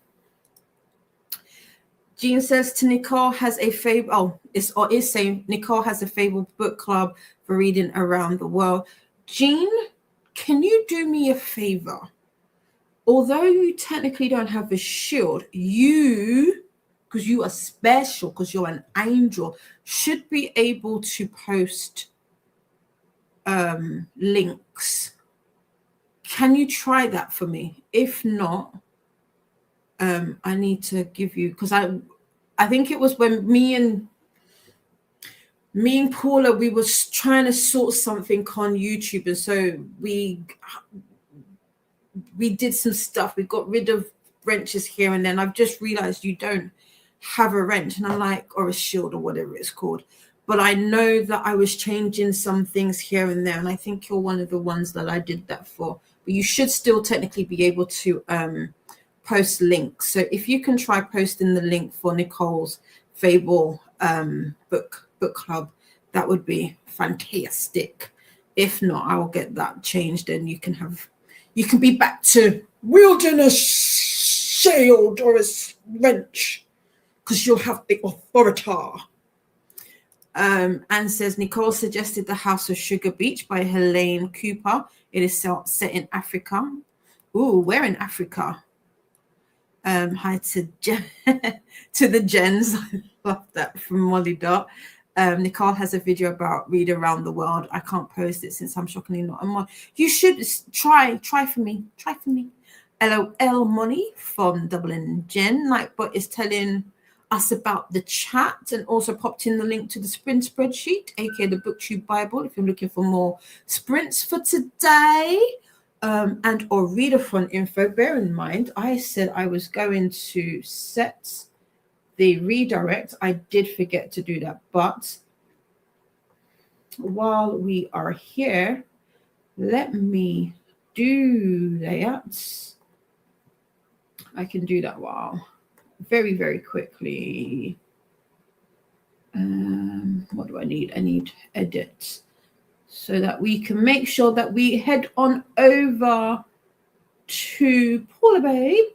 A: Jean says to Nicole has a favorite. Is saying Nicole has a favorite book club for reading around the world. Jean, can you do me a favor? Although you technically don't have a shield, because you are special, because you're an angel, should be able to post links. Can you try that for me? If not, I need to give you, because I think it was when me and Paula, we was trying to sort something on YouTube, and so we did some stuff. We got rid of wrenches here and then. I've just realized you don't have a wrench, and I'm like, or a shield or whatever it's called. But I know that I was changing some things here and there, and I think you're one of the ones that I did that for. But you should still technically be able to post links. So if you can try posting the link for Nicole's Fable book club, that would be fantastic. If not, I will get that changed, and you can be back to wielding a shield or a wrench, because you'll have the authority. And says Nicole suggested The House of Sugar Beach by Helene Cooper. It is set in Africa. Ooh, where in Africa? Hi to to the Gens. I love that from Molly Dot. Nicole has a video about Read Around the World. I can't post it since I'm shockingly not on. You should try for me. LOL Money from Dublin Jen. Nightbot is telling us about the chat, and also popped in the link to the sprint spreadsheet, aka the BookTube Bible, if you're looking for more sprints for today. And or readathon info. Bear in mind, I said I was going to set the redirect. I did forget to do that, but while we are here, let me do that. I can do that very, very quickly. What do I need? I need edit, so that we can make sure that we head on over to Paula, babe.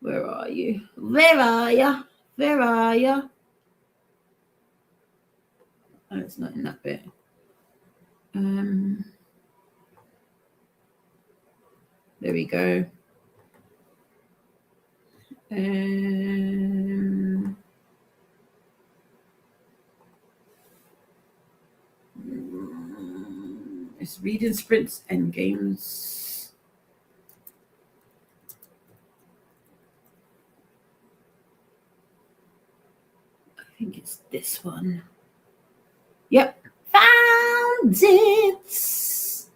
A: Where are you? Oh, it's not in that bit. There we go. It's reading sprints and games. I think it's this one. Yep, found it.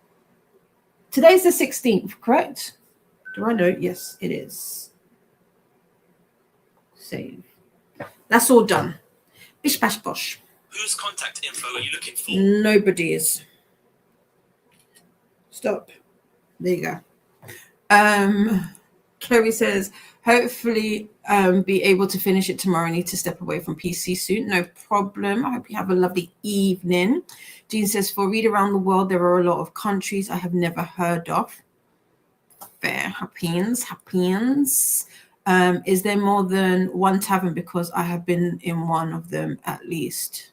A: Today's the 16th, correct? Do I know? Yes, it is. Save. That's all done. Bish bash bosh.
C: Whose contact info are you looking for?
A: Nobody's. Stop. There you go. Chloe says, hopefully be able to finish it tomorrow. I need to step away from PC soon. No problem. I hope you have a lovely evening. Jean says, for Read Around the World, there are a lot of countries I have never heard of. Fair. Happens. Is there more than one tavern? Because I have been in one of them at least.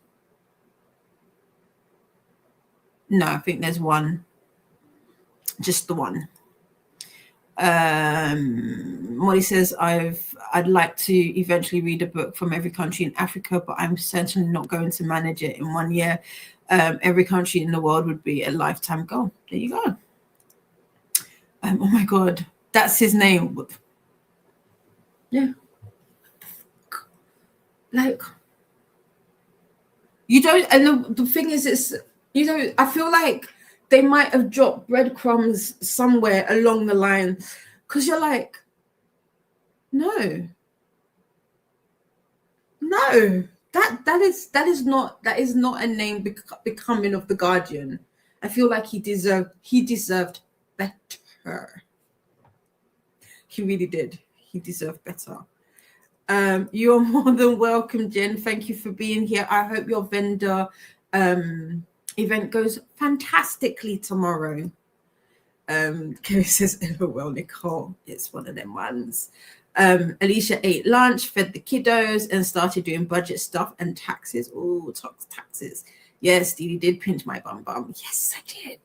A: No, I think there's one. Just the one. Molly says, I'd like to eventually read a book from every country in Africa, but I'm certainly not going to manage it in 1 year. Every country in the world would be a lifetime goal. There you go. Oh my God, that's his name. Yeah. Like, you don't, and the thing is, it's, you know, I feel like they might have dropped breadcrumbs somewhere along the line, because you're like, no, that is not a name becoming of the Guardian. I feel like he deserved better. He really did. He deserved better. You're more than welcome, Jen. Thank you for being here. I hope your vendor event goes fantastically tomorrow. Kerry says, well, Nicole, it's one of them ones. Alicia ate lunch, fed the kiddos, and started doing budget stuff and taxes. Oh, taxes. Yes, Stevie did pinch my bum. Yes, I did.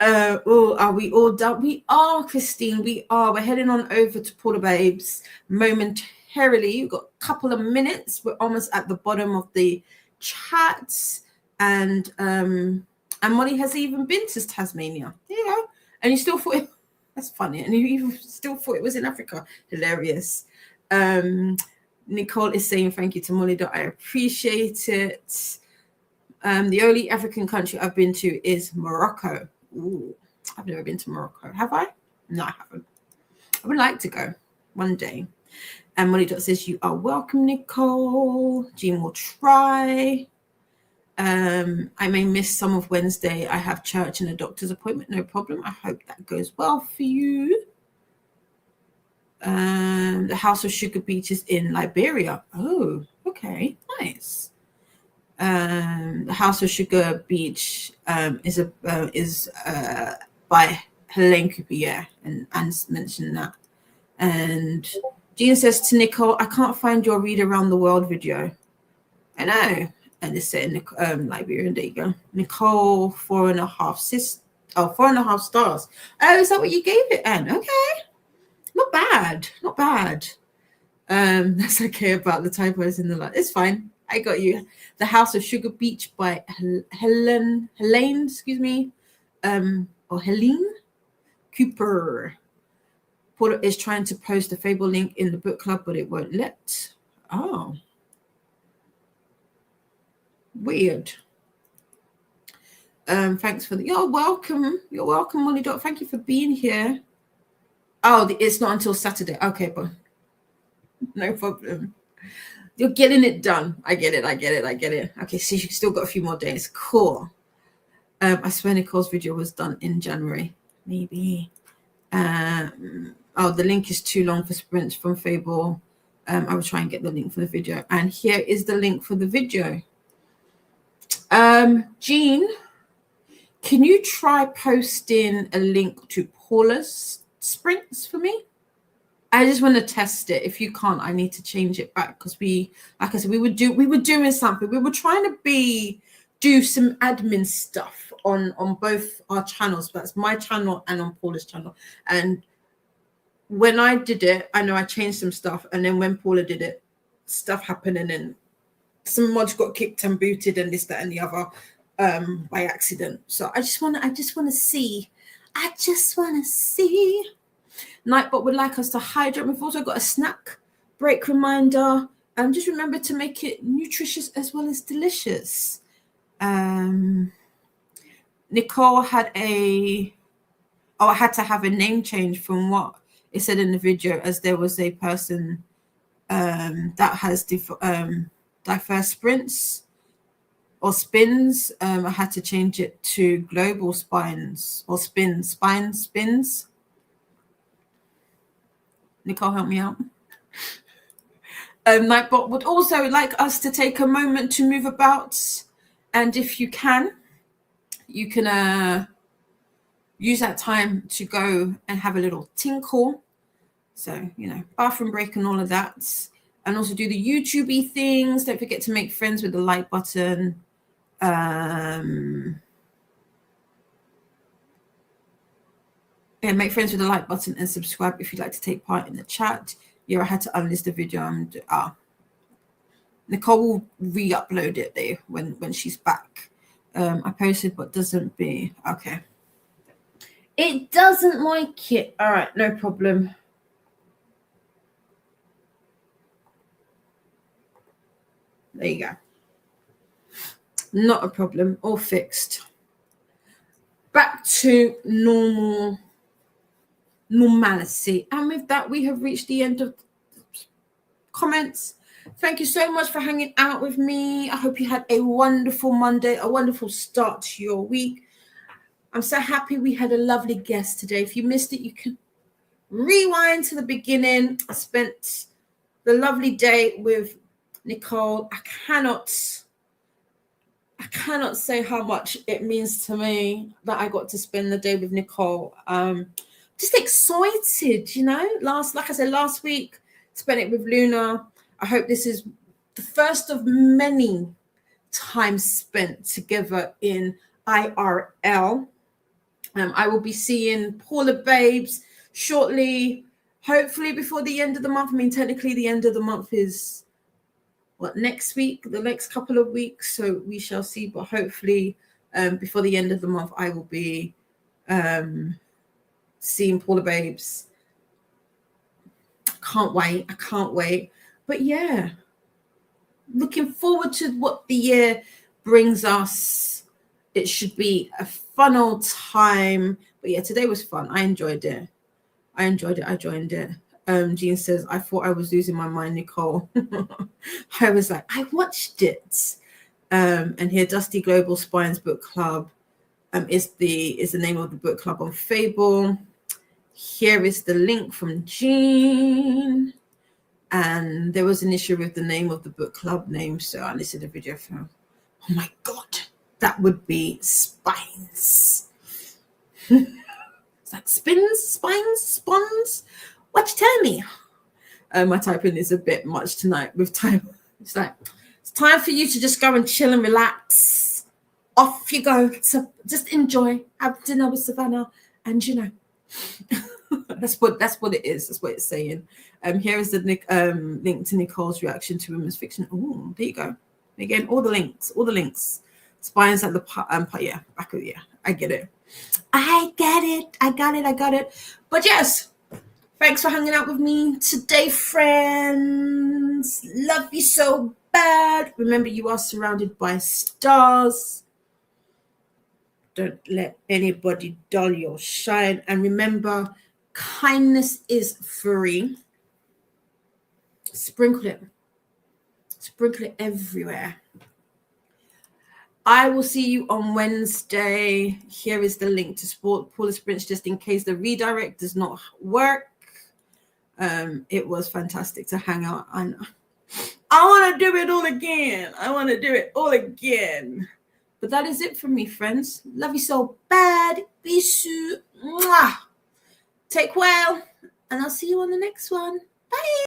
A: Are we all done? We are, Christine. We are. We're heading on over to Porter Babes momentarily. We've got a couple of minutes. We're almost at the bottom of the chat. And Molly has even been to Tasmania. There you go. And you still thought it, that's funny. And you even still thought it was in Africa. Hilarious. Nicole is saying thank you to Molly. I appreciate it. The only African country I've been to is Morocco. Ooh, I've never been to Morocco. Have I? No, I haven't. I would like to go one day. And Molly says, you are welcome, Nicole. Jean will try. I may miss some of Wednesday. I have church and a doctor's appointment. No problem. I hope that goes well for you. The House of Sugar Beach is in Liberia. Oh, okay. Nice. The House of Sugar Beach is by Helene Coupier, and Anne's mentioned that. And Jean says to Nicole, I can't find your Read Around the World video. I know. And it's set in Liberia. There you go. Nicole, 4.5 stars. Oh, is that what you gave it, Anne? Okay. Not bad. Not bad. That's okay about the typos in the line. It's fine. I got you. The House of Sugar Beach by Helene, excuse me. Or Helene Cooper. Porter is trying to post a Fable link in the book club, but it won't let. Oh. Weird. Thanks for the. You're welcome, Molly. Thank you for being here. Oh, it's not until Saturday. Okay, but no problem. You're getting it done. I get it. Okay, so you still got a few more days. Cool. I swear Nicole's video was done in January. Maybe. The link is too long for sprints from Fable. I will try and get the link for the video. And here is the link for the video. Jean, can you try posting a link to Paula's sprints for me? I just want to test it. If you can't, I need to change it back because like I said, we were doing something. We were trying to do some admin stuff on both our channels. That's my channel and on Paula's channel. And when I did it, I know I changed some stuff. And then when Paula did it, stuff happened, and then some mods got kicked and booted and this, that, and the other by accident. So I just want to see. Nightbot would like us to hydrate. We've also got a snack break reminder. Just remember to make it nutritious as well as delicious. Nicole had I had to have a name change from what it said in the video, as there was a person that has diverse sprints or spins. I had to change it to global spines or spins. Nicole, help me out. Nightbot would also like us to take a moment to move about, and if you can use that time to go and have a little tinkle. So, bathroom break and all of that. And also do the YouTube-y things. Don't forget to make friends with the like button. Yeah, make friends with the like button and subscribe if you'd like to take part in the chat. Yeah, I had to unlist the video and Nicole will re-upload it there when she's back. I posted but doesn't be okay. It doesn't like it. All right, no problem. There you go. Not a problem. All fixed. Back to normality. And with that, we have reached the end of comments. Thank you so much for hanging out with me. I hope you had a wonderful Monday, a wonderful start to your week. I'm so happy we had a lovely guest today. If you missed it, you can rewind to the beginning. I spent the lovely day with Nicole. I cannot say how much it means to me that I got to spend the day with Nicole. Just excited, you know. Last week, spent it with Luna. I hope this is the first of many times spent together in IRL. I will be seeing Paula Babes shortly, hopefully before the end of the month. I mean, technically the end of the month is next week, the next couple of weeks, so we shall see. But hopefully before the end of the month I will be seeing Paula Babes. I can't wait. But yeah, looking forward to what the year brings us. It should be a fun old time. But yeah, today was fun. I enjoyed it. I joined it. Jean says, I thought I was losing my mind, Nicole. I was like, I watched it. And here, Dusty Global Spines Book Club is the name of the book club on Fable. Here is the link from Jean. And there was an issue with the name of the book club name, so I listed a video for, oh my God, that would be Spines. It's like spines. What you telling me? My typing is a bit much tonight with time. It's like, it's time for you to just go and chill and relax. Off you go. So just enjoy. Have dinner with Savannah. And you know, that's what it is. That's what it's saying. Here is the link to Nicole's reaction to women's fiction. Oh, there you go. Again, all the links. Spines at the yeah, back of I get it. I got it. But yes, thanks for hanging out with me today, friends. Love you so bad. Remember, you are surrounded by stars. Don't let anybody dull your shine. And remember, kindness is free. Sprinkle it everywhere. I will see you on Wednesday. Here is the link to support Paula Sprints just in case the redirect does not work. It was fantastic to hang out, and I want to do it all again. But that is it from me, friends. Love you so bad. Bisous. Mwah. Take well, and I'll see you on the next one. Bye.